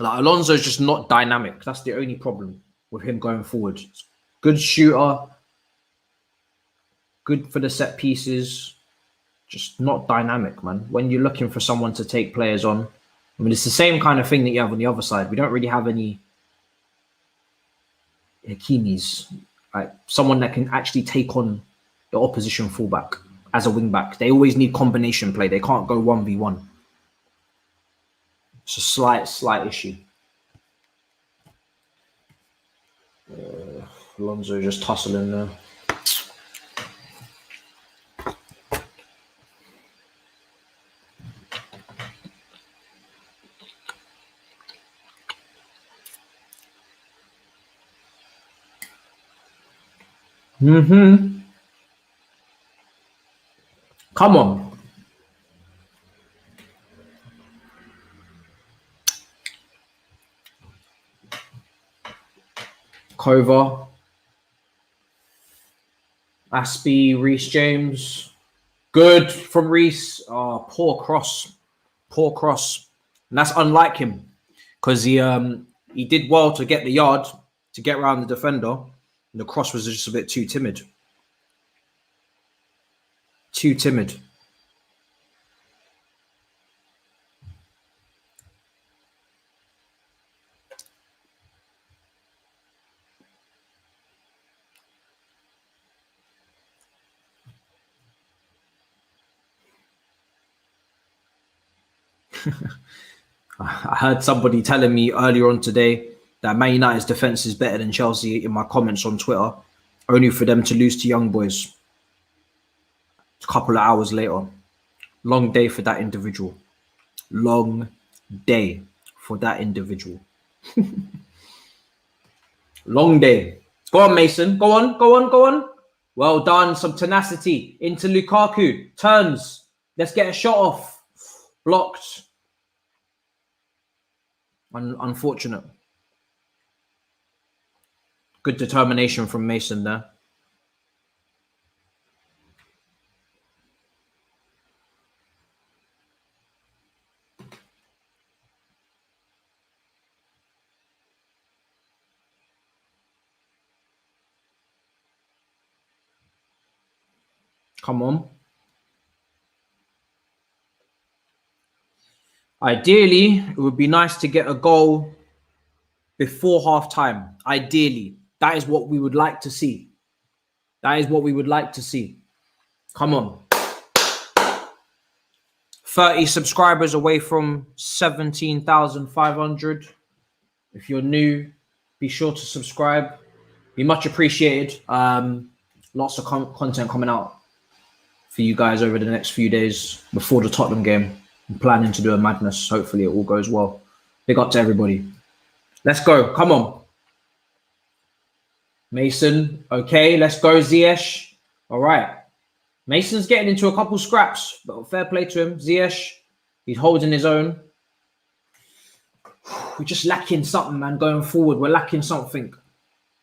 Like, Alonso's just not dynamic. That's the only problem with him going forward. Good shooter. Good for the set pieces. Just not dynamic, man. When you're looking for someone to take players on, I mean, it's the same kind of thing that you have on the other side. We don't really have any Hakimis, like someone that can actually take on the opposition fullback as a wing back. They always need combination play. They can't go 1v1. It's a slight issue. Alonso just tussling there. Come on. Kova. Aspie, Reece James. Good from Reece. Oh, poor cross. And that's unlike him, because he did well to get the yard, to get around the defender. And the cross was just a bit too timid. I heard somebody telling me earlier on today that Man United's defense is better than Chelsea in my comments on Twitter, only for them to lose to Young Boys a couple of hours later. Long day for that individual. Long day for that individual. Long day. Go on, Mason. Go on. Well done. Some tenacity into Lukaku. Turns. Let's get a shot off. Blocked. Unfortunate. Good determination from Mason there. Come on. Ideally, it would be nice to get a goal before half-time. Ideally. That is what we would like to see. That is what we would like to see. Come on. 30 subscribers away from 17,500. If you're new, be sure to subscribe. Be much appreciated. Lots of content coming out for you guys over the next few days before the Tottenham game. I'm planning to do a madness. Hopefully it all goes well. Big up to everybody. Let's go. Come on. Mason. Okay, let's go, Ziyech. All right. Mason's getting into a couple scraps, but fair play to him. Ziyech, he's holding his own. We're just lacking something, man, going forward. We're lacking something.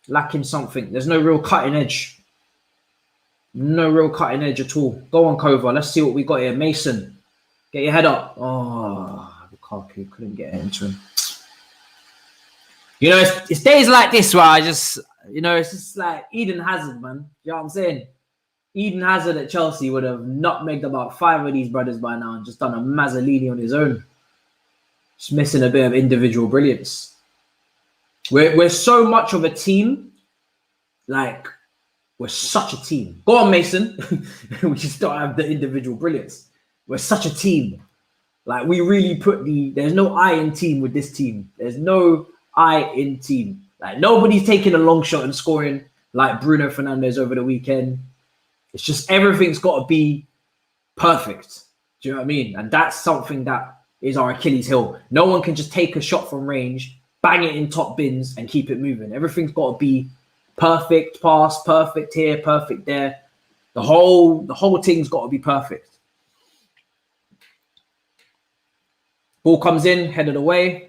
There's no real cutting edge. No real cutting edge at all. Go on, Kova. Let's see what we got here. Mason, get your head up. Oh, Lukaku couldn't get into him. You know, it's days like this where I just, you know, it's just like Eden Hazard, man. You know what I'm saying? Eden Hazard at Chelsea would have nutmegged about 5 of these brothers by now and just done a Mazzolini on his own. Just missing a bit of individual brilliance. We're so much of a team. Like, we're such a team. Go on, Mason. We just don't have the individual brilliance. We're such a team. Like, we really put there's no I in team with this team. There's no I in team. Like, nobody's taking a long shot and scoring like Bruno Fernandes over the weekend. It's just everything's got to be perfect. Do you know what I mean? And that's something that is our Achilles heel. No one can just take a shot from range, bang it in top bins and keep it moving. Everything's got to be perfect pass, perfect here, perfect there. The whole thing's got to be perfect. Ball comes in, headed away.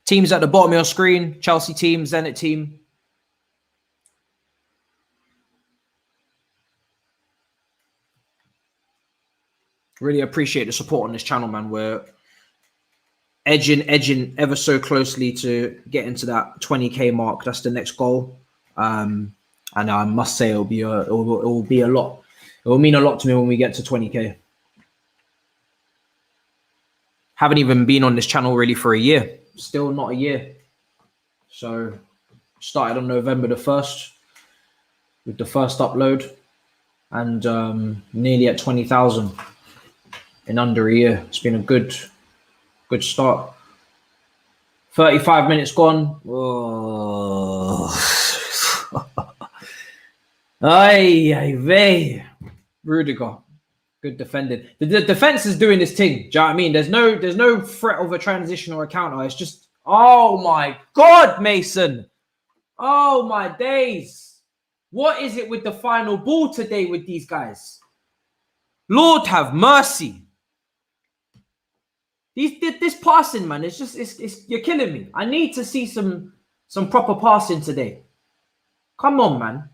Teams at the bottom of your screen. Chelsea team, Zenit team. Really appreciate the support on this channel, man. We're edging ever so closely to get into that 20k mark. That's the next goal. And I must say it will be a lot. It will mean a lot to me when we get to 20k. Haven't even been on this channel really for a year. Still not a year. So started on November the 1st with the first upload and nearly at 20,000 in under a year. It's been a good start. 35 minutes gone. Oh. Ay, vey. Rudiger. Good defending. The defense is doing this thing. Do you know what I mean? There's no threat of a transition or a counter. It's just, oh my God, Mason. Oh my days. What is it with the final ball today with these guys? Lord have mercy. This passing, man, it's you're killing me. I need to see some proper passing today. Come on, man.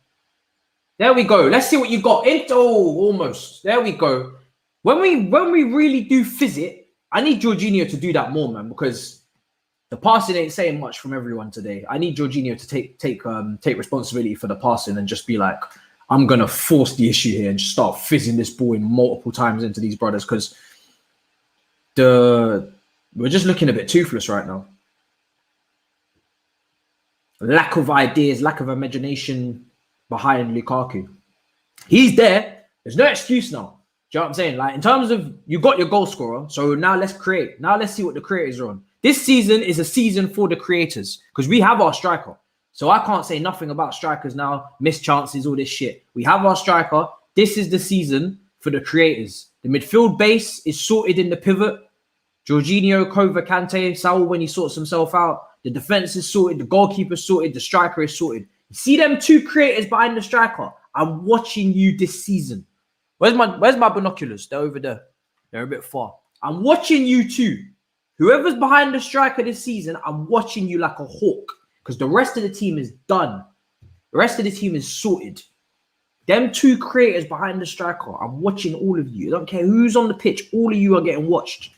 There we go. Let's see what you got. Almost. There we go. When we really do fizz it, I need Jorginho to do that more, man, because the passing ain't saying much from everyone today. I need Jorginho to take responsibility for the passing and just be like, I'm gonna force the issue here and just start fizzing this ball in multiple times into these brothers because we're just looking a bit toothless right now. Lack of ideas, lack of imagination behind Lukaku. He's there. There's no excuse now. Do you know what I'm saying? Like, in terms of, you got your goal scorer, so now let's create. Now let's see what the creators are on. This season is a season for the creators because we have our striker. So I can't say nothing about strikers now, missed chances, all this shit. We have our striker. This is the season for the creators. The midfield base is sorted in the pivot. Jorginho, Kova, Kante, Saul when he sorts himself out. The defense is sorted. The goalkeeper is sorted. The striker is sorted. You see them two creators behind the striker? I'm watching you this season. Where's my binoculars? They're over there. They're a bit far. I'm watching you too. Whoever's behind the striker this season, I'm watching you like a hawk because the rest of the team is done. The rest of the team is sorted. Them two creators behind the striker, I'm watching all of you. I don't care who's on the pitch. All of you are getting watched.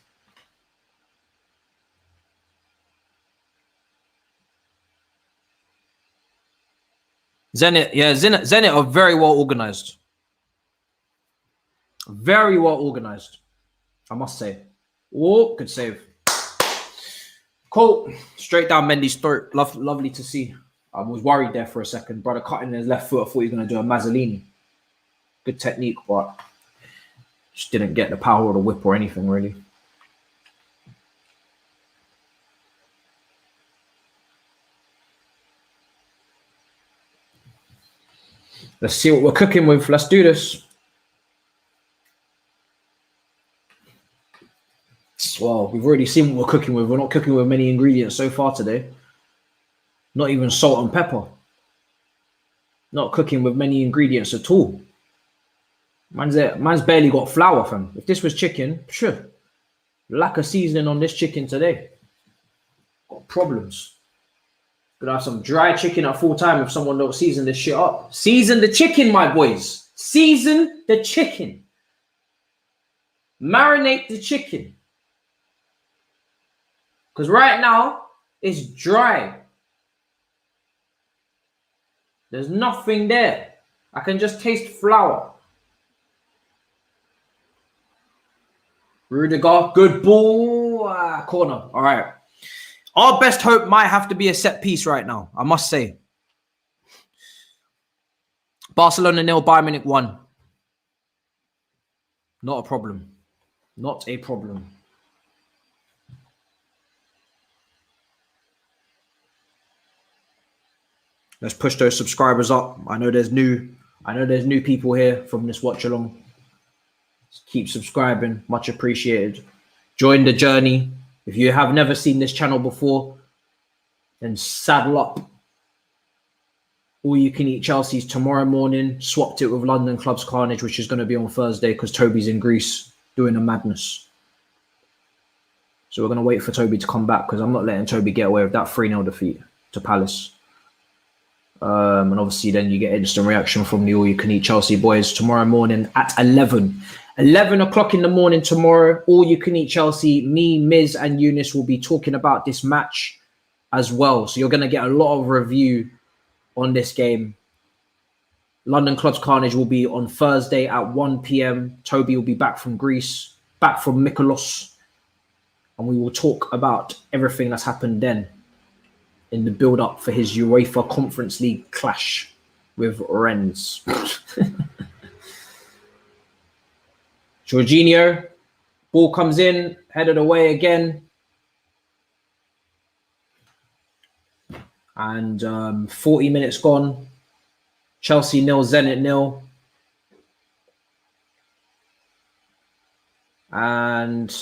Zenit are very well organized. Very well organized, I must say. Oh, good save. Cool. Straight down Mendy's throat. Lovely to see. I was worried there for a second. Brother cutting his left foot. I thought he was going to do a Mazzolini. Good technique, but just didn't get the power of the whip or anything, really. Let's see what we're cooking with. Let's do this. Well, we've already seen what we're cooking with. We're not cooking with many ingredients so far today. Not even salt and pepper. Not cooking with many ingredients at all. Man's barely got flour, fam. If this was chicken, sure. Lack of seasoning on this chicken today. Got problems. Gonna have some dry chicken at full time if someone don't season this shit up. Season the chicken, my boys. Season the chicken. Marinate the chicken. Because right now, it's dry. There's nothing there. I can just taste flour. Rudiger, good ball. Corner. All right. Our best hope might have to be a set piece right now, I must say. Barcelona 0, Bayern Munich 1. Not a problem. Not a problem. Let's push those subscribers up. I know there's new people here from this watch along. Keep subscribing, much appreciated. Join the journey. If you have never seen this channel before, then saddle up. All you can eat Chelsea's tomorrow morning. Swapped it with London Clubs Carnage, which is going to be on Thursday because Toby's in Greece doing a madness. So we're going to wait for Toby to come back because I'm not letting Toby get away with that 3-0 defeat to Palace. And obviously then you get instant reaction from the All You Can Eat Chelsea boys tomorrow morning at 11. 11 o'clock in the morning tomorrow, All You Can Eat Chelsea. Me, Miz and Eunice will be talking about this match as well. So you're going to get a lot of review on this game. London Clubs Carnage will be on Thursday at 1 p.m. Toby will be back from Greece, back from Mykonos. And we will talk about everything that's happened then in the build-up for his UEFA Conference League clash with Rennes. Jorginho, ball comes in, headed away again. And 40 minutes gone. Chelsea 0, Zenit 0. And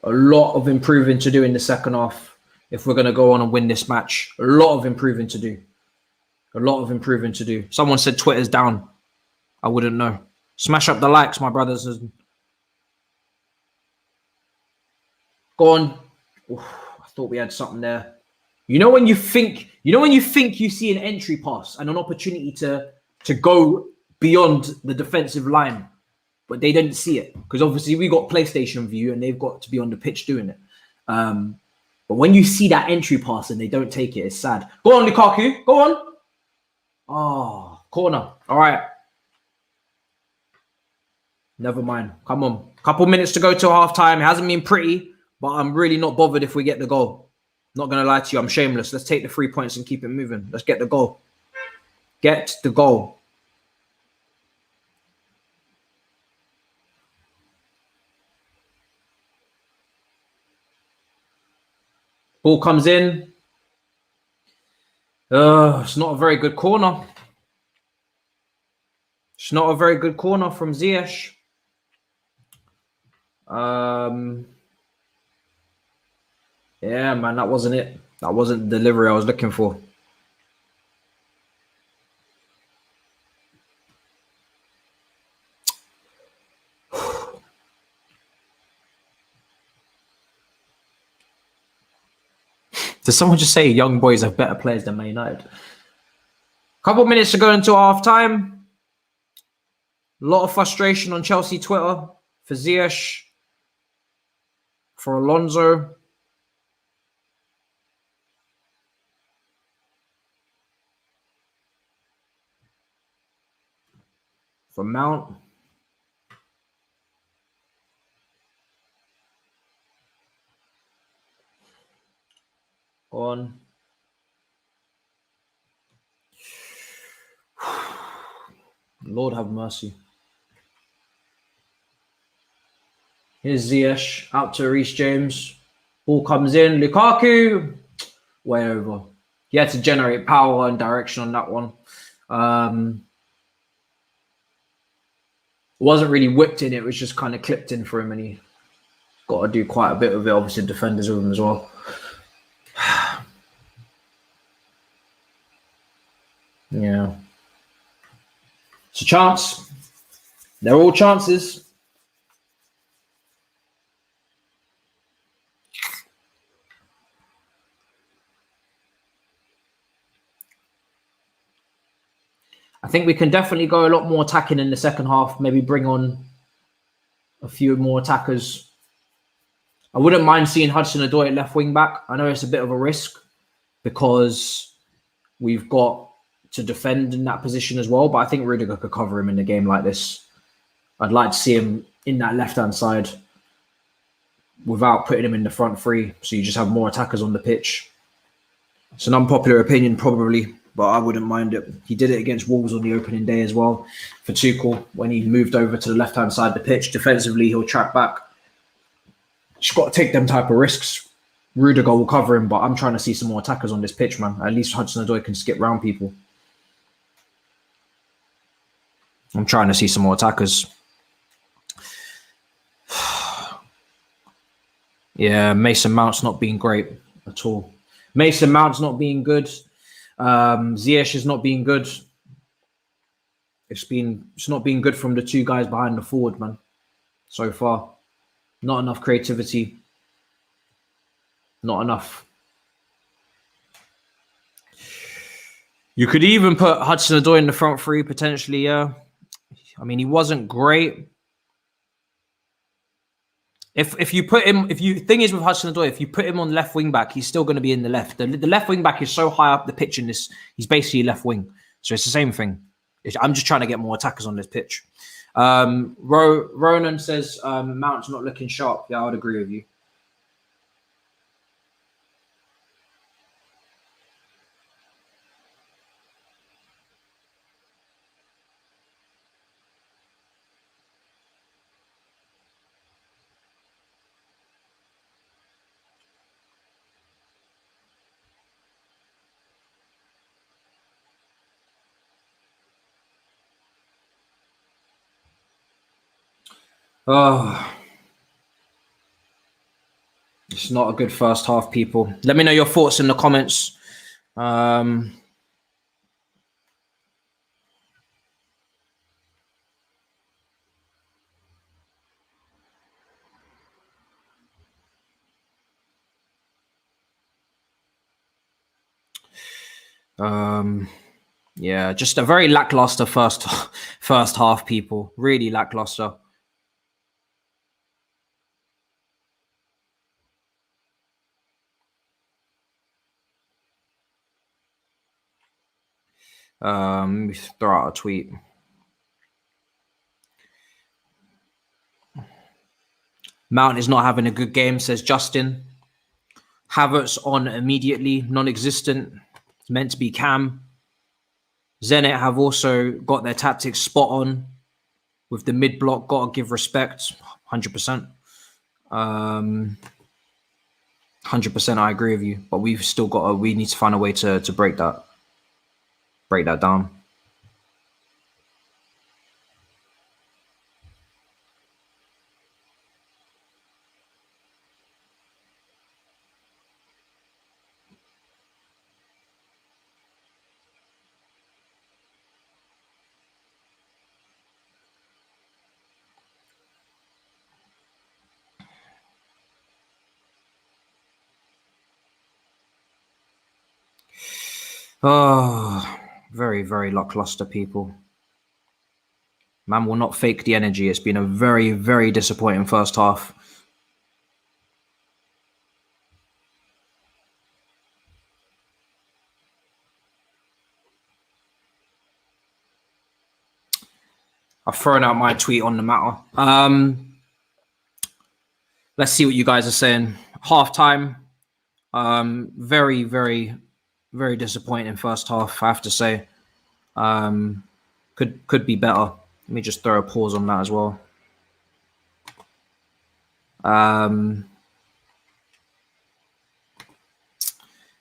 a lot of improving to do in the second half if we're going to go on and win this match. A lot of improving to do. A lot of improving to do. Someone said Twitter's down. I wouldn't know. Smash up the likes, my brothers. Go on. Oof, I thought we had something there. You know when you think you see an entry pass and an opportunity to go beyond the defensive line, but they didn't see it because obviously we got PlayStation view and they've got to be on the pitch doing it. But when you see that entry pass and they don't take it, it's sad. Go on, Lukaku. Go on. Oh, corner. All right. Never mind. Come on. Couple minutes to go till half time. It hasn't been pretty, but I'm really not bothered if we get the goal. Not going to lie to you. I'm shameless. Let's take the 3 points and keep it moving. Let's get the goal. Get the goal. Ball comes in. It's not a very good corner. It's not a very good corner from Ziyech. Yeah, man, that wasn't it. That wasn't the delivery I was looking for. Did someone just say young boys have better players than Man United? Couple minutes to go until half time. A lot of frustration on Chelsea Twitter for Ziyech, for Alonso. from Mount. Go on. Lord have mercy. Here's Ziyech out to Reece James. Ball comes in. Lukaku. Way over. He had to generate power and direction on that one. Wasn't really whipped in. It was just kind of clipped in for him, and he got to do quite a bit of it. Obviously, defenders with him as well. Yeah. It's a chance. They're all chances. I think we can definitely go a lot more attacking in the second half. Maybe bring on a few more attackers. I wouldn't mind seeing Hudson-Odoi at left wing back. I know it's a bit of a risk because we've got to defend in that position as well. But I think Rudiger could cover him in a game like this. I'd like to see him in that left-hand side without putting him in the front three. So you just have more attackers on the pitch. It's an unpopular opinion probably, but I wouldn't mind it. He did it against Wolves on the opening day as well for Tuchel when he moved over to the left-hand side of the pitch. Defensively, he'll track back. Just got to take them type of risks. Rudiger will cover him, but I'm trying to see some more attackers on this pitch, man. At least Hudson-Odoi can skip round people. I'm trying to see some more attackers. Yeah, Mason Mount's not being great at all. Mason Mount's not being good. Ziyech is not being good. It's not being good from the two guys behind the forward, man. So far. Not enough creativity. Not enough. You could even put Hudson-Odoi in the front three potentially, yeah. I mean, he wasn't great. If you put him, thing is with Hudson-Odoi, if you put him on left wing back, he's still going to be in the left. The left wing back is so high up the pitch in this, he's basically left wing. So it's the same thing. I'm just trying to get more attackers on this pitch. Ronan says Mount's not looking sharp. Yeah, I would agree with you. Oh, it's not a good first half, people. Let me know your thoughts in the comments. Yeah, just a very lackluster first half, people. Really lackluster. Let me throw out a tweet. Mount is not having a good game, says Justin. Havertz on immediately, non-existent. It's meant to be Cam. Zenit have also got their tactics spot on with the mid block. Got to give respect, 100%. 100%, I agree with you. But we've still got we need to find a way to break that down. Oh, very, very lackluster, people. Man will not fake the energy. It's been a very, very disappointing first half. I've thrown out my tweet on the matter. Let's see what you guys are saying. Halftime. Very, very, very disappointing first half, I have to say. Could be better. Let me just throw a pause on that as well.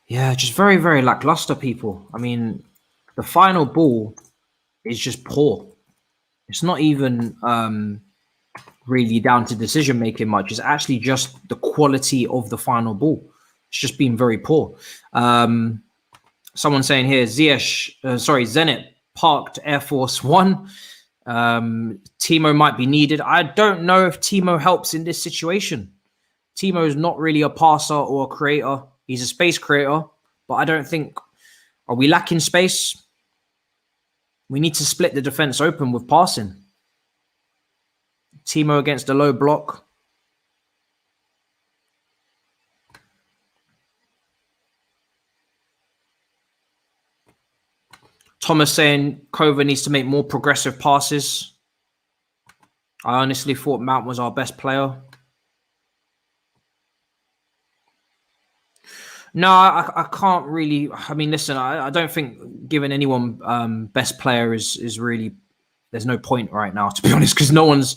Yeah, just very, very lackluster, people. I mean, the final ball is just poor. It's not even really down to decision making much. It's actually just the quality of the final ball. It's just been very poor. Someone saying here, Zenit parked Air Force One. Timo might be needed. I don't know if Timo helps in this situation. Timo is not really a passer or a creator. He's a space creator, but I don't think... Are we lacking space? We need to split the defense open with passing. Timo against the low block. Thomas saying Kova needs to make more progressive passes. I honestly thought Mount was our best player. No, I can't really. I mean, listen, I don't think giving anyone best player is really. There's no point right now, to be honest, because no one's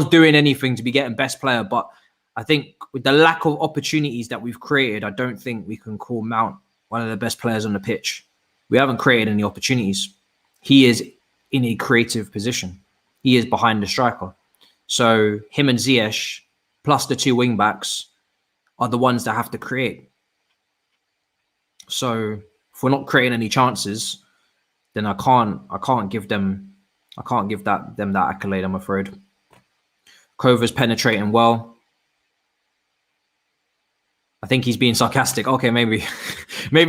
doing anything to be getting best player. But I think with the lack of opportunities that we've created, I don't think we can call Mount one of the best players on the pitch. We haven't created any opportunities. He is in a creative position. He is behind the striker. So him and Ziyech, plus the two wing backs, are the ones that have to create. So if we're not creating any chances, then I can't give them that accolade, I'm afraid. Kova's penetrating well. I think he's being sarcastic. Okay, maybe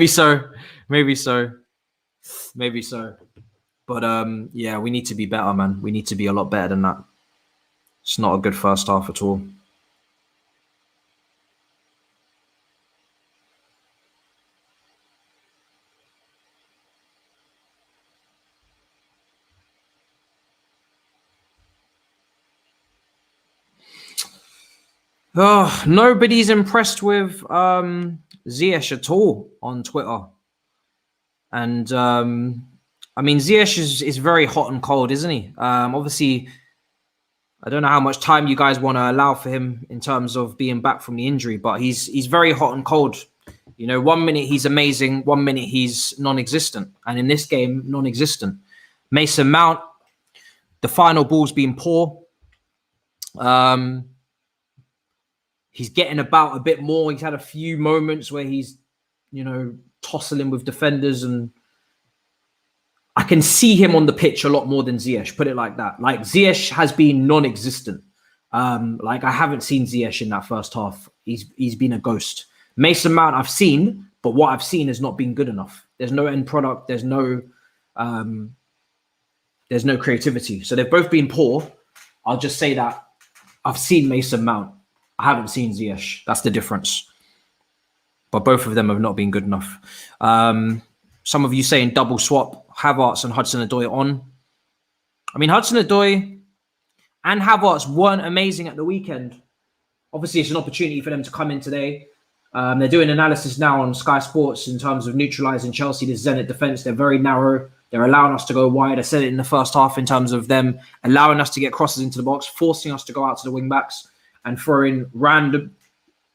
so. But yeah, we need to be better, man. We need to be a lot better than that. It's not a good first half at all. Oh, nobody's impressed with Ziyech at all on Twitter. And I mean, Ziyech is very hot and cold, isn't he? Obviously, I don't know how much time you guys want to allow for him in terms of being back from the injury, but he's very hot and cold. You know, 1 minute he's amazing, 1 minute he's non-existent. And in this game, non-existent. Mason Mount, the final ball's been poor. He's getting about a bit more. He's had a few moments where he's, you know, tossing with defenders, and I can see him on the pitch a lot more than Ziyech, put it like that. Like, Ziyech has been non-existent. Like, I haven't seen Ziyech in that first half. He's been a ghost. Mason Mount I've seen, but what I've seen has not been good enough. There's no end product. There's no creativity. So they've both been poor. I'll just say that I've seen Mason Mount. I haven't seen Ziyech. That's the difference. But both of them have not been good enough. Some of you saying double swap Havertz and Hudson-Odoi on. I mean, Hudson-Odoi and Havertz weren't amazing at the weekend. Obviously, it's an opportunity for them to come in today. They're doing analysis now on Sky Sports in terms of neutralising Chelsea, the Zenit defence. They're very narrow. They're allowing us to go wide. I said it in the first half in terms of them allowing us to get crosses into the box, forcing us to go out to the wing-backs and throwing random,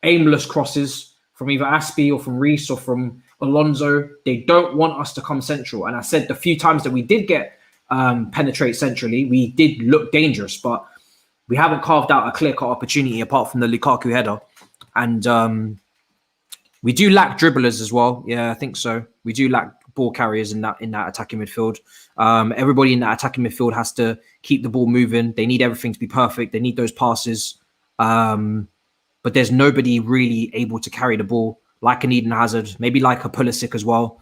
aimless crosses from either Aspie or from Reece or from Alonso. They don't want us to come central. And I said the few times that we did get penetrate centrally, we did look dangerous, but we haven't carved out a clear-cut opportunity apart from the Lukaku header. And we do lack dribblers as well. Yeah, I think so. We do lack ball carriers in that attacking midfield. Everybody in that attacking midfield has to keep the ball moving. They need everything to be perfect. They need those passes. But there's nobody really able to carry the ball like an Eden Hazard, maybe like a Pulisic as well.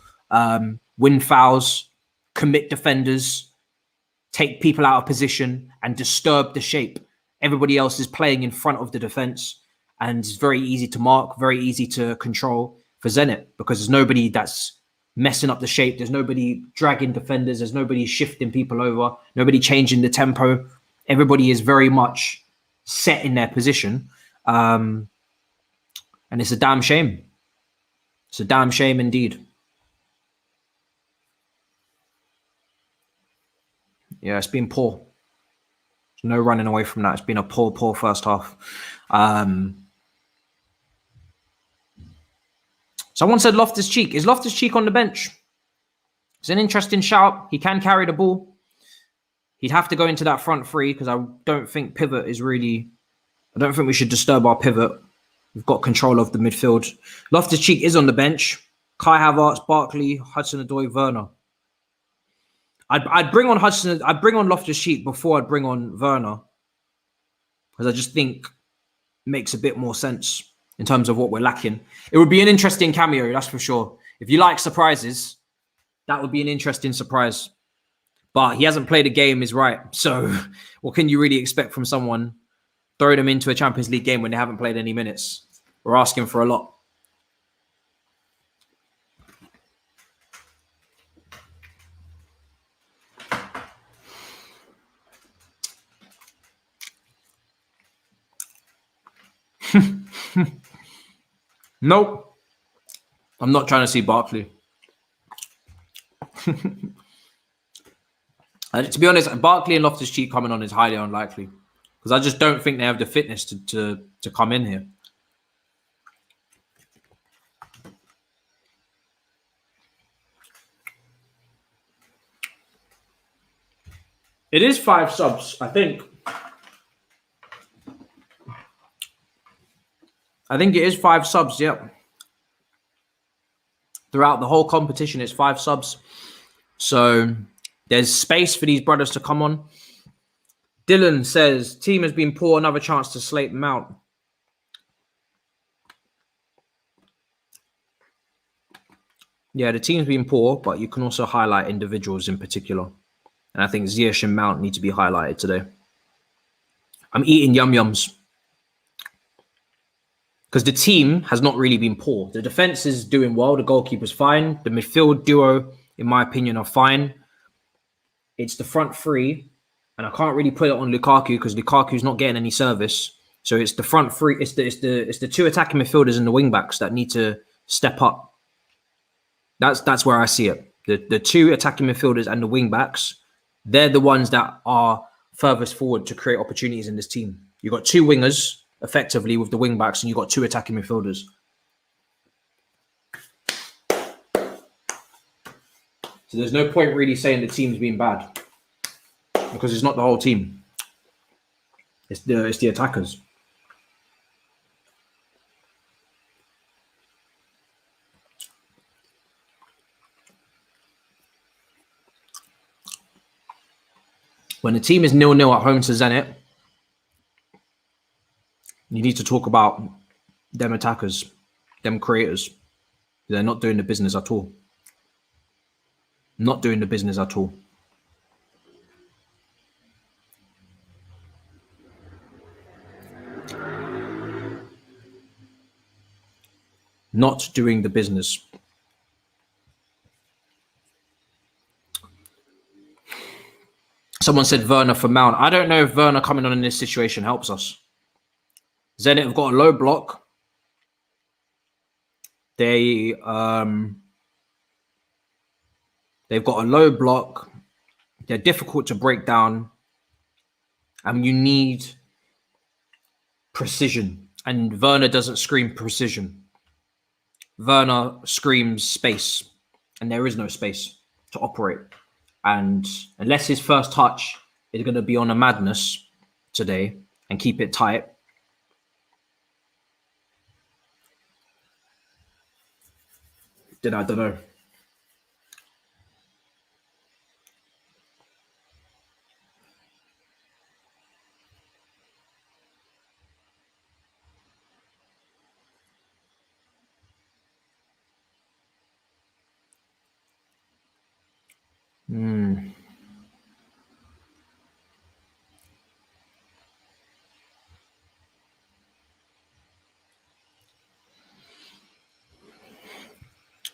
Win fouls, commit defenders, take people out of position and disturb the shape. Everybody else is playing in front of the defense, and it's very easy to mark, very easy to control for Zenit because there's nobody that's messing up the shape. There's nobody dragging defenders. There's nobody shifting people over. Nobody changing the tempo. Everybody is very much set in their position. And it's a damn shame. It's a damn shame indeed. Yeah, it's been poor. There's no running away from that. It's been a poor first half. Someone said Loftus-Cheek. Is Loftus-Cheek on the bench? It's an interesting shout. He can carry the ball. He'd have to go into that front three because I don't think pivot is really... I don't think we should disturb our pivot. We've got control of the midfield. Loftus-Cheek is on the bench. Kai Havertz, Barkley, Hudson-Odoi, Werner. I'd bring on Hudson. I'd bring on Loftus-Cheek before I'd bring on Werner, because I just think it makes a bit more sense in terms of what we're lacking. It would be an interesting cameo, that's for sure. If you like surprises, that would be an interesting surprise. But he hasn't played a game, is right. So what can you really expect from someone throwing them into a Champions League game when they haven't played any minutes? We're asking for a lot. Nope. I'm not trying to see Barkley. To be honest, Barkley and Loftus-Cheek coming on is highly unlikely, because I just don't think they have the fitness to come in here. It is 5 subs, I think. I think it is 5 subs, yep. Throughout the whole competition, it's 5 subs. So there's space for these brothers to come on. Dylan says, team has been poor, another chance to slate Mount. Yeah, the team's been poor, but you can also highlight individuals in particular. And I think Ziyech and Mount need to be highlighted today. I'm eating yum-yums, because the team has not really been poor. The defense is doing well. The goalkeeper's fine. The midfield duo, in my opinion, are fine. It's the front three, and I can't really put it on Lukaku because Lukaku's not getting any service. So it's the front three. It's the 2 attacking midfielders and the wing backs that need to step up. That's where I see it. The 2 attacking midfielders and the wing backs, they're the ones that are furthest forward to create opportunities in this team. You've got 2 wingers, effectively, with the wing backs, and you've got 2 attacking midfielders. So there's no point really saying the team's been bad, because it's not the whole team. It's the attackers. When the team is 0-0 at home to Zenit, you need to talk about them attackers, them creators. They're not doing the business at all. Not doing the business at all. Not doing the business. Someone said Werner for Mount. I don't know if Werner coming on in this situation helps us. Zenit have got a low block. They've got a low block. They're difficult to break down. And you need precision. And Werner doesn't scream precision. Werner screams space. And there is no space to operate. And unless his first touch is going to be on a madness today and keep it tight, then I don't know.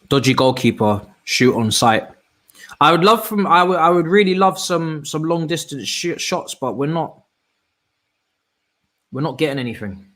Dodgy goalkeeper. shoot on sight. I would really love some long distance shots, but we're not getting anything.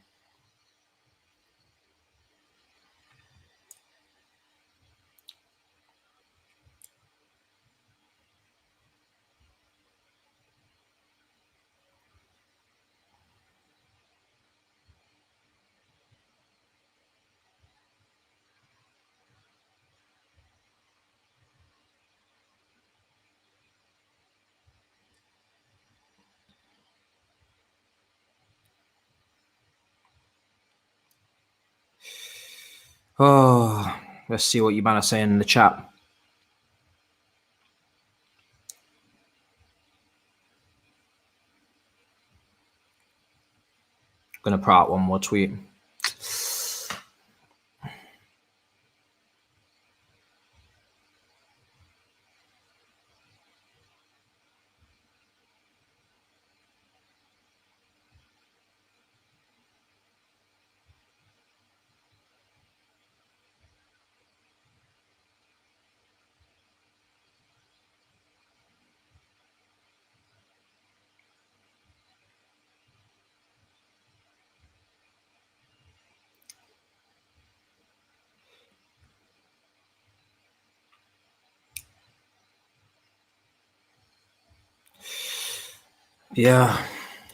Oh, let's see what you man are saying in the chat. Gonna put out one more tweet. Yeah,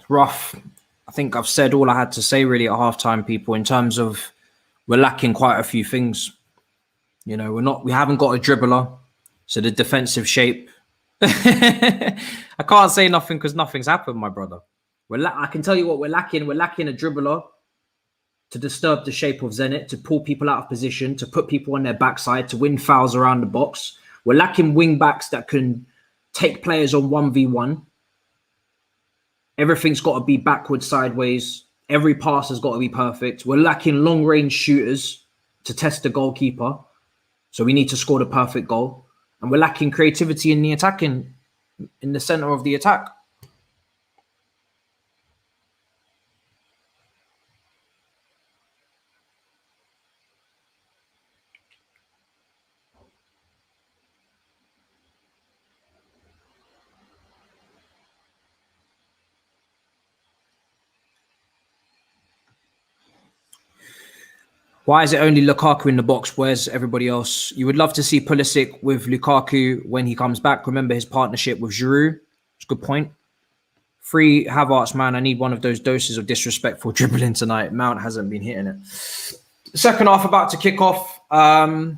rough. I think I've said all I had to say really at halftime, people, in terms of we're lacking quite a few things. You know, we haven't got a dribbler, so the defensive shape. I can't say nothing because nothing's happened, my brother. I can tell you what we're lacking. We're lacking a dribbler to disturb the shape of Zenit, to pull people out of position, to put people on their backside, to win fouls around the box. We're lacking wing backs that can take players on 1v1. Everything's got to be backwards, sideways. Every pass has got to be perfect. We're lacking long-range shooters to test the goalkeeper. So we need to score the perfect goal. And we're lacking creativity in the attacking, in the center of the attack. Why is it only Lukaku in the box? Where's everybody else? You would love to see Pulisic with Lukaku when he comes back. Remember his partnership with Giroud. It's a good point. Free Havertz, man. I need one of those doses of disrespectful dribbling tonight. Mount hasn't been hitting it. Second half about to kick off. I'll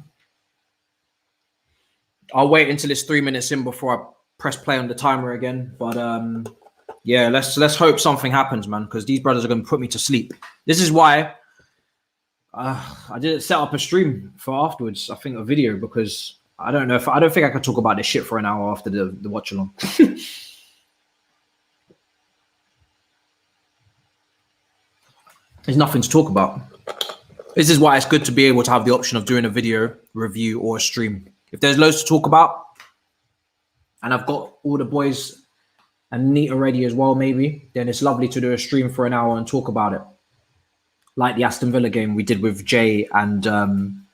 wait until it's 3 minutes in before I press play on the timer again. But yeah, let's hope something happens, man, because these brothers are going to put me to sleep. This is why I didn't set up a stream for afterwards. I think a video, because I don't think I could talk about this shit for an hour after the watch along. There's nothing to talk about. This is why it's good to be able to have the option of doing a video review or a stream. If there's loads to talk about, and I've got all the boys and Nita ready as well, maybe, then it's lovely to do a stream for an hour and talk about it. Like the Aston Villa game we did with Jay and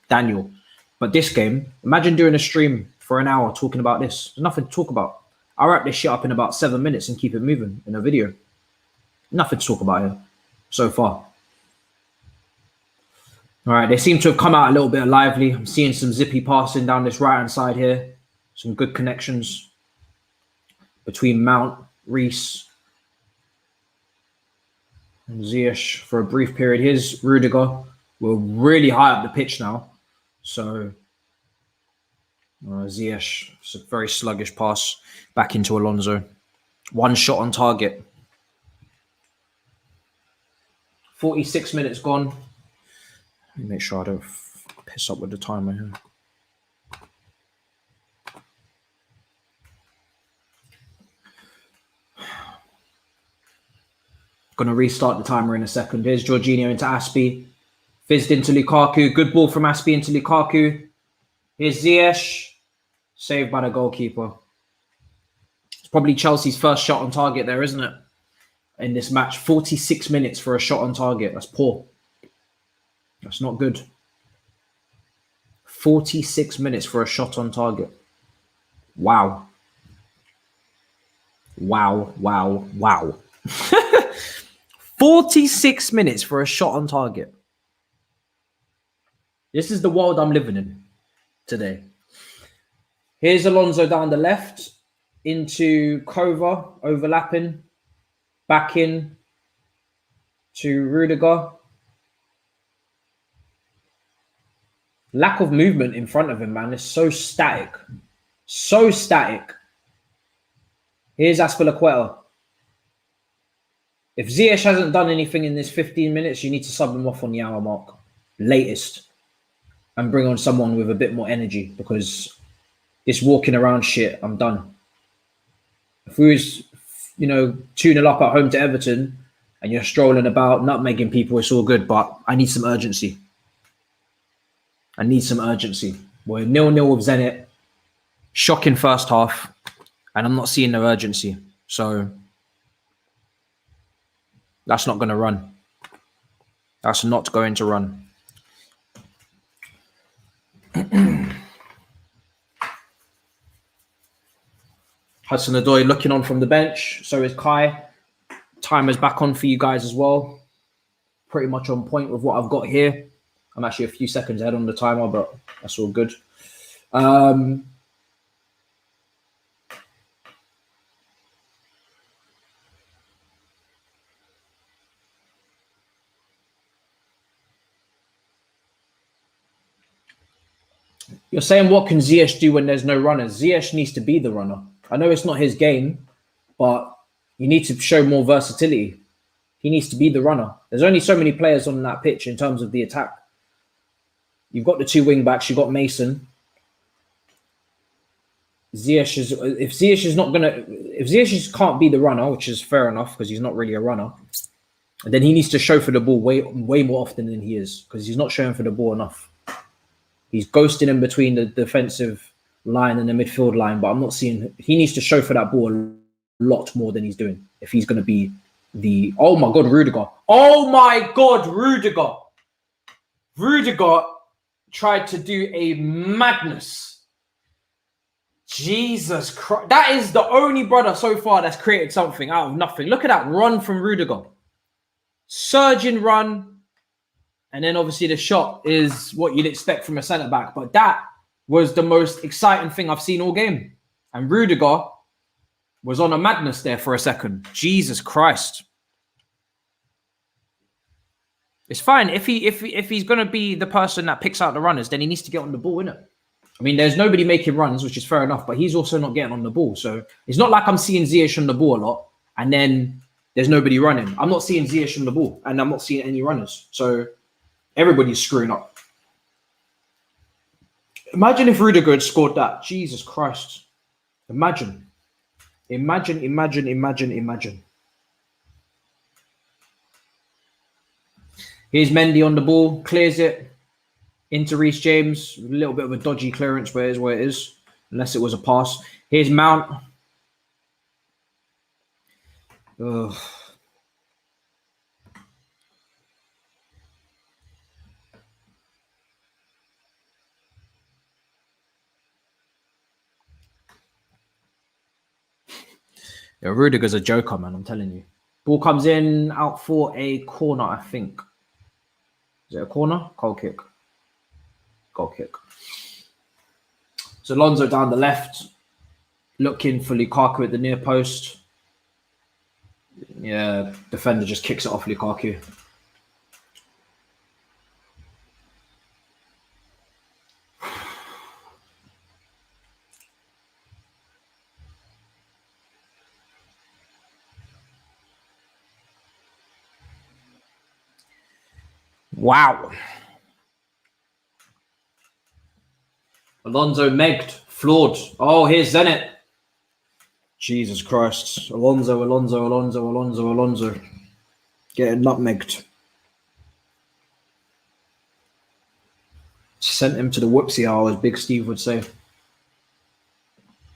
Daniel. But this game, imagine doing a stream for an hour talking about this. There's nothing to talk about. I'll wrap this shit up in about 7 minutes and keep it moving in a video. Nothing to talk about here so far. All right, they seem to have come out a little bit lively. I'm seeing some zippy passing down this right-hand side here. Some good connections between Mount, Reece, and Ziyech for a brief period. Here's Rudiger. We're really high up the pitch now. So Ziyech, it's a very sluggish pass back into Alonso. One shot on target. 46 minutes gone. Let me make sure I don't piss up with the timer here. Going to restart the timer in a second. Here's Jorginho into Aspie. Fizzed into Lukaku. Good ball from Aspie into Lukaku. Here's Ziyech. Saved by the goalkeeper. It's probably Chelsea's first shot on target there, isn't it? In this match. 46 minutes for a shot on target. That's poor. That's not good. 46 minutes for a shot on target. Wow. Wow. 46 minutes for a shot on target. This is the world I'm living in today. Here's Alonso down the left into Kova, overlapping, back in to Rudiger. Lack of movement in front of him, man. It's so static. So static. Here's Azpilicueta. If Ziyech hasn't done anything in this 15 minutes, you need to sub him off on the hour mark. Latest. And bring on someone with a bit more energy, because this walking around shit, I'm done. If we was, 2-0 up at home to Everton and you're strolling about, nutmegging people, it's all good, but I need some urgency. We're 0-0 with Zenit. Shocking first half. And I'm not seeing no urgency. So that's not going to run. That's not going to run. Hudson-Odoi looking on from the bench. So is Kai. Timer's back on for you guys as well. Pretty much on point with what I've got here. I'm actually a few seconds ahead on the timer, but that's all good. You're saying, what can Ziyech do when there's no runners? Ziyech needs to be the runner. I know it's not his game, but you need to show more versatility. He needs to be the runner. There's only so many players on that pitch in terms of the attack. You've got the two wing backs. You've got Mason. If Ziyech can't be the runner, which is fair enough because he's not really a runner, then he needs to show for the ball way more often than he is, because he's not showing for the ball enough. He's ghosting in between the defensive line and the midfield line, but I'm not seeing. He needs to show for that ball a lot more than he's doing if he's going to be the. Oh my God, Rudiger! Oh my God, Rudiger! Rudiger tried to do a madness. Jesus Christ! That is the only brother so far that's created something out of nothing. Look at that run from Rudiger, surging run. And then obviously the shot is what you'd expect from a centre-back. But that was the most exciting thing I've seen all game. And Rudiger was on a madness there for a second. Jesus Christ. It's fine. If he's going to be the person that picks out the runners, then he needs to get on the ball, innit? I mean, there's nobody making runs, which is fair enough. But he's also not getting on the ball. So it's not like I'm seeing Ziyech on the ball a lot and then there's nobody running. I'm not seeing Ziyech on the ball and I'm not seeing any runners. So everybody's screwing up. Imagine if Rudiger had scored that. Jesus Christ. Imagine. Here's Mendy on the ball. Clears it into Reece James. A little bit of a dodgy clearance, but it is what it is. Unless it was a pass. Here's Mount. Ugh. Yeah, Rudiger's a joker, man. I'm telling you. Ball comes in out for a corner, I think. Is it a corner? Goal kick. So Alonso down the left, looking for Lukaku at the near post. Yeah, defender just kicks it off Lukaku. Wow. Alonso megged, flawed. Oh, here's Zenit. Jesus Christ. Alonso. Getting nutmegged. Sent him to the whoopsie hour, as Big Steve would say.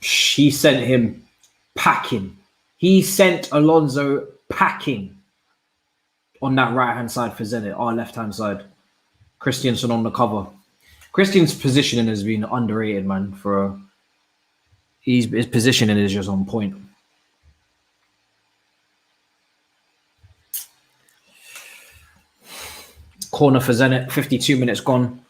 He sent him packing. He sent Alonso packing on that right-hand side for Zenit, our left-hand side. Christensen on the cover. Christian's positioning has been underrated, man. His positioning is just on point. Corner for Zenit, 52 minutes gone.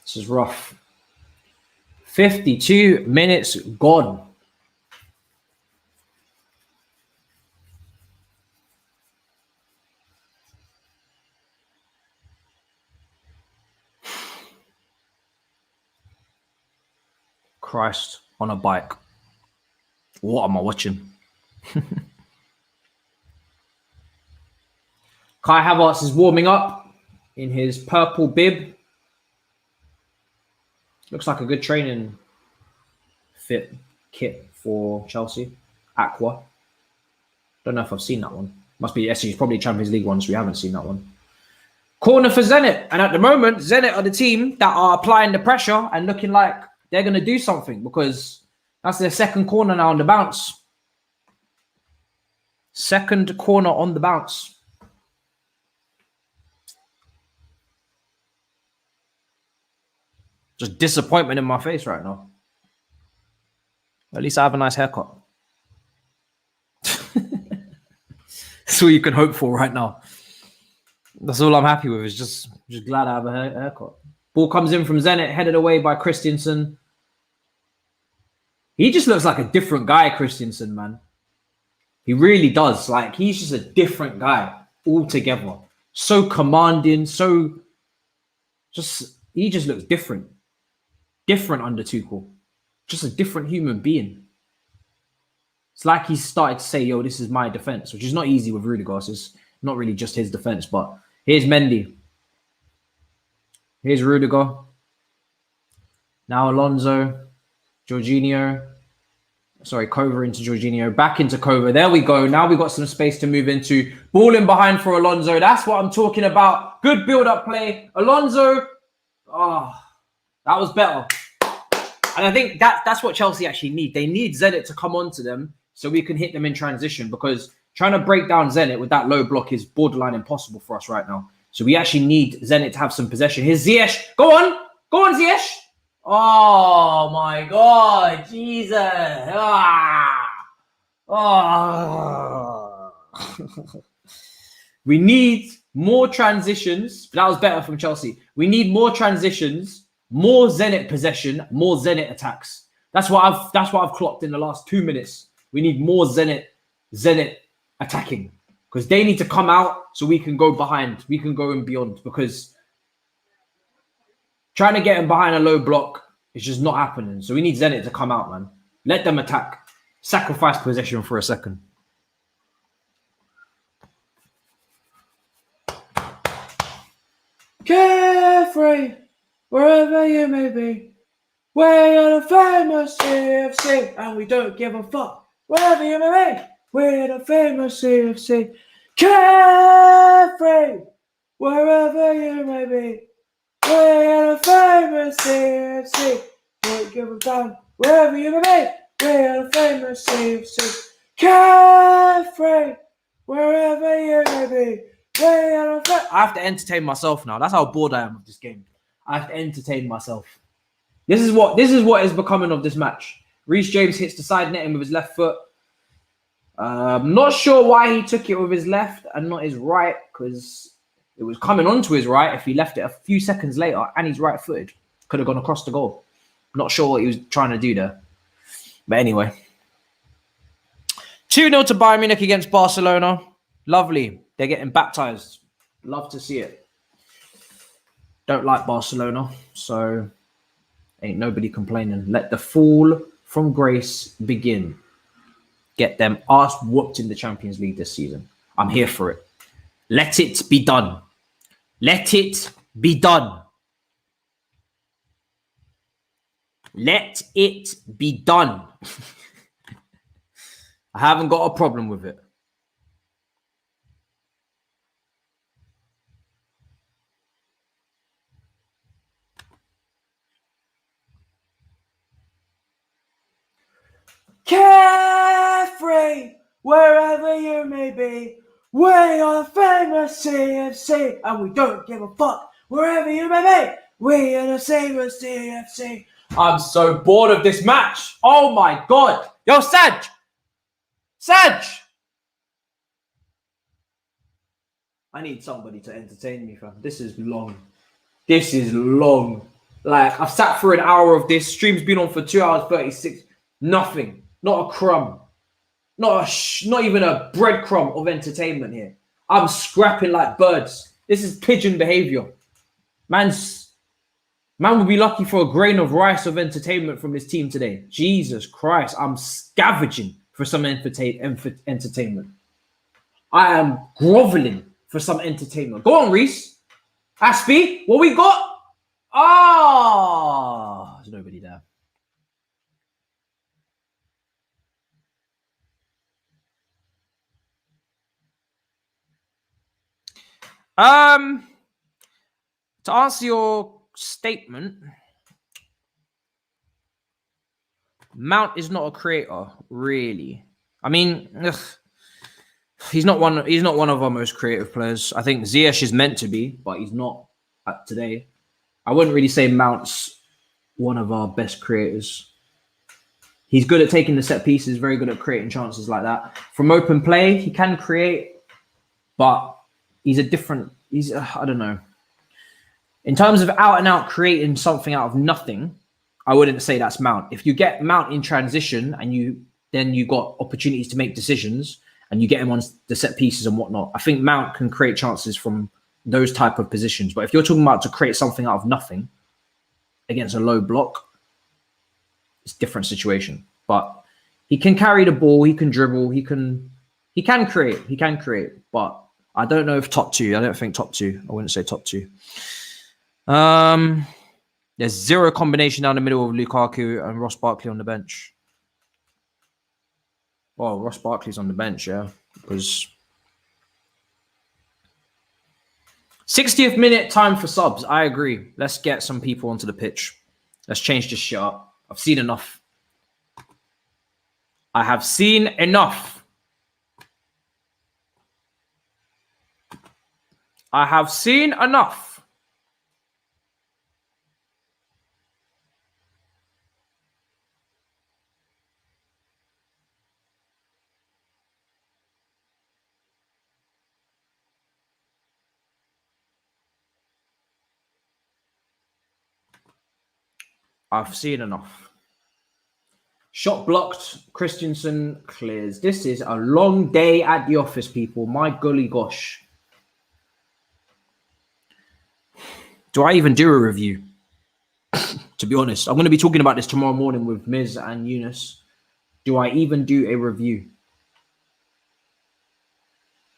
This is rough. 52 minutes gone. Christ on a bike. What am I watching? Kai Havertz is warming up in his purple bib. Looks like a good training fit kit for Chelsea. Aqua. Don't know if I've seen that one. Must be SC's probably Champions League one, so we haven't seen that one. Corner for Zenit. And at the moment, Zenit are the team that are applying the pressure and looking like they're going to do something because that's their second corner now on the bounce. Second corner on the bounce. Just disappointment in my face right now. At least I have a nice haircut. That's all you can hope for right now. That's all I'm happy with. Is just glad I have a haircut. Ball comes in from Zenit, headed away by Christensen. He just looks like a different guy, Christensen, man. He really does. Like, he's just a different guy altogether. So commanding, he just looks different. Different under Tuchel. Just a different human being. It's like he's started to say, yo, this is my defense, which is not easy with Rudiger. It's not really just his defense, but here's Mendy. Here's Rudiger. Now Alonso. Jorginho. Sorry, Kova into Jorginho. Back into Kova. There we go. Now we got some space to move into. Ball in behind for Alonso. That's what I'm talking about. Good build-up play. Alonso. Oh, that was better. And I think that's what Chelsea actually need. They need Zenit to come onto them so we can hit them in transition, because trying to break down Zenit with that low block is borderline impossible for us right now. So we actually need Zenit to have some possession. Here's Ziyech. Go on, Ziyech. Oh my God, Jesus. We need more transitions. That was better from Chelsea. We need more transitions, more Zenit possession, more Zenit attacks. That's what I've clocked in the last 2 minutes. We need more Zenit attacking, because they need to come out so we can go behind. We can go and beyond, because trying to get them behind a low block is just not happening. So we need Zenit to come out, man. Let them attack. Sacrifice possession for a second. Carefree, wherever you may be, we are the famous CFC, and we don't give a fuck. Wherever you may be, we're the famous CFC. Carefree, wherever you may be, we are the famous CFC. Don't give a damn. Wherever you may be, we are the famous CFC. Carefree, wherever you may be. I have to entertain myself now. That's how bored I am of this game. I have to entertain myself. This is what is becoming of this match. Reece James hits the side netting with his left foot. Not sure why he took it with his left and not his right, because it was coming onto his right if he left it a few seconds later, and he's right-footed. Could have gone across the goal. Not sure what he was trying to do there. But anyway. 2-0 to Bayern Munich against Barcelona. Lovely. They're getting baptized. Love to see it. Don't like Barcelona, so ain't nobody complaining. Let the fall from grace begin. Get them arse whooped in the Champions League this season. I'm here for it. Let it be done. Let it be done. Let it be done. I haven't got a problem with it. Carefree, wherever you may be, we are the famous CFC, and we don't give a fuck wherever you may be. We are the famous CFC. I'm so bored of this match. Oh my god. Yo, Saj. I need somebody to entertain me, fam. This is long. Like, I've sat for an hour of this. Stream's been on for 2 hours 36. Nothing. Not a crumb. Not even a breadcrumb of entertainment here. I'm scrapping like birds. This is pigeon behavior. Man would be lucky for a grain of rice of entertainment from this team today. Jesus Christ. I'm scavenging for some entertainment. I am groveling for some entertainment. Go on, Reese. Aspie, what we got? There's nobody there. To answer your statement, Mount is not a creator, really. I mean, he's not one of our most creative players. I think Ziyech is meant to be, but he's not today. I wouldn't really say Mount's one of our best creators. He's good at taking the set pieces, very good at creating chances like that. From open play, he can create, but I don't know. In terms of out and out creating something out of nothing, I wouldn't say that's Mount. If you get Mount in transition and then you got opportunities to make decisions and you get him on the set pieces and whatnot, I think Mount can create chances from those type of positions. But if you're talking about to create something out of nothing against a low block, it's a different situation. But he can carry the ball, he can dribble, he can create, but I don't know if top two. I don't think top two. I wouldn't say top two. There's zero combination down the middle of Lukaku and Ross Barkley on the bench. Oh, Ross Barkley's on the bench, yeah. Because 60th minute, time for subs. I agree. Let's get some people onto the pitch. Let's change this shit up. I've seen enough. I have seen enough. I have seen enough. I've seen enough. Shot blocked. Christensen clears. This is a long day at the office, people. My golly gosh. Do I even do a review? To be honest, I'm going to be talking about this tomorrow morning with Miz and Eunice. Do I even do a review?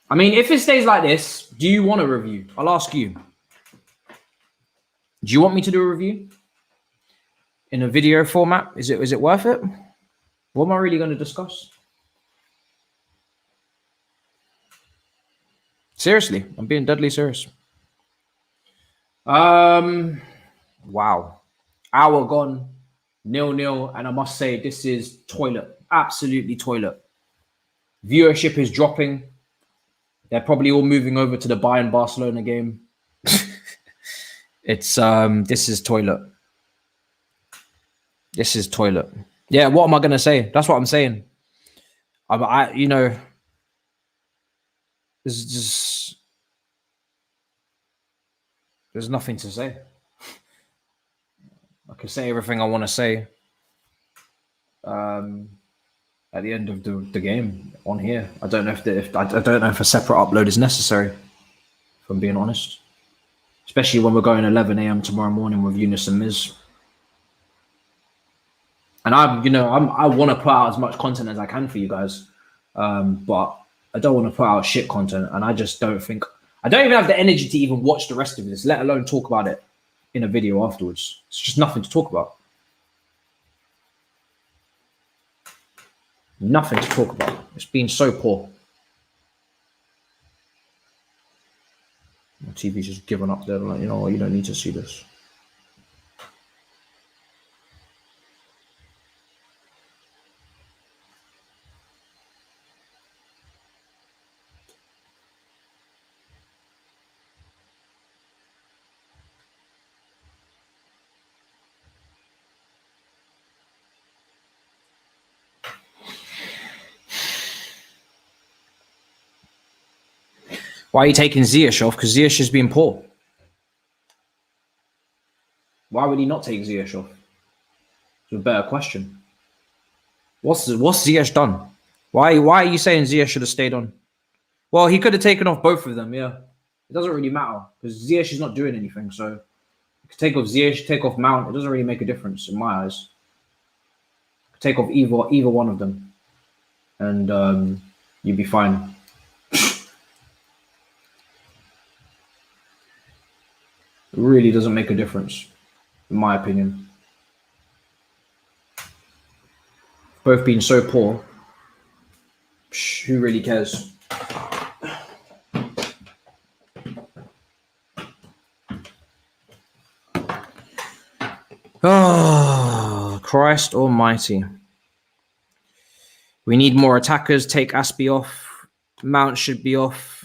I mean, if it stays like this, do you want a review? I'll ask you. Do you want me to do a review? In a video format? Is it worth it? What am I really going to discuss? Seriously, I'm being deadly serious. Wow. Hour gone, 0-0, and I must say this is toilet. Absolutely toilet. Viewership is dropping. They're probably all moving over to the Bayern Barcelona game. This is toilet. This is toilet. Yeah, what am I going to say? That's what I'm saying. There's nothing to say. I can say everything I want to say at the end of the game on here. I don't know if a separate upload is necessary, if I'm being honest. Especially when we're going 11 a.m. tomorrow morning with Eunice and Miz. And I want to put out as much content as I can for you guys, but I don't want to put out shit content. And I just don't think I don't even have the energy to even watch the rest of this, let alone talk about it in a video afterwards. It's just nothing to talk about. Nothing to talk about. It's been so poor. My TV's just given up there. Like, you know what? You don't need to see this. Why are you taking Ziyech off? Because Ziyech has been poor. Why would he not take Ziyech off? It's a better question. What's Ziyech done? Why are you saying Ziyech should have stayed on? Well, he could have taken off both of them, yeah. It doesn't really matter because Ziyech is not doing anything. So you could take off Ziyech, take off Mount. It doesn't really make a difference in my eyes. Take off either one of them, and you'd be fine. It really doesn't make a difference, in my opinion. Both being so poor, who really cares? Oh, Christ almighty. We need more attackers. Take Aspie off. Mount should be off.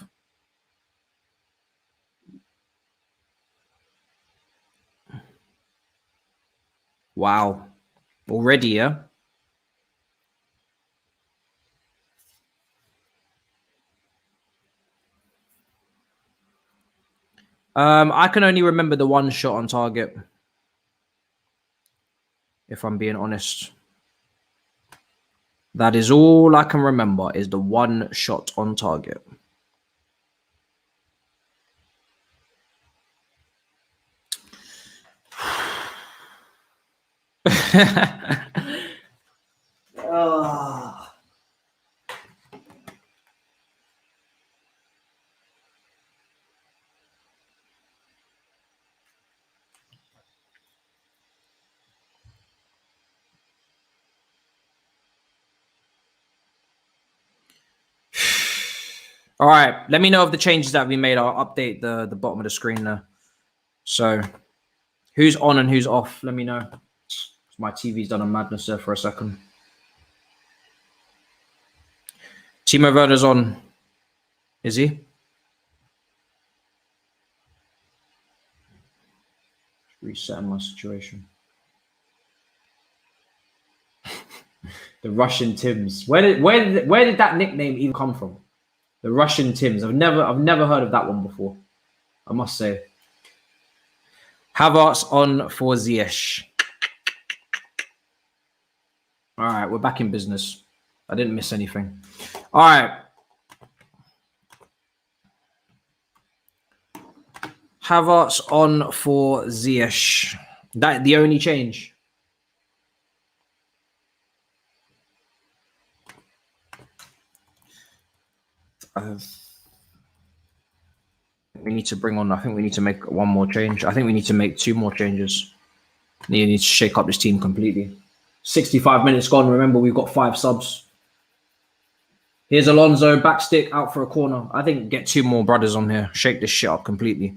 Wow. Already, yeah? I can only remember the one shot on target. If I'm being honest. That is all I can remember is the one shot on target. All right, let me know of the changes that we made. I'll update the bottom of the screen there. So, who's on and who's off? Let me know. My TV's done a madness there for a second. Timo Werner's on. Is he? Resetting my situation. The Russian Tims. Where did that nickname even come from? The Russian Tims. I've never heard of that one before. I must say. Havertz on for Ziyech. All right, we're back in business. I didn't miss anything. All right. Havertz on for Ziyech. That the only change. We need to bring on. I think we need to make one more change. I think we need to make two more changes. You need to shake up this team completely. 65 minutes gone. Remember, we've got 5 subs. Here's Alonso, back stick, out for a corner. I think get 2 more brothers on here. Shake this shit up completely.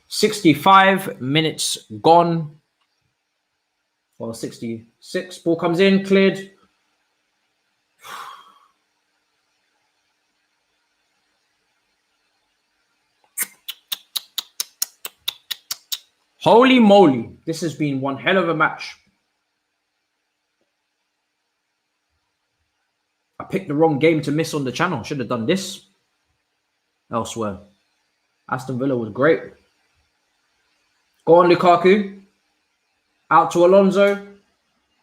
$65 minutes gone. Well, 66. Ball comes in, cleared. Holy moly. This has been one hell of a match. I picked the wrong game to miss on the channel. Should have done this elsewhere. Aston Villa was great. Go on, Lukaku. Out to Alonso.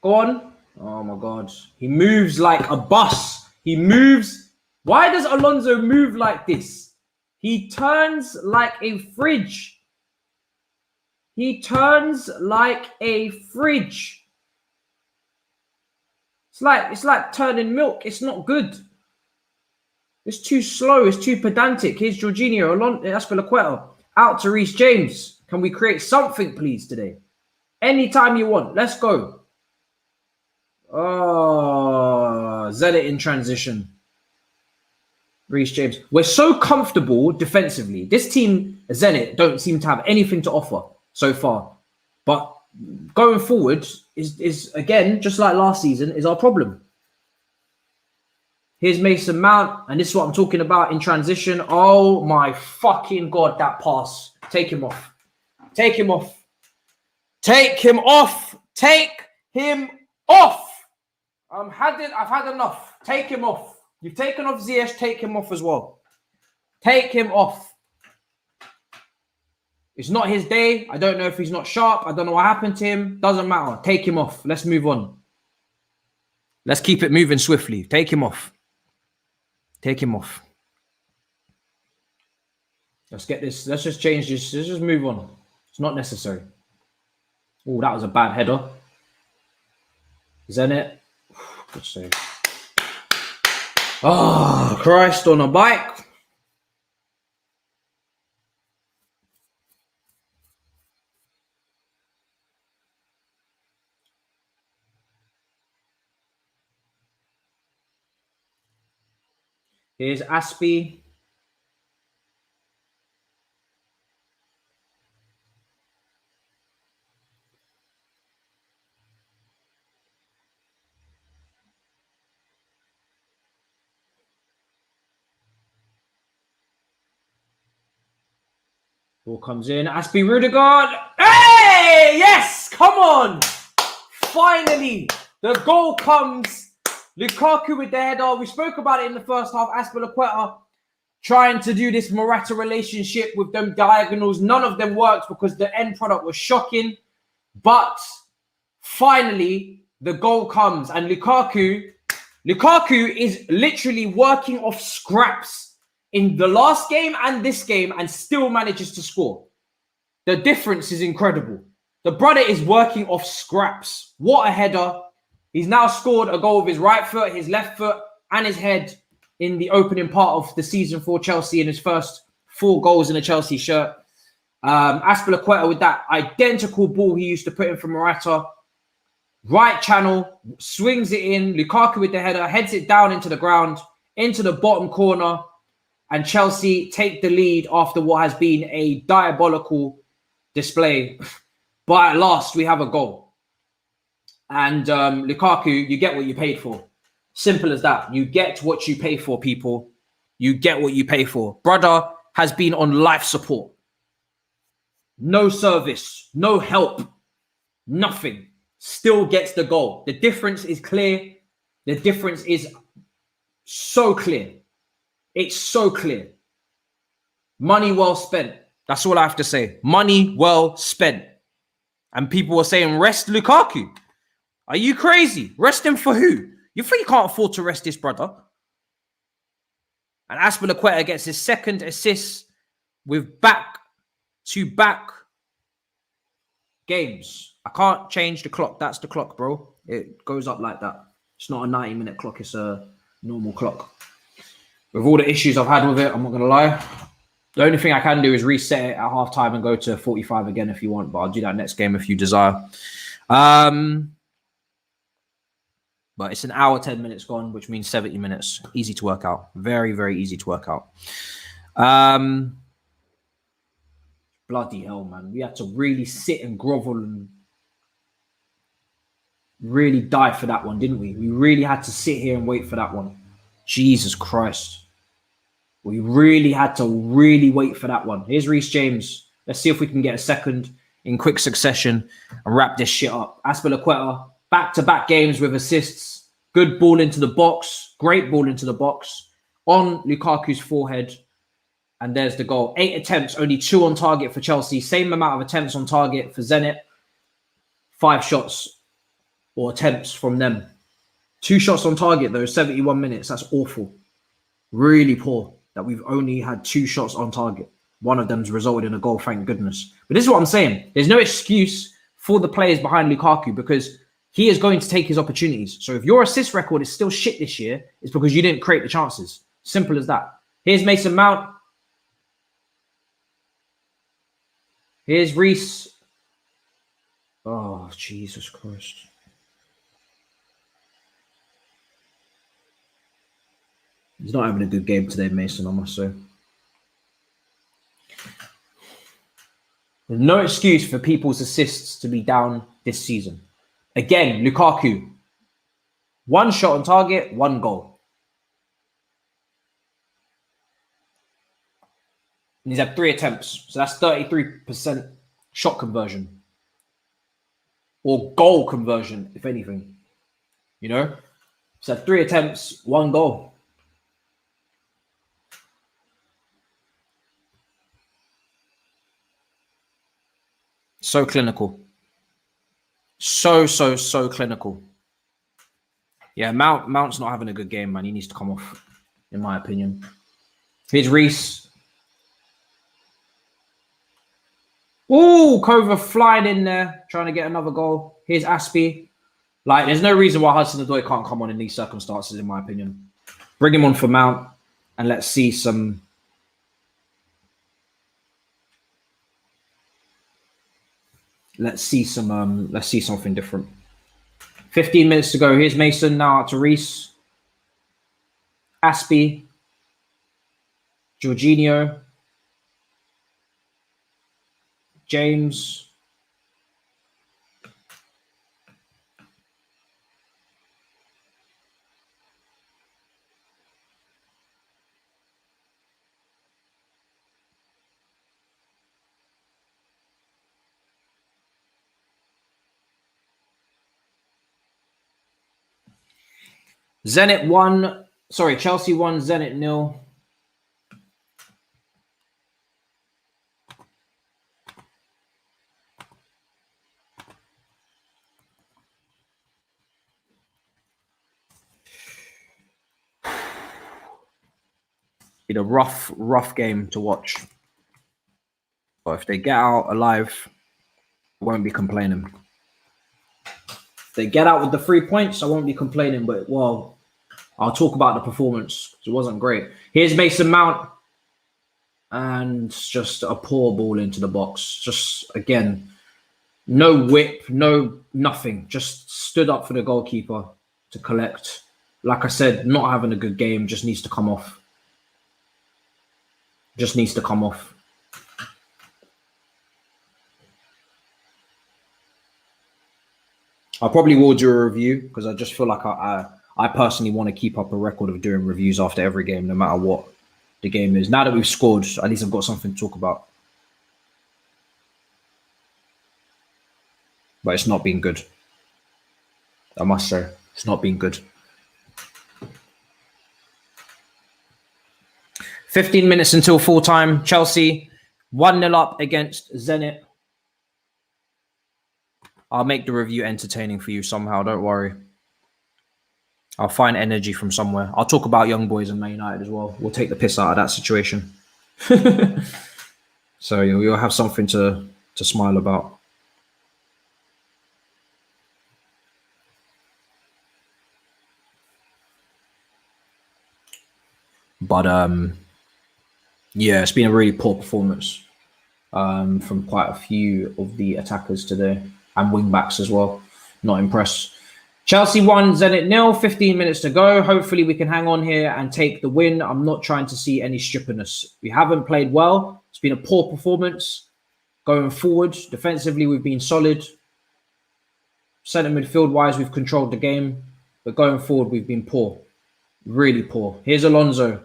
Go on. Oh, my God. He moves like a bus. He moves. Why does Alonso move like this? He turns like a fridge. He turns like a fridge. It's like turning milk. It's not good. It's too slow. It's too pedantic. Here's Jorginho, Azpilicueta, out to Reece James. Can we create something, please, today? Anytime you want. Let's go. Oh, Zenit in transition. Reece James. We're so comfortable defensively. This team, Zenit, don't seem to have anything to offer so far. But going forward is again, just like last season, is our problem. Here's Mason Mount, and this is what I'm talking about in transition. Oh my fucking God, that pass. Take him off. Take him off. Take him off. Take him off. I've had enough. Take him off. You've taken off Ziyech, take him off as well. Take him off. It's not his day. I don't know if he's not sharp. I don't know what happened to him. Doesn't matter. Take him off. Let's move on. Let's keep it moving swiftly. Take him off. Take him off. Let's get this. Let's just change this. Let's just move on. It's not necessary. Oh, that was a bad header. Zenit. Good save. Oh, Christ on a bike. Here's Aspie. Ball comes in. Aspie Rudiger. Hey! Yes! Come on! Finally! The goal comes. Lukaku with the header. We spoke about it in the first half. Azpilicueta trying to do this Morata relationship with them diagonals. None of them worked because the end product was shocking. But finally, the goal comes. And Lukaku is literally working off scraps in the last game and this game and still manages to score. The difference is incredible. The brother is working off scraps. What a header. He's now scored a goal with his right foot, his left foot, and his head in the opening part of the season for Chelsea in his first 4 goals in a Chelsea shirt. Azpilicueta with that identical ball he used to put in for Morata. Right channel, swings it in. Lukaku with the header, heads it down into the ground, into the bottom corner. And Chelsea take the lead after what has been a diabolical display. But at last, we have a goal. And Lukaku, you get what you paid for. Simple as that. You get what you pay for, people. You get what you pay for. Brother has been on life support. No service, no help, nothing. Still gets the goal. The difference is clear. The difference is so clear. It's so clear. Money well spent. That's all I have to say. Money well spent. And people were saying, rest Lukaku. Are you crazy? Rest him for who? You think you can't afford to rest this brother? And Azpilicueta gets his second assist with back-to-back games. I can't change the clock. That's the clock, bro. It goes up like that. It's not a 90-minute clock. It's a normal clock. With all the issues I've had with it, I'm not going to lie. The only thing I can do is reset it at halftime and go to 45 again if you want. But I'll do that next game if you desire. But it's an hour, 10 minutes gone, which means 70 minutes. Easy to work out. Very, very easy to work out. Bloody hell, man. We had to really sit and grovel and really die for that one, didn't we? We really had to sit here and wait for that one. Jesus Christ. We really had to really wait for that one. Here's Reece James. Let's see if we can get a second in quick succession and wrap this shit up. Azpilicueta, back-to-back games with assists. Good ball into the box. Great ball into the box. On Lukaku's forehead. And there's the goal. 8 attempts, only 2 on target for Chelsea. Same amount of attempts on target for Zenit. 5 shots or attempts from them. 2 shots on target, though, 71 minutes. That's awful. Really poor that we've only had 2 shots on target. One of them's resulted in a goal, thank goodness. But this is what I'm saying. There's no excuse for the players behind Lukaku because he is going to take his opportunities. So if your assist record is still shit this year, it's because you didn't create the chances. Simple as that. Here's Mason Mount. Here's Reece. Oh, Jesus Christ. He's not having a good game today, Mason, I must say. There's no excuse for people's assists to be down this season. Again, Lukaku. 1 shot on target, 1 goal. And he's had 3 attempts. So that's 33% shot conversion. Or goal conversion, if anything. You know? So 3 attempts, 1 goal. So clinical. So clinical. Yeah, Mount's not having a good game, man. He needs to come off, in my opinion. Here's Reece. Ooh, Kova flying in there, trying to get another goal. Here's Aspie. Like, there's no reason why Hudson-Odoi can't come on in these circumstances, in my opinion. Bring him on for Mount, and let's see some... Let's see something different. 15 minutes to go. Here's Mason, now out to Reece. Aspie. Jorginho. James. Zenit 1. Sorry, Chelsea 1, Zenit 0. Been a rough game to watch. But if they get out alive, I won't be complaining. If they get out with the 3 points, I won't be complaining. But, well, I'll talk about the performance. It wasn't great. Here's Mason Mount. And just a poor ball into the box. Just, again, no whip, no nothing. Just stood up for the goalkeeper to collect. Like I said, not having a good game. Just needs to come off. Just needs to come off. I probably will do a review because I just feel like I personally want to keep up a record of doing reviews after every game, no matter what the game is. Now that we've scored, at least I've got something to talk about. But it's not been good. I must say, it's not been good. 15 minutes until full time. Chelsea 1-0 up against Zenit. I'll make the review entertaining for you somehow. Don't worry. I'll find energy from somewhere. I'll talk about Young Boys and Man United as well. We'll take the piss out of that situation. So you'll have something to smile about. But yeah, it's been a really poor performance from quite a few of the attackers today and wing backs as well. Not impressed. Chelsea 1, Zenit 0, 15 minutes to go. Hopefully we can hang on here and take the win. I'm not trying to see any strippiness. We haven't played well. It's been a poor performance. Going forward, defensively, we've been solid. Centre midfield-wise, we've controlled the game. But going forward, we've been poor. Really poor. Here's Alonso.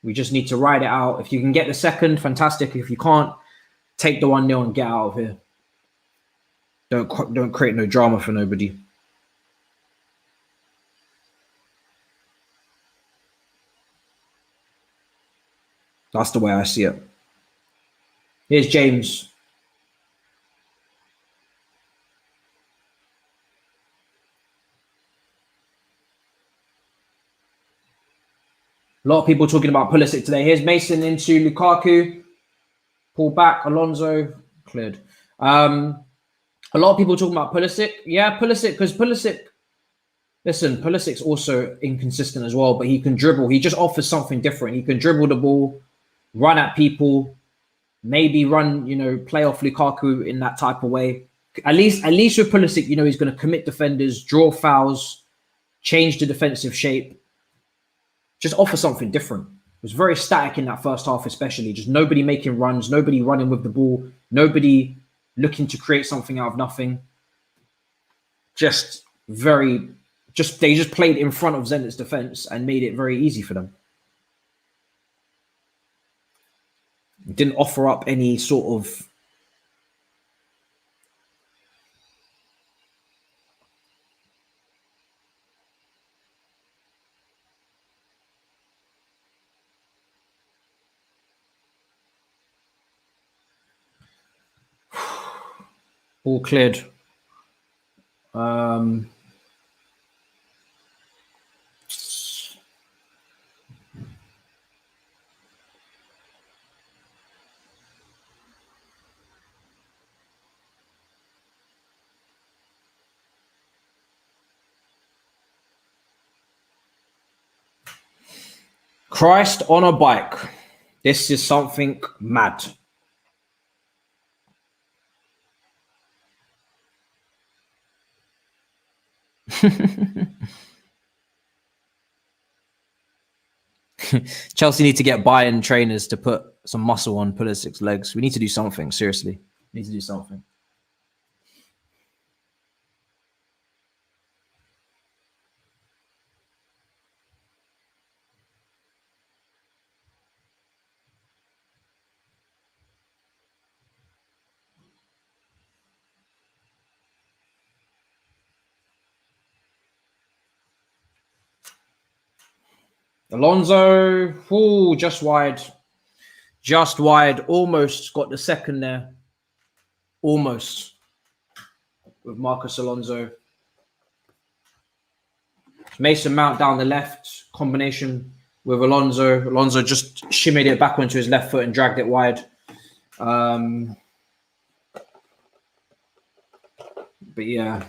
We just need to ride it out. If you can get the second, fantastic. If you can't, take the 1-0 and get out of here. Don't create no drama for nobody. That's the way I see it. Here's James. A lot of people talking about Pulisic today. Here's Mason into Lukaku. Pull back. Alonso. Cleared. A lot of people talking about Pulisic. Yeah, Pulisic. Because Pulisic, Listen, Pulisic's also inconsistent as well, but he can dribble. He just offers something different. He can dribble the ball, run at people, maybe run, play off Lukaku in that type of way. At least with Pulisic, he's going to commit defenders, draw fouls, change the defensive shape, just offer something different. It was very static in that first half, especially. Just nobody making runs, nobody running with the ball, nobody looking to create something out of nothing. They just played in front of Zenit's defense and made it very easy for them. Didn't offer up any sort of all cleared. Christ on a bike. This is something mad. Chelsea need to get Bayern trainers to put some muscle on Pulisic's legs. We need to do something, seriously. We need to do something. Alonso, just wide. Just wide. Almost got the second there. Almost. With Marcus Alonso. Mason Mount down the left. Combination with Alonso. Alonso just shimmied it back onto his left foot and dragged it wide. But yeah.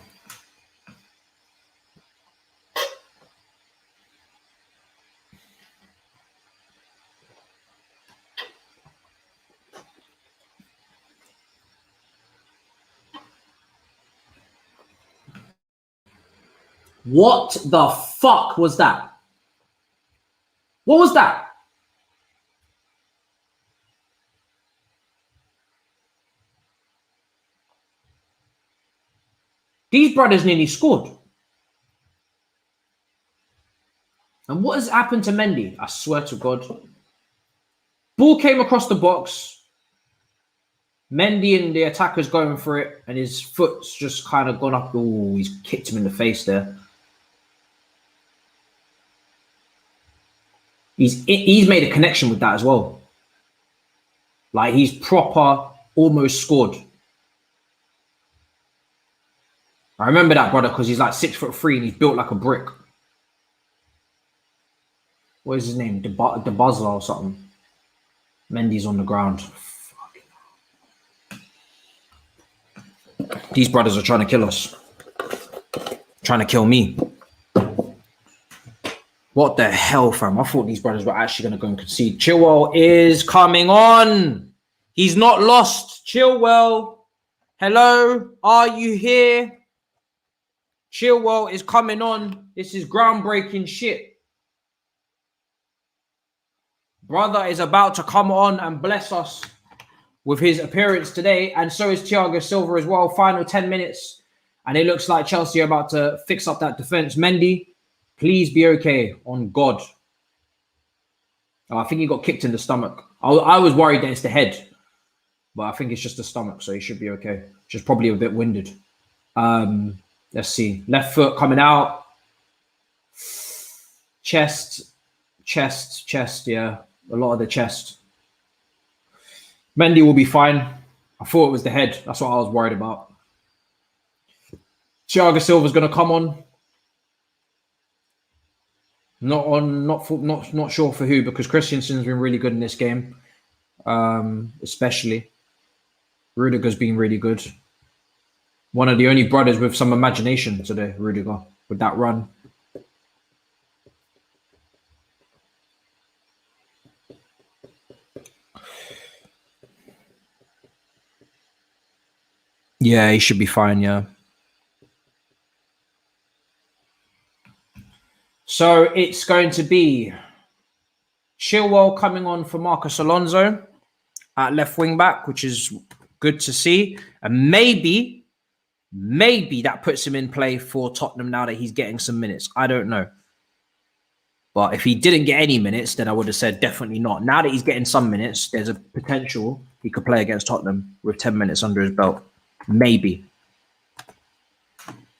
What the fuck was that? What was that? These brothers nearly scored. And what has happened to Mendy? I swear to God. Ball came across the box. Mendy and the attacker's going for it, and his foot's just kind of gone up. Oh, he's kicked him in the face there. He's made a connection with that as well. Like, he's proper almost scored. I remember that, brother, because he's like 6'3" and he's built like a brick. What is his name? DeBuzler or something. Mendy's on the ground. These brothers are trying to kill us. Trying to kill me. What the hell, fam? I thought these brothers were actually going to go and concede. Chilwell is coming on. He's not lost. Chilwell. Hello? Are you here? Chilwell is coming on. This is groundbreaking shit. Brother is about to come on and bless us with his appearance today. And so is Thiago Silva as well. Final 10 minutes. And it looks like Chelsea are about to fix up that defense. Mendy, please be okay, on God. Oh, I think he got kicked in the stomach. I was worried that it's the head, but I think it's just the stomach, so he should be okay. Just probably a bit winded. Let's see. Left foot coming out. Chest. Yeah, a lot of the chest. Mendy will be fine. I thought it was the head. That's what I was worried about. Thiago Silva's going to come on. Not sure for who, because Christensen's been really good in this game, especially. Rudiger's been really good. One of the only brothers with some imagination today, Rudiger, with that run. Yeah, he should be fine, yeah. So it's going to be Chilwell coming on for Marcus Alonso at left wing back, which is good to see. And maybe that puts him in play for Tottenham now that he's getting some minutes. I don't know. But if he didn't get any minutes, then I would have said definitely not. Now that he's getting some minutes, there's a potential he could play against Tottenham with 10 minutes under his belt. Maybe.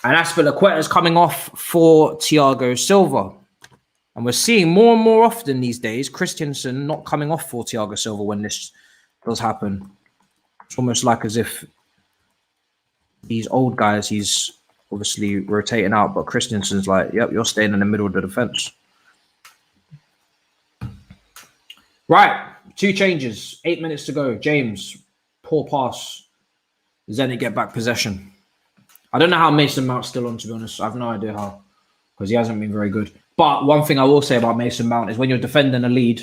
And Azpilicueta is coming off for Thiago Silva. And we're seeing more and more often these days, Christensen not coming off for Thiago Silva when this does happen. It's almost like as if these old guys, he's obviously rotating out, but Christensen's like, yep, you're staying in the middle of the defense. Right, 2 changes, 8 minutes to go. James, poor pass. Zenit get back possession. I don't know how Mason Mount's still on, to be honest. I have no idea how, because he hasn't been very good. But one thing I will say about Mason Mount is when you're defending a lead,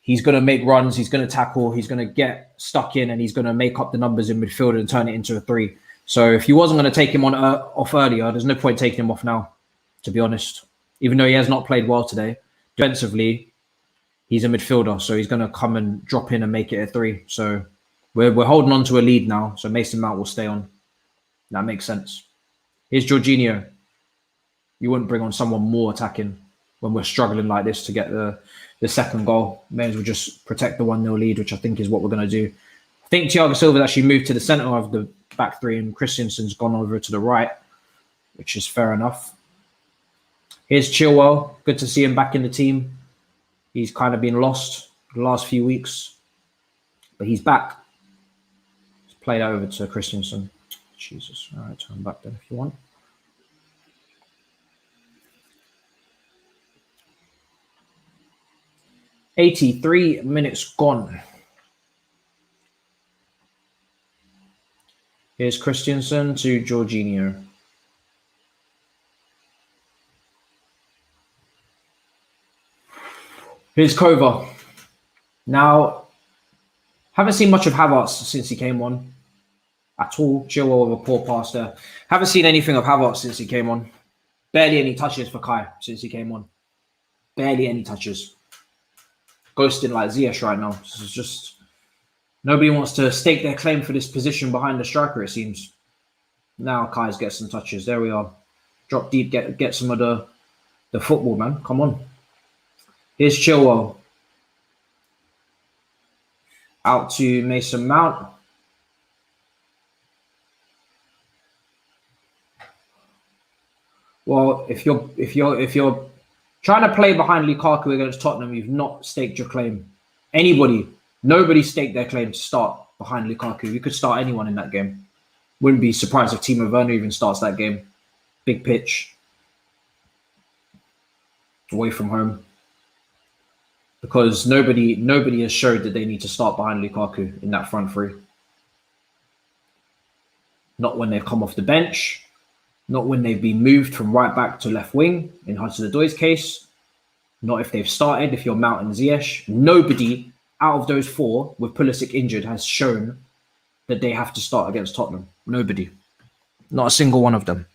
he's going to make runs, he's going to tackle, he's going to get stuck in, and he's going to make up the numbers in midfield and turn it into a 3. So if you wasn't going to take him on off earlier, there's no point taking him off now, to be honest. Even though he has not played well today, defensively, he's a midfielder, so he's going to come and drop in and make it a 3. So we're holding on to a lead now, so Mason Mount will stay on. That makes sense. Here's Jorginho. You wouldn't bring on someone more attacking when we're struggling like this to get the second goal. May as well just protect the 1-0 lead, which I think is what we're going to do. I think Thiago Silva's actually moved to the centre of the back 3 and Christensen's gone over to the right, which is fair enough. Here's Chilwell. Good to see him back in the team. He's kind of been lost the last few weeks, but he's back. Let's play that over to Christensen. Jesus. All right, turn back then if you want. $83 minutes gone. Here's Christensen to Jorginho. Here's Kova. Now, haven't seen much of Havertz since he came on. At all. Chilwell with a poor pass there. Haven't seen anything of Havertz since he came on. Barely any touches for Kai since he came on. Barely any touches. Ghosting like Ziyech right now. This is just... Nobody wants to stake their claim for this position behind the striker, it seems. Now Kai's get some touches. There we are. Drop deep, get some of the football, man. Come on. Here's Chilwell. Out to Mason Mount. Well, if you're trying to play behind Lukaku against Tottenham, you've not staked your claim. Nobody staked their claim to start behind Lukaku. You could start anyone in that game. Wouldn't be surprised if Timo Werner even starts that game. Big pitch. Away from home. Because nobody has showed that they need to start behind Lukaku in that front 3. Not when they've come off the bench. Not when they've been moved from right back to left wing, in Hudson-Odoi's case. Not if they've started, if you're Mount and Ziyech. Nobody out of those 4, with Pulisic injured, has shown that they have to start against Tottenham. Nobody. Not a single one of them.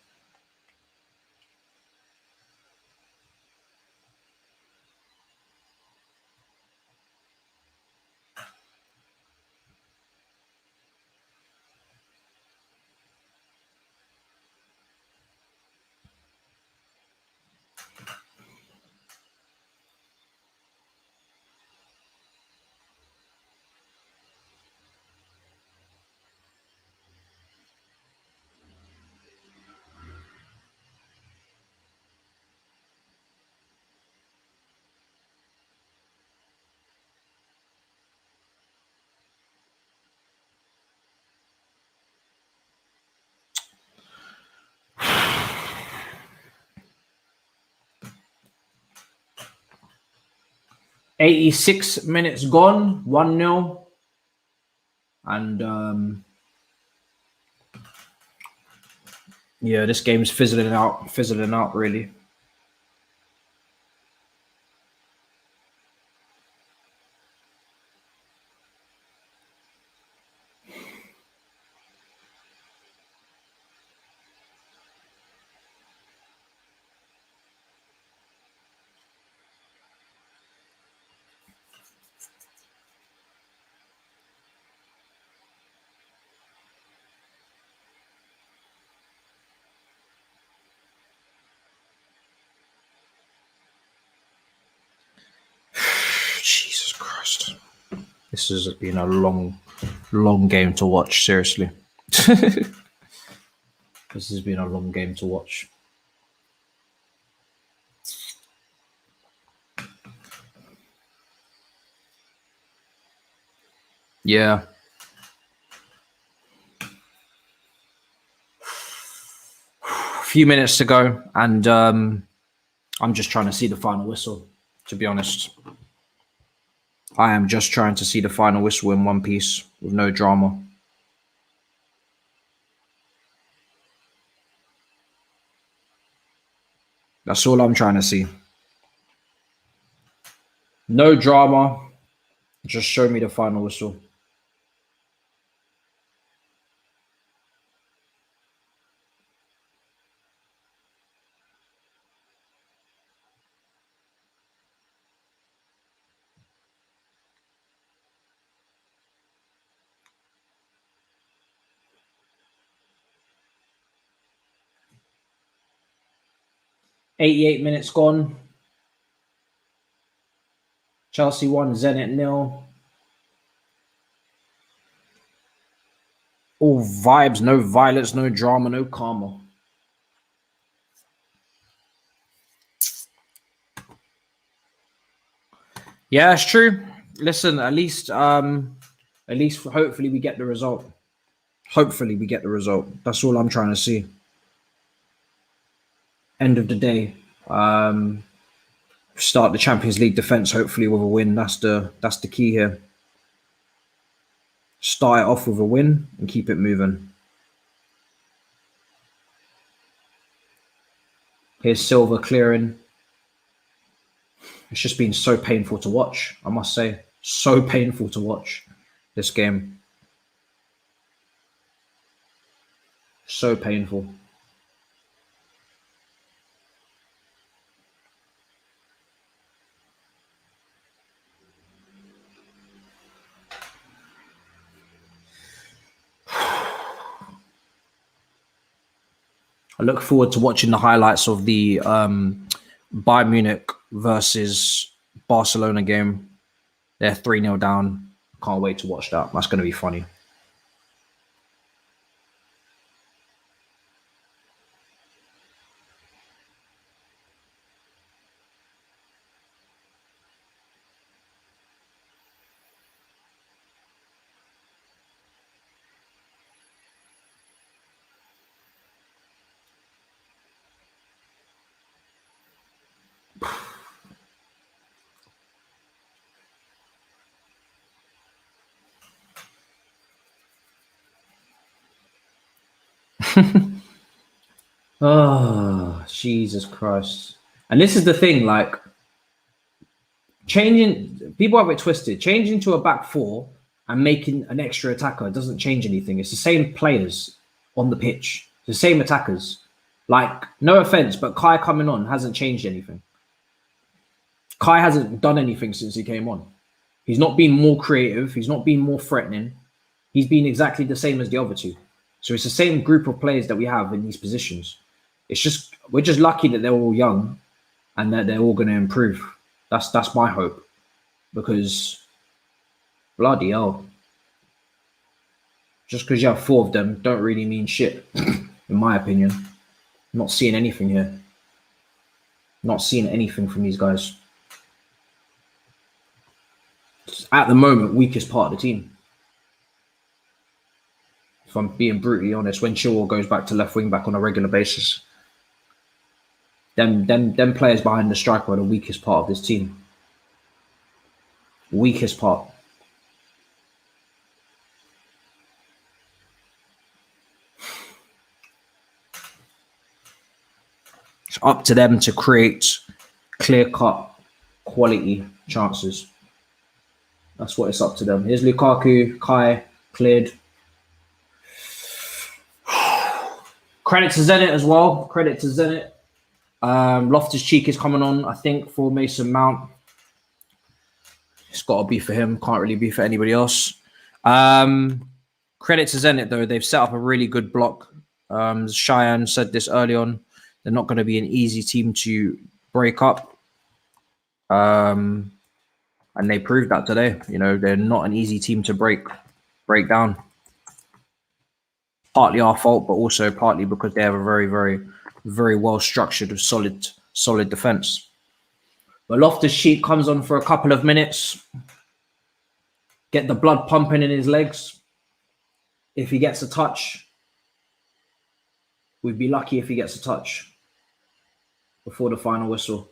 $86 minutes gone, 1-0. And yeah, this game's fizzling out really. This has been a long game to watch, seriously. This has been a long game to watch. Yeah. A few minutes to go, and I'm just trying to see the final whistle, to be honest. I am just trying to see the final whistle in one piece with no drama. That's all I'm trying to see. No drama. Just show me the final whistle. $88 minutes gone. Chelsea 1, Zenit 0. All vibes, no violence, no drama, no karma. Yeah, it's true. Listen, at least hopefully we get the result. Hopefully we get the result. That's all I'm trying to see. End of the day, start the Champions League defense hopefully with a win. That's the key here. Start it off with a win and keep it moving. Here's Silva clearing. It's just been so painful to watch, I must say. So painful to watch this game. So painful. I look forward to watching the highlights of the Bayern Munich versus Barcelona game. They're 3-0 down. Can't wait to watch that. That's going to be funny. Oh, Jesus Christ. And this is the thing, like, people have it twisted. Changing to a back four and making an extra attacker doesn't change anything. It's the same players on the pitch, the same attackers. Like, no offense, but Kai coming on hasn't changed anything. Kai hasn't done anything since he came on. He's not been more creative. He's not been more threatening. He's been exactly the same as the other two. So it's the same group of players that we have in these positions. It's just, we're just lucky that they're all young and that they're all going to improve. That's my hope, because bloody hell, just because you have 4 of them don't really mean shit, in my opinion. I'm not seeing anything here. Not seeing anything from these guys. It's, at the moment, weakest part of the team. If I'm being brutally honest, when Chilwell goes back to left wing back on a regular basis, them players behind the striker are the weakest part of this team. Weakest part. It's up to them to create clear-cut quality chances. That's what it's up to them. Here's Lukaku, Kai, cleared. Credit to Zenit as well. Credit to Zenit. Loftus-Cheek is coming on, I think, for Mason Mount. It's got to be for him. Can't really be for anybody else. Credit to Zenit, though. They've set up a really good block. Cheyenne said this early on. They're not going to be an easy team to break up. And they proved that today. You know, they're not an easy team to break down. Partly our fault, but also partly because they have a very, very, very well structured, solid defense. But Loftus-Cheek comes on for a couple of minutes. Get the blood pumping in his legs. If he gets a touch, we'd be lucky if he gets a touch before the final whistle.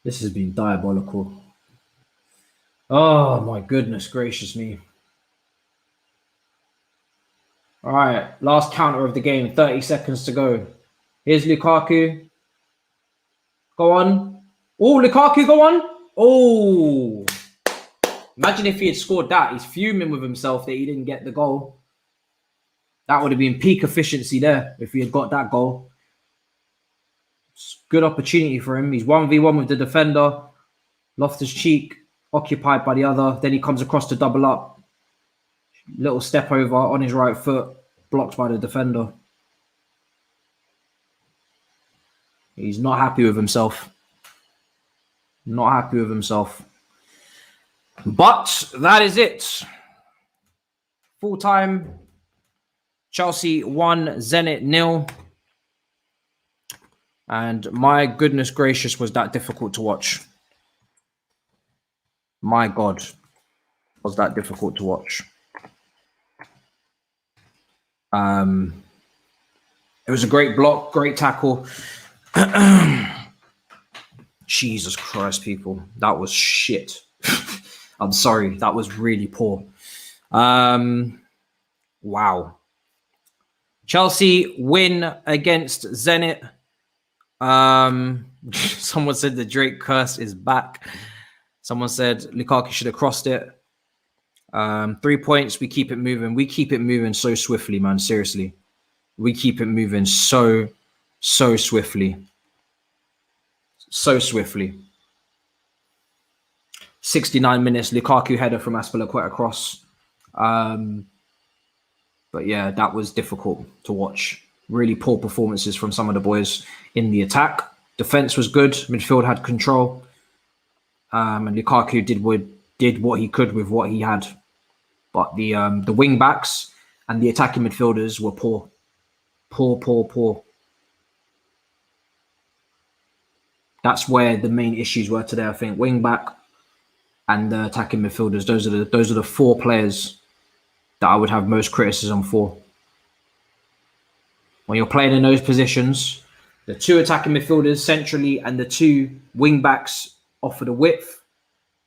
This has been diabolical. Oh, my goodness gracious me. All right, last counter of the game, 30 seconds to go. Here's Lukaku. Go on. Oh, Lukaku, go on. Oh. Imagine if he had scored that. He's fuming with himself that he didn't get the goal. That would have been peak efficiency there if he had got that goal. Good opportunity for him. He's 1v1 with the defender. Loftus-Cheek occupied by the other. Then he comes across to double up. Little step over on his right foot. Blocked by the defender. He's not happy with himself. Not happy with himself. But that is it. Full time. Chelsea 1, Zenit 0. And my goodness gracious, was that difficult to watch. My God, was that difficult to watch. It was a great block, great tackle. Jesus Christ, people. That was shit. I'm sorry. That was really poor. Wow. Chelsea win against Zenit. Someone said the Drake curse is back. Someone said Lukaku should have crossed it. 3 points. We keep it moving. We keep it moving so swiftly, man. Seriously. We keep it moving so swiftly. So swiftly. 69 minutes. Lukaku header from Aspilicueta across. But yeah, that was difficult to watch. Really poor performances from some of the boys in the attack. Defense was good. Midfield had control. And Lukaku did what he could with what he had. But the wing backs and the attacking midfielders were poor. Poor. That's where the main issues were today, I think. Wing back and the attacking midfielders. Those are the 4 players that I would have most criticism for. When you're playing in those positions, the 2 attacking midfielders centrally and the 2 wing backs offer the width.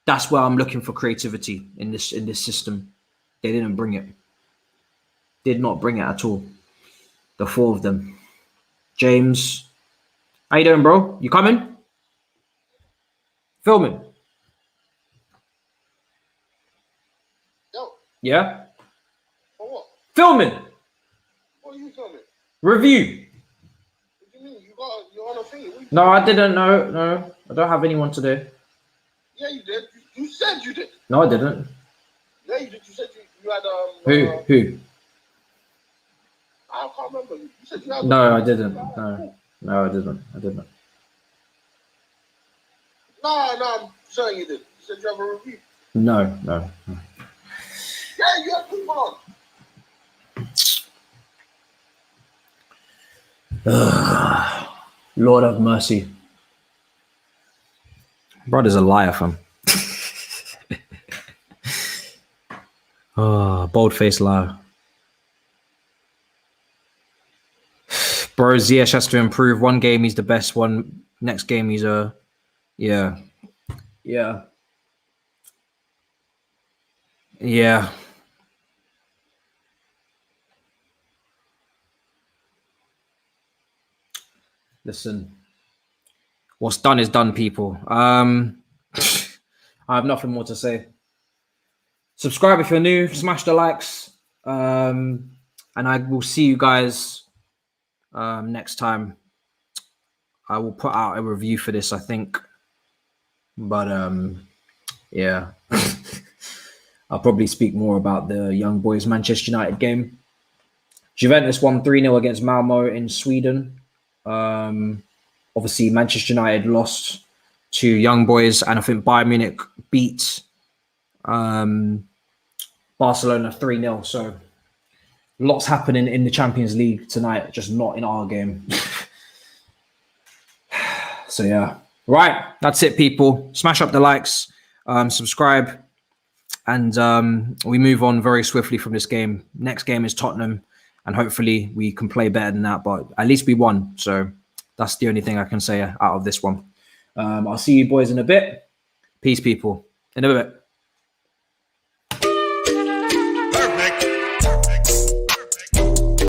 That's where I'm looking for creativity in this system. They didn't bring it. Did not bring it at all. The 4 of them. James, how you doing, bro? You coming? Filming. Yo, Yeah? for what? Filming. What are you filming? Review. What do you mean? You're on a thing. No, I didn't. No. I don't have anyone today. Yeah, you did. You said you did. No, I didn't. Yeah, you did. You said you had Who? I can't remember. You said you had. No, I didn't. No, I didn't. No, I'm saying you did. You said you have a review. No. Yeah, you have to on. Lord have mercy. Brother's a liar, fam. Bold-faced liar. Bro, Ziyech has to improve. One game he's the best one. Next game he's yeah. Yeah. Yeah. Listen, what's done is done, people. I have nothing more to say. Subscribe if you're new, smash the likes. And I will see you guys next time. I will put out a review for this, I think. But yeah. I'll probably speak more about the young boys Manchester United game. Juventus won 3-0 against Malmo in Sweden. Obviously, Manchester United lost to young boys, and I think Bayern Munich beat Barcelona 3-0. So lots happening in the Champions League tonight, just not in our game. So yeah. Right, that's it, people. Smash up the likes, subscribe, and we move on very swiftly from this game. Next game is Tottenham, and hopefully we can play better than that, but at least we won. So that's the only thing I can say out of this one. I'll see you boys in a bit. Peace, people. In a bit.